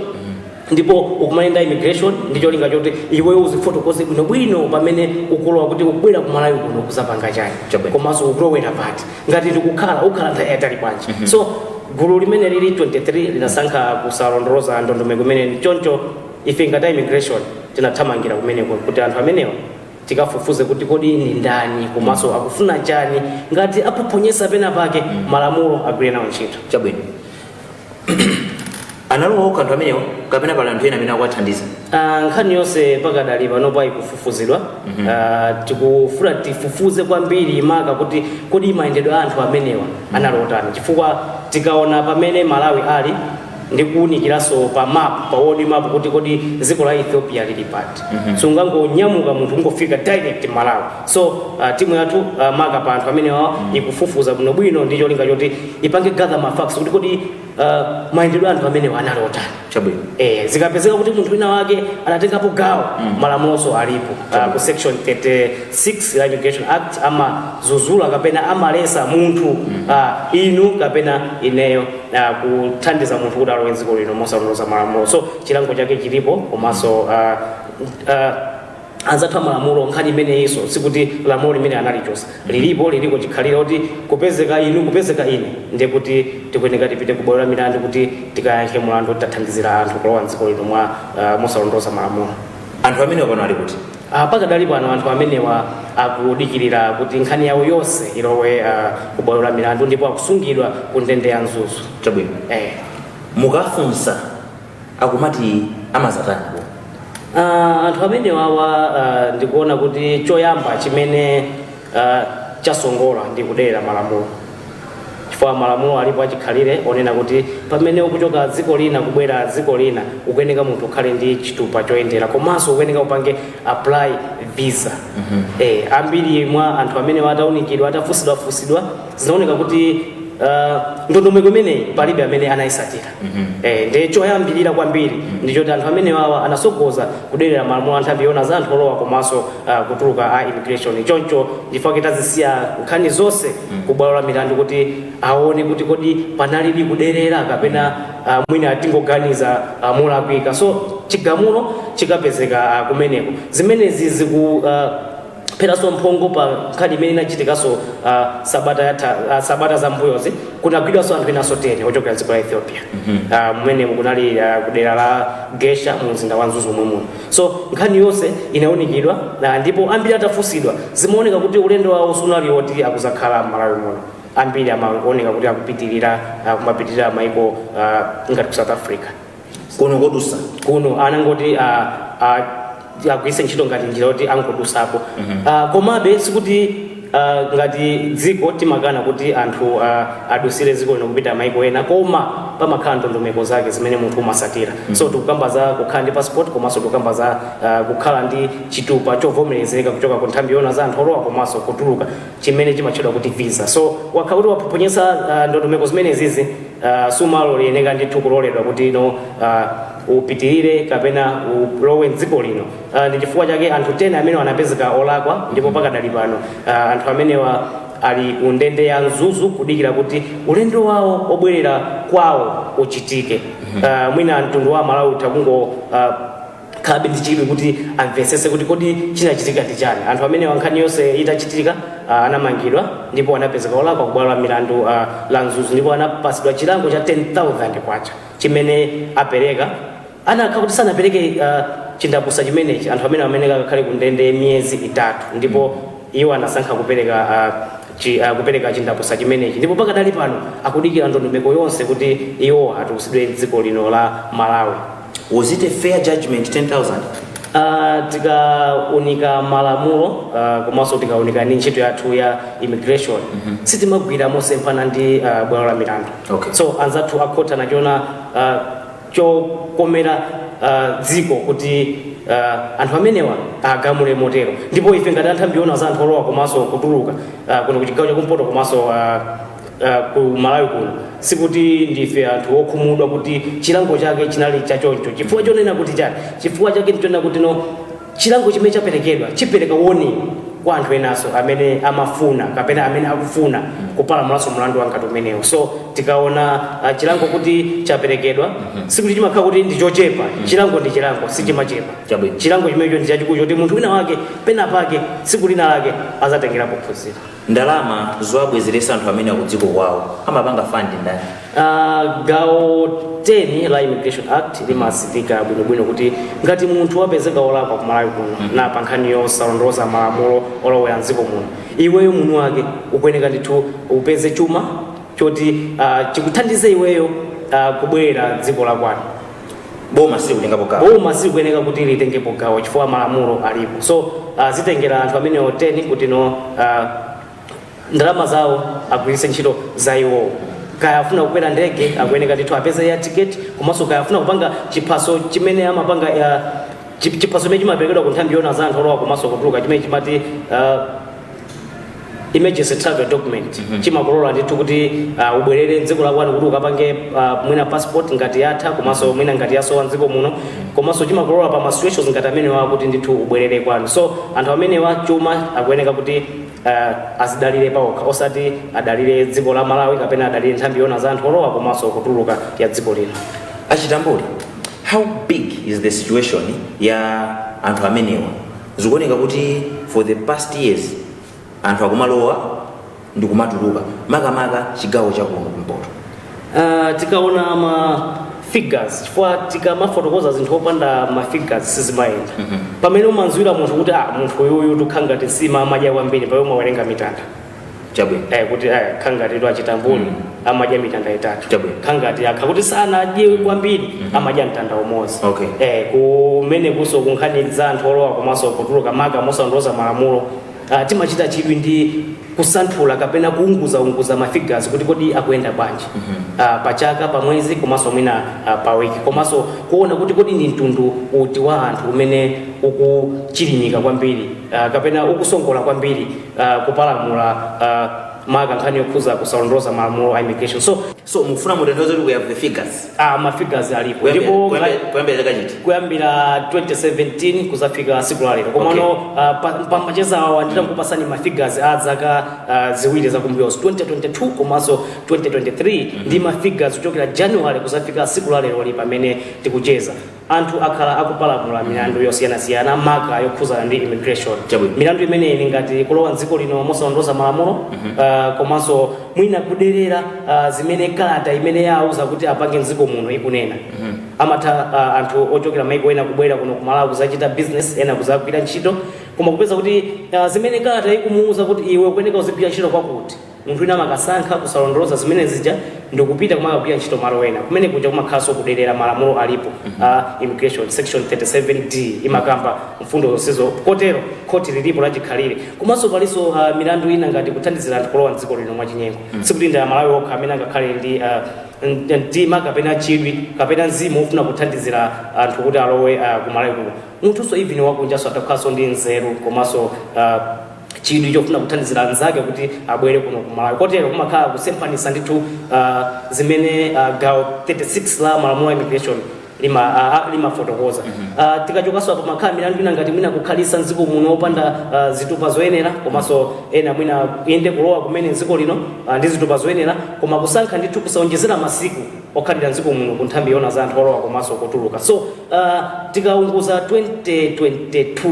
ndipo ukumayenda immigration ndi cholinga choti iwe uzifotokoze bwino pamene ukulowa kuti ukubwera ku Malawi kuno kuzapanga chani komanso ukulowera pati ngati ukhala nthawi yayitali bwanji. So gulu limene lili 23 linasankha kusalondoloza ndondomeko imene choncho ife ngati immigration tinathamangira kumeneko kuti anthu amenewa tikafufuze kuti kodi ni ndani komanso akufuna chani, ngati aphonyesa pena pake malamulo agwire nawo ntchito. Chabwino. Analowa kanthu amenewo kapena pali anthu ena amene akuwathandiza? Nkhani yonse pakadali panopa ikufufuzidwa. Tikufuna tifufuze kwambiri maka kuti kodi mayendedwe a anthu amenewa analotani, chifukwa tikaona pamene Malawi ali ndi kuwunikiranso pa map pa world map kuti kodi dziko la Ethiopia lili pati. So ungangonyamuka munthu ungofika direct Malawi. So timu yathu maka pa anthu amene ikufufuza bwinobwino ndi cholinga choti ipange gather ma facts kuti kodi mayendedwe anthu amene anali otani. Chabwino. Zikapezeka kuti munthu wina wake anatengapo gawo malamulo alipo ku section 36 la Immigration Act ama zuzula kapena amalesa munthu inu kapena ineyo kuthandiza munthu kuti alowe dziko lino mosaonoza malamulo. So chilango chake chilipo komanso anzathu amalamulo nkhani imene iso sikuti lamulo limene analichosa liliko chikhalira kuti kupezeka inu kupezeka ine ndiye kuti tikuyeneka tipite ku bwalo la milandu kuti tikayankhe mulandu tathandizira anthu kulowa dziko lino mosaondoza malamulo. Anthu amene pano ali kuti pakadali pano anthu amenewa akudikirira kuti nkhani yawo yonse ilowe ku bwalo la milandu ndipo akusungidwa ku ndende ya Mzuzu. Chabwino. Mukafunsa akumati amazatani. Anthu amene wawa ndikuona kuti choyamba chimene chasongola ndi kudera malamulo. Chifukwa malamulo alipo achikhalire onena kuti pamene ukuchoka dziko lina kubwera dziko lina ukuyeneka munthu ukhale ndi chitupa choyendera komanso ukuyeneka upange apply visa. Ambiri mwa anthu amene ataunikidwa atafusidwa zinaoneka kuti ndondomeko imeneyi palibe amene anayisatira. Ndi choyambirira kwambiri ndichoti anthu amene wawa anasogoza kuderera malamulo anthambi yona za anthu olowa komanso kutuluka a immigration. Choncho ndifake tazisiya nkhani zonse ku bwalo la milandu kuti aone kuti kodi panalibe kuderera kapena mwina atingoganiza molakwika. So chigamulo chikapezeka kumeneko zimenezi ziku peraso mphongo pa nkhani imene inachitikaso sabata za mbuyozi kunagwidwaso anthu ena sotene ochokera dziko la Ethiopia. Mmene kunali kudera la Gesha mu mzinda wa Mzuzu muno. So nkhani yonse inaunikidwa ndipo ambiri atafusidwa zimaoneka kuti ulendo wawo sunali woti akuzakhala Malawi muno. Ambiri amaoneka kuti akumapitirira maiko ngati ku South Africa. Kuno kodusa kuno anangoti agwise ntchito ngati njira yoti angodusapo. Komabe sikuti ngati dziko timakana kuti anthu adusire dziko lino kupita maiko ena koma pamakhala ndondomeko zake zimene munthu umasatira. So tikukamba za kukhala ndi passport komanso tikukamba za kukhala ndi chitupa chovomerezeka kuchoka ku nthambi yona za anthu olowa komanso kutuluka chimene chimatchedwa kuti visa. So wakhala kuti waponyesa ndondomeko zimene zizi sumalo liyeneka ndithu kuloledwa kuti ino upitirire kapena ulowe dziko lino. Ndi chifukwa chake anthu 10 amene anapezeka olakwa ndipo pakadali pano anthu amenewa ali undende ya Mzuzu kudikira kuti ulendo wawo obwerera kwawo uchitike. Mwina mtundu wa Malawi utakungo kabe ndichibe kuti amvesese kuti kodi chinachitika ndi chani. Anthu amene nkhani yonse itachitika anamangidwa ndipo anapezeka olakwa ku bwalo la milandu la Mzuzu ndipo anapasidwa chilango cha 10,000 kwacha chimene apereka. Anakhala kuti sanapereke chindapusa chimenechi anthu amene akakhale ku ndende miyezi 3 ndipo iwo anasankha kupereka chindapusa chimenechi ndipo pakadali pano akudikira ndondomeko yonse kuti iwo atulusidwe dziko lino la Malawi. Was it a fair judgment 10,000? Tikaunika malamulo komanso tikaunika ndi ntchito yathu ya immigration sitimagwira mosemphana ndi bwalo la milandu. So anzathu akhota nachiona chokomera dziko kuti anthu amenewa agamule motero ndipo ife ngati anthambi yona za anthu olowa komanso kutuluka kuno ku chigawo chakumpoto komanso ku Malawi kuno sikuti ndife anthu okhumudwa kuti chilango chake chinali chachoncho. Chifukwa chonena kuti chani chifukwa chake ndichonena kuti chilango chimene chaperekedwa chipereka warning kwa anthu enaso amene amafuna kapena amene akufuna kupalamulanso mlandu wangati umenewo. So tikaona chilango kuti chaperekedwa sikuti chimakhala kuti ndi chochepa. Chilango ndi chilango sichimachepa. Chilango chimenecho ndi chachikulu choti munthu wina wake pena pake siku lina lake azatengerapo phunziro. Ndalama zowabwezeresa anthu amene akudziko kwawo amapanga fandi ndani? Gawo 10 la Immigration Act limasifika bwinobwino kuti ngati munthu wapezeka olakwa ku Malawi kuno na pa nkhani yosaondoza malamulo olowera mdziko muno iweyo munthu wake ukuyeneka ndithu upeze chuma choti chikuthandize iweyo kubwera dziko la kwanu. Boma silikutengapo gawo. Boma silikuyeneka kuti litengepo gawo chifukwa malamulo alipo. So zitengera anthu amene 10 kuti ndalama zawo agwiritse ntchito za iwo. kaya afuna kukwera ndege akuyeneka ndithu apeze ya ticket komanso kaya afuna kupanga chiphaso chimene amapanga chiphaso chimene chimaperekedwa ku nthambi yona za anthu olowa komanso kutuluka chimene chimati emergency travel document chimakulola ndithu kuti ubwerere mdziko lakwanu kuti ukapange mwina passport ngati yatha komanso mwina ngati yasowa mdziko muno komanso chimakulola pa ma situations ngati amenewa kuti ndithu ubwerere kwanu. So anthu amenewa chuma akuyeneka kuti azidalire pawokha osati adalire dziko la Malawi kapena adalire nthambi yona za anthu olowa komanso kutuluka ya dziko lino. Achitambuli, how big is the situation ya anthu amenewa? Zikuoneka kuti for the past years anthu akumalowa ndi kumatuluka makamaka chigawo chakuno kumpoto. Tikaona ma figures chifukwa tikamafotokoza zinthu opanda ma figures sizimayenda. Pamene umanzwira munthu kuti munthu uyuyu tukhangati sima amadya kwambiri pamene umawerenga mitanda chabwino kuti khangati tu achitambuli amadya mitanda itatu chabwino khangati akhakuti sana adye kwambiri amadya mtanda umodzi. Kumene kuso kunkhani za anthu olowa komanso kutuluka maka mosandoza malamulo timachita chidwi ndi kusanthula kapena kuunguza ma figures kuti kodi akuyenda bwanji pa chaka pa mwezi komanso mwina pa wiki komanso kuona kuti kodi ni mtundu uti wa anthu umene ukuchilimika kwambiri kapena ukusongola kwambiri kupalamula maka nkhani yokhuza kusalondoza malamulo a immigration. So mufuna mutanthauze kuti we have the figures. Ma figures alipo ndipo kuyambira 2017 kuzafika siku la lero komano pamacheza awa nditakupasani ma figures a zaka ziwiri zakumbuyo 2022 komanso 2023 ndi ma figures kuchokera January kuzafika siku la lero pamene tikucheza anthu akhala akupalamula milandu yosiyanasiyana maka yokhuza ndi immigration. Milandu imene ili ngati kulowa mdziko lino mosalondoza malamulo komanso mwina kuderera zimene kalata imene yauza kuti apange mdziko muno ikunena amatha anthu ochokera maiko ena kubwera kuno ku Malawi kuzachita business ena kuzagwira ntchito koma kupeza kuti zimene kalata ikumuuza kuti iwe ukuyeneka uzigwira ntchito kwakuti munthu wina makasankha kusalondoza zimene zija ndikupita kumakagwira ntchito malo ena kumene kuja kumakhalanso kuderera malamulo alipo immigration section 37D imakamba mfundo zonsezo kotero khoti lilipo lachikhalire komanso palinso milandu ina ngati kuthandizira anthu kulowa mdziko lino mwachinyengo sikuti ndi Malawi okha amene angakhale ndi mtima kapena chidwi kapena mzimu ufuna kuthandizira anthu kuti alowe ku Malawi kuno munthuso even wakunjaso atakhalanso ndi nzeru komanso chidwi chofuna kuthandizira anzake kuti abwere kuno ku Malawi kotero kumakhala kusemphanisa ndithu zimene gawo 36 la malamulo a immigration limafotokoza. Tikachokaso apo makhala milandu ina ngati mwina kukhalisa mdziko muno opanda zitupa zoyenera komanso ena mwina iyende kulowa kumene mdziko lino ndi zitupa zoyenera koma kusankha ndithu kusaonjezera masiku okhalira mdziko muno ku nthambi yona za anthu olowa komanso kutuluka. So tikaunguza 2022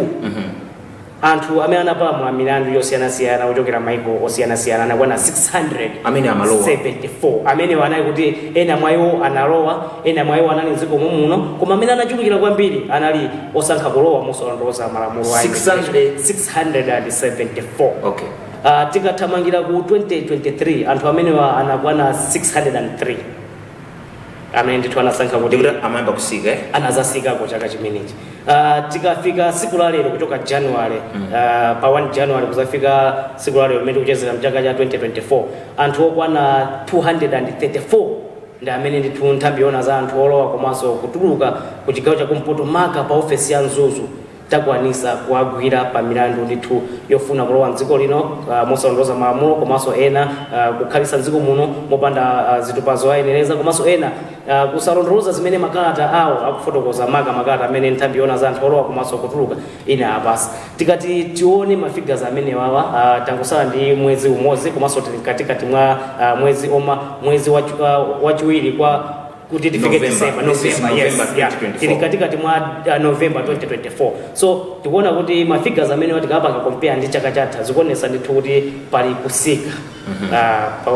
anthu amene anapalamula milandu yosiyanasiyana kuchokera maiko osiyanasiyana anakwana 600 amene amalowa 74 amene wanali kuti ena mwayiwo analowa ena mwayiwo anali mdziko muno koma amene anachulukira kwambiri anali osankha kulowa mosalondoza malamulo a 674. Tikathamangira ku 2023 anthu amenewa anakwana 603 amene ndithu anasankha kuti amayamba kusika anazasika kwa chaka chimenechi. Tikafika siku la lero kutoka January pa 1 January kuzafika siku la lero mmene kuchezera mchaka cha 2024 anthu okwana 234 ndi amene ndithu nthambi yona za anthu olowa komanso kutuluka ku chigawo chakumpoto maka pa ofesi ya Mzuzu takwanisa kuagwira pa milandu ndithu yofuna kulowa mdziko lino mosalondoza malamulo komanso ena kukhalisa mdziko muno mopanda zitupa zoyenereza komanso ena kusalondoza zimene makalata awo akufotokoza makalata amene nthambi yona za anthu olowa komanso kutuluka ina apasa. Tikati tione ma figures amene wawa tangosala ndi mwezi umodzi komanso tikatikati mwa mwezi wachiwiri kwa kuti tifike December katikati mwa November 2024. So tikuona kuti ma figures amene watikapanga compare ndi chaka chatha zikuonesa ndithu kuti pali kusika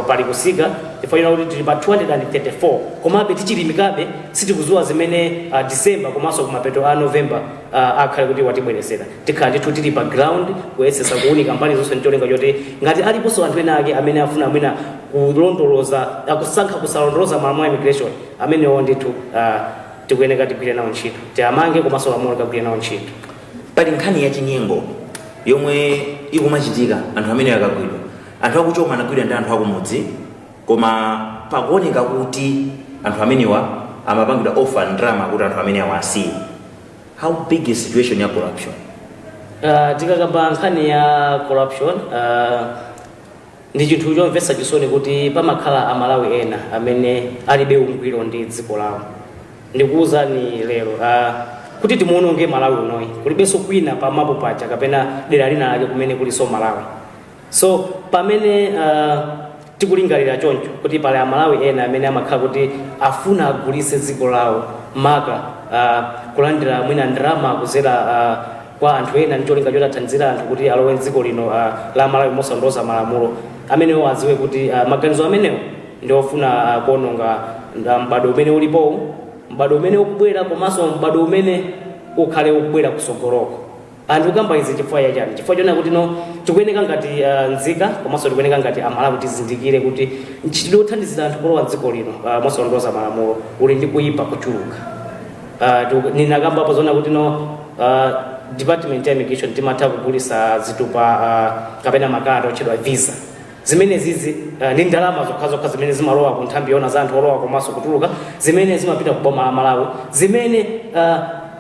pali kusika tifanira kuti tili pa 234 komabe tichilimikabe sitikuzuwa zimene December komanso kumapeto a November akhale kuti watibweresera tikhala ndithu tili pa ground kuyesesa kuunika mbali zonse ndicholinga choti ngati aliponso anthu ena ake amene afuna mwina kulondoloza akusankha kusalondoloza malamulo a immigration amenewo ndithu tikuyeneka tigwire nawo ntchito tiamange komanso lamulo likagwire nawo ntchito. Pali nkhani ya chinyengo yomwe ikumachitika anthu amene akagwidwa anthu akuchoma anagwidwa ndi anthu akumudzi koma pakuoneka kuti anthu amenewa amapangidwa offer ndalama kuti anthu amenewa asiye. How big is situation ya corruption? Tikakamba nkhani ya corruption ndi chinthu chomvetsa chisoni kuti pamakhala amalawi ena amene alibe ungwiro ndi dziko lawo. Ndikuwuzani lero kuti timuononge Malawi unoyi kulibenso kwina pamapo paja kapena dera lina lake kumene kuliso Malawi. So pamene tikulingalira choncho kuti pali amalawi ena amene amakhala kuti afuna agulise dziko lawo maka kulandira mwina ndalama kuzera kwa anthu ena ndi cholinga chothandizira anthu kuti alowe dziko lino la Malawi mosandoza malamulo, amenewo adziwe kuti maganizo amenewo ndi ofuna kuononga mbado umene ulipo, mbado umene ukubwera, komanso mbado umene ukhale ukubwera kusogoloko. Anthu kamba izi chifukwa chani? Chifukwa chona kuti tikuyeneka ngati nzika, komanso tikuyeneka ngati amalawi tizindikire kuti ntchito yothandizira anthu kulowa dziko lino mosandoza malamulo uli ndi kuyipa kuchuluka. Ninakambapo zona kuti Department ya Immigration timatha kugulisa zitupa kapena makadi otchedwa visa. Zimene zizi ndi ndalama zokhazokha zimene zimalowa ku nthambi yona za anthu olowa komanso kutuluka, zimene zimapita ku boma la Malawi, zimene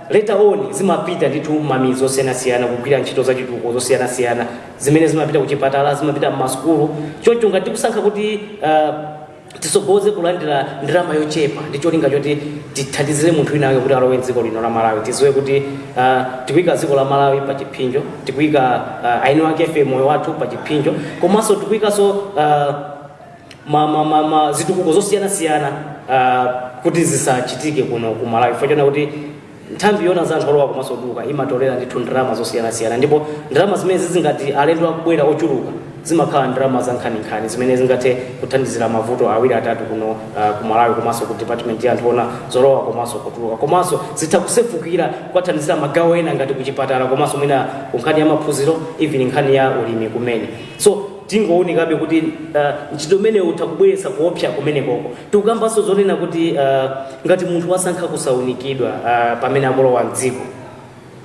later on zimapita ndithu mamizo osiyanasiyana kugwira ntchito za chitukuko zosiyanasiyana, zimene zimapita ku chipatala, zimapita m'masukulu. Choncho ngati tikusankha kuti tisogoze kulandira ndalama yochepa ndi cholinga choti tithandizire munthu wina kuti alowe dziko lino la Malawi, tiziwe kuti tikuyika dziko la Malawi pa chipinjo, tikuyika aino ake fe moyo wathu pa chipinjo, komanso tikuyikanso zitukuko zosiyanasiyana kuti zisachitike kuno ku Malawi. Fachona kuti nthambi yona za anthu olowa komanso kutuluka imatolera ndithu ndalama zosiyanasiyana, ndipo ndalama zimene zingati alendo akubwera ochuluka zimakhala ndalama za nkhaninkhani zimene zingathe kuthandizira mavuto awiri atatu kuno ku Malawi, komanso ku department ya anthu ona zolowa komanso kutuluka, komanso zitha kusefukira kwathandizira magawo ena ngati kuchipatala, komanso mwina nkhani ya maphunziro, even nkhani ya ulimi kumene. So tingoonekabe kuti ntchito imene utakubweretsa kuopsa kumene koko. Tikukambanso zonena kuti ngati munthu wasankha kusaunikidwa pamene akulowa mdziko,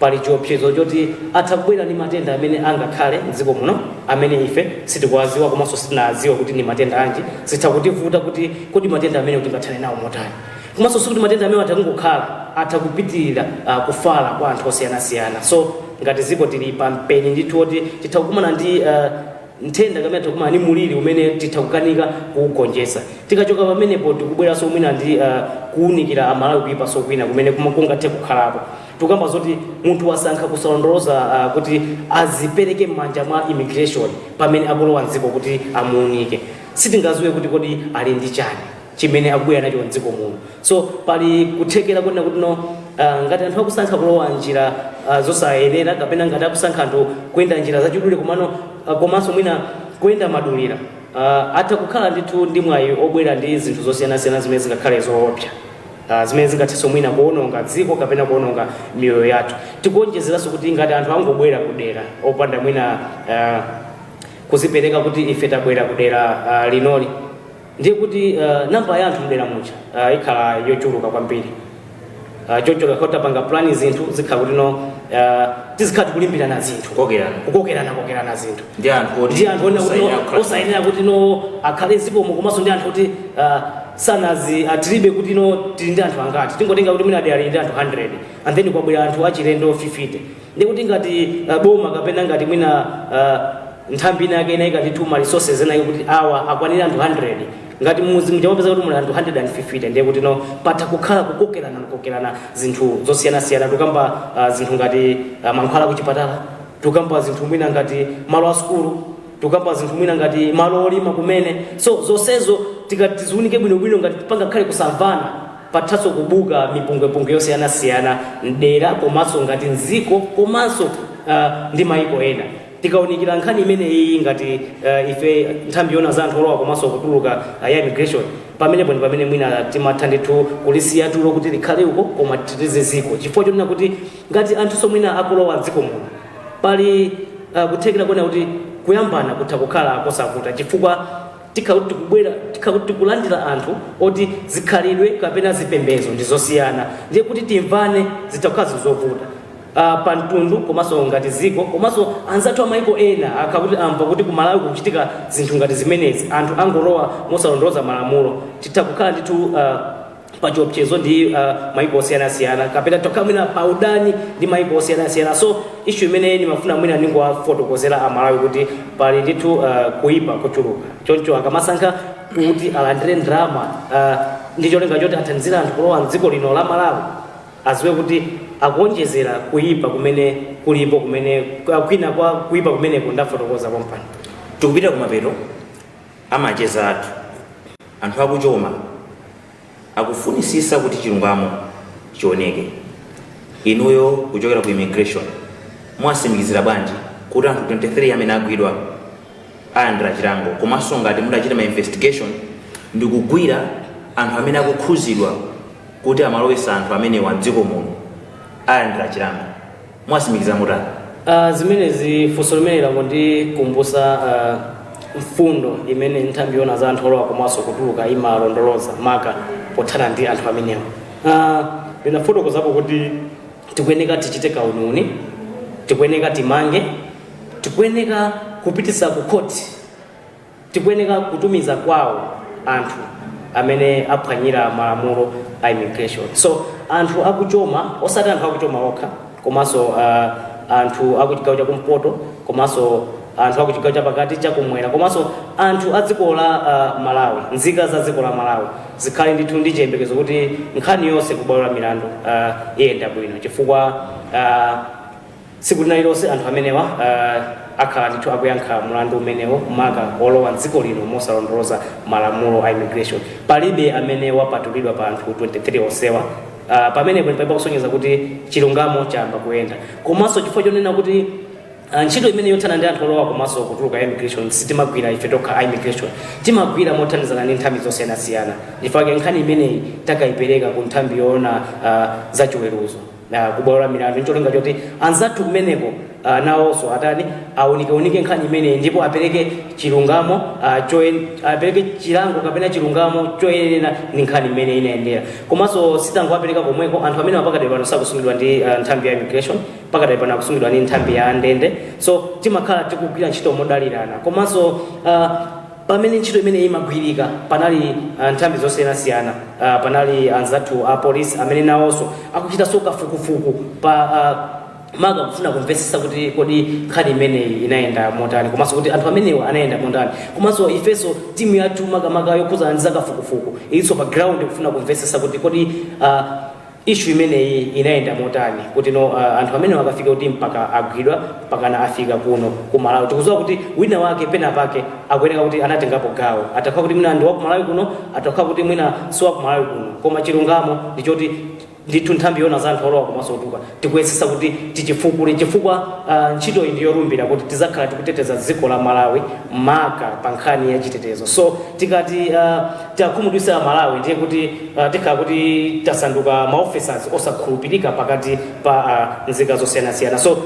pali chiopsezo choti atakubwera ndi matenda amene angakhale mdziko muno amene ife sitikuwaziwa komanso sitinaziwa kuti ni matenda anji, zitha kutivuta kuti kodi matenda amene tingathane nawo motani, komanso sikuti matenda amene atangokhala atakupitirira kufala kwa anthu osiyanasiyana. So ngati ziko tili pampeni ndithu kuti titha kukumana ndi nthenda kamene takumana ni muliri umene tithakukanika kuugonjetsa. Tikachoka pamenepo tikubweranso mwina ndi kuunikira amalawi kuyipanso kwina kumene kungathe kukhalapo. Tukamba zoti munthu wasankha kusalondoloza kuti azipereke m'manja mwa immigration pamene akulowa mdziko kuti amuunike, sitingaziwe kuti kodi ali ndi chani chimene akubwera nacho mdziko muno. So pali kuthekera kuti ngati anthu akusankha kulowa njira zosayenera, kapena ngati akusankha anthu kuyenda njira zachidule komanso mwina kuyenda madulira, atha kukhala ndithu ndi mwayi obwera ndi zinthu zosiyanasiyana zimene zingakhale zoopsa, zimene zingathenso mwina kuononga dziko kapena kuononga miyoyo yathu. Tikuonjezeranso kuti ngati anthu angobwera kudera opanda mwina kuzipereka kuti ife tabwera kudera linoli, ndiye kuti namba ya anthu mdera mucha ikhala yochuluka kwambiri. Choncho kapanga plani zinthu zikhala kuti tizikhala tikulimbirana zinthu, kukokerana zinthu ndi anthu osayenera kuti akhale zikomo, komanso ndi anthu kuti sanazi atilibe kuti tili ndi anthu angati. Tingotenga kuti mwina dera lili ndi anthu 100 and then kwabwera anthu achilendo 50, ndiye kuti ngati boma kapena ngati mwina nthambi inake inayika ndithu resources enayo kuti awa akwanira anthu 100, ngati muzi mujamapeza kuti muli anthu 150, ndiye kuti patha kukhala kukokerana zinthu zosiyanasiyana. Tukamba zinthu ngati mankhwala kuchipatala, tukamba zinthu mwina ngati malo a sukulu, tukamba zinthu mwina ngati malo olima kumene. So zonsezo tikatiziunike bwinobwino ngati pangakhale kusamvana, pathaso kubuka mipungwepungwe yosiyanasiyana mdera komanso ngati nziko komanso ndi mayiko ena. Tikaunikira nkhani imene iyi ngati ife nthambi yona za anthu olowa komanso kutuluka ya immigration, pamenepo ndi pamene mwina timatha ndithu kulisiya tulo kuti likhale uko koma titize ziko, chifukwa chonena kuti ngati anthu mwina akulowa mdziko muno pali kuthekera kuona kuti kuyambana kutha kukhala kosavuta, chifukwa tikauti tikulandira anthu oti zikhalidwe kapena zipembedzo ndi zosiyana, ndiye kuti timvane zitakhala zizovuta. pa mtundu komanso ngati ziko komanso anzathu amaiko ena akakuti amva kuti ku Malawi kuchitika zinthu ngati zimenezi anthu angolowa mosalondoloza malamulo titha kukhala ndithu pa chiopsezo ndi maiko osiyanasiyana kapena tokamwina pa udani ndi maiko osiyanasiyana. So issue imene nimafuna mwina ningowafotokozera Amalawi kuti pali ndithu kuipa kuchuluka choncho akamasankha kuti alandire ndalama ndi cholinga choti athandizire anthu kulowa mdziko lino la Malawi aziwe kuti akuonjezera kuipa kumene kulipo kumene kwina kwa kuipa kumeneko ndafotokoza kompani. Tikupita kumapeto amacheza anthu akuchoma akufunisisa kuti chilungamo chioneke. Inuyo kuchokera ku immigration mwasimikizira bwanji kuti anthu 23 amene agwidwa alandira chilango komanso ngati mudachita ma investigation ndi kugwira anthu amene akukhuzidwa kuti amalowesa anthu amene wa mdziko muno alandira chilango mwasimikiza mutani? Zimenezi funso limene langondikumbusa mfundo imene nthambi yona za anthu olowa komanso kutuluka imalondoloza maka pothana ndi anthu amenewo. Ndinafotokozapo kuti tikuyeneka tichite kaununi, tikuyeneka timange, tikuyeneka kupitisa ku court, tikuyeneka kutumiza kwawo anthu amene aphwanyira malamulo a immigration. So anthu akuchoma osati anthu akuchoma okha komanso anthu akuchigawo chakumpoto komanso anthu akuchigawo chapakati chakumwera komanso anthu a dziko la Malawi nzika za dziko la Malawi zikhale ndithu ndi chiyembekezo kuti nkhani yonse kubwalo la milandu iyenda bwino chifukwa tsiku linalilonse anthu amenewa akhala ndithu akuyankha mlandu umenewo maka olowa mdziko lino mosalondoloza malamulo a immigration. Palibe amene wapatulidwa pa anthu 23 onsewa pamene palibe kusonyeza kuti chilungamo chayamba kuyenda komanso chifukwa chonena kuti ntchito imene yothana ndi anthu olowa komanso kutuluka immigration sitimagwira ife tokha immigration timagwira mothandizana ndi nthambi zosiyanasiyana chifukwa nkhani imeneyi takayipereka ku nthambi yoona za chiweruzo kubwalo la milandu ncholinga choti anzathu kumeneko nawonso atani aunike nkhani imeneyi ndipo apereke chilungamo apereke chilango kapena chilungamo choyenera ndi nkhani imene inayendera komanso sitangowapereka komweko anthu amene pakadali pano sakusungidwa ndi nthambi ya immigration pakadali pano akusungidwa ndi nthambi ya ndende. So timakhala tikugwira ntchito modalirana komanso pamene ntchito imene imagwirika panali nthambi zosiyanasiyana panali anzathu a police amene nawonso akuchita kafukufuku pa maka kufuna kumvesesa kuti kodi nkhani imeneyi inayenda motani komanso kuti anthu amenewo anayenda motani komanso ifenso timu yathu makamaka yokhudzana ndi zakafukufuku ilinso pa ground kufuna kumvesesa kuti kodi issue imeneyi inayenda motani kuti anthu amenewo akafika kuti mpaka agwidwa mpaka afika kuno ku Malawi tikudziwa kuti wina wake pena pake akuyeneka kuti anatengapo gawo atakhala kuti mwina ndi wa ku Malawi kuno atakhala kuti mwina si wa ku Malawi kuno koma chilungamo ndichoti ndithu nthambi yona za anthu olowa komanso kutuluka tikuyesesa kuti tichifukule chifukwa ntchito iyi ndiyorumbira kuti tizakhala tikuteteza dziko la Malawi maka pa nkhani ya chitetezo. So tikati takhumudwisa Malawi ndiye kuti tikhala kuti tasanduka maofficers osakhulupirika pakati pa nzika zosiyanasiyana. So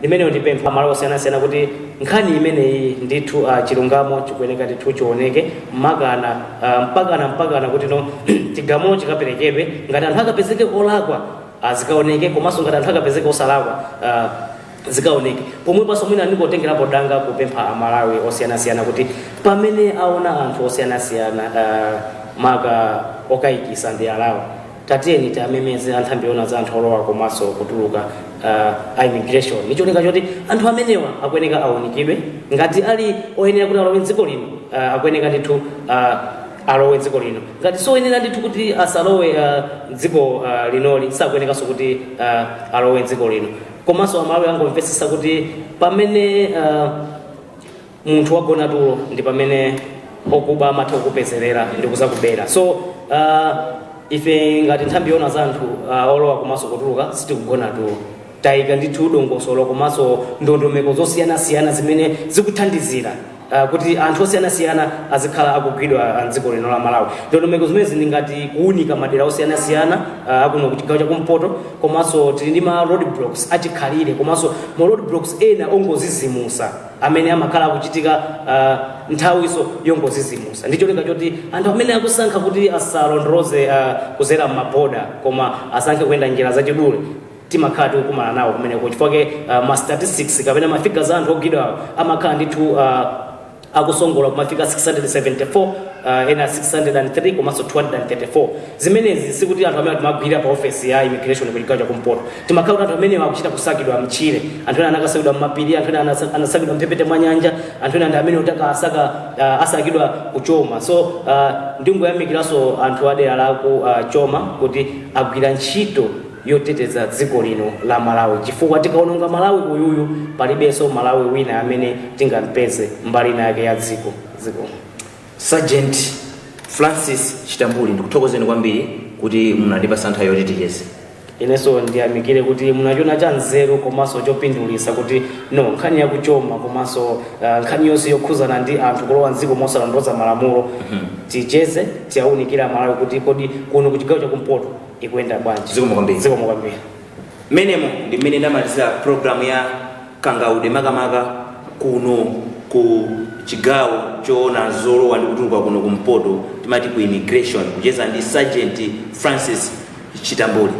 limeneyo ndipempha Malawi osiyanasiyana kuti nkhani imeneyi ndithu chilungamo chikuyeneka ndithu chioneke mpakana kuti chigamulo chikaperekedwe ngati anthu akapezeke olakwa zikaoneke komanso ngati anthu akapezeke osalakwa zikaoneke pomwe paso mwina ndikotengerapo danga kupempha Amalawi osiyanasiyana kuti pamene aona anthu osiyanasiyana maka okayikisa ndi alawa tatiyeni tamemeze anthambi yona za anthu olowa komanso kutuluka immigration nicholinga choti anthu amenewa akuyeneka aonikidwe ngati ali oyenera kuti alowe mdziko lino akuyeneka ndithu alowe mdziko lino ngati soyenera ndithu kuti asalowe mdziko linoli sakuyenekanso kuti alowe mdziko lino komanso Amalawi angomvesesa kuti pamene munthu wagona tulo ndi pamene okuba amatha kukupezerera ndi kuzakubera. So ife ngati nthambi yona za anthu olowa komanso kutuluka sitikugona tulo tayika ndithu dongosolo komanso ndondomeko zosiyanasiyana zimene zikuthandizira kuti anthu osiyanasiyana azikhala akugwidwa mdziko lino la Malawi. Ndondomeko zimene zili ngati kuunika madera osiyanasiyana akuno kuchigawo chakumpoto komanso tili ndi ma road blocks achikhalire komanso ma road blocks ena ongozizimusa amene amakhala akuchitika nthawiso yongozizimusa ndicholinga choti anthu amene akusankha kuti asalondoloze kuzera m'maboda koma asankhe kuyenda njira zachidule timakhala tikukumana nawo kumeneko chifukwa ma statistics kapena mafika za anthu ogwidwa amakhala ndithu akusongola kumafika 674 ena 603 komanso 234. zimenezi sikuti anthu amene timagwira pa office ya immigration ku chigawo chakumpoto, timakhala kuti anthu amene akuchita kusakidwa mchire, anthu ena anakasakidwa mmapiri, anthu ena anasakidwa mphepete mwa nyanja, anthu ena ndi amene utaka asakidwa kuchoma. So ndingoyamikiranso anthu adera la ku choma kuti agwira ntchito yoteteza dziko lino la Malawi, chifukwa tikaononga Malawi uyuyu palibenso Malawi wina amene tingampeze mbali yake ya dziko. Sergeant Francis Chitambuli, ndikuthokozeni kwambiri kuti munandipasa nthawi yoti ticheze. Inenso ndiyamikire kuti munachona cha nzeru komanso chopindulitsa kuti no nkhani ya kuchoma komanso nkhani yonse yokhuzana ndi anthu kulowa mdziko mosalandira malamulo ticheze tiawunikira Malawi kuti kodi kuno ku chigawo chakumpoto ikuyenda bwanji. Zikomo kwambiri. Menemo ndi mmene ndamalizira program ya Kangaude makamaka kuno ku chigawo choona zolowa ndi kutuluka kuno kumpoto timati ku immigration kucheza ndi Sergeant Francis Chitambuli.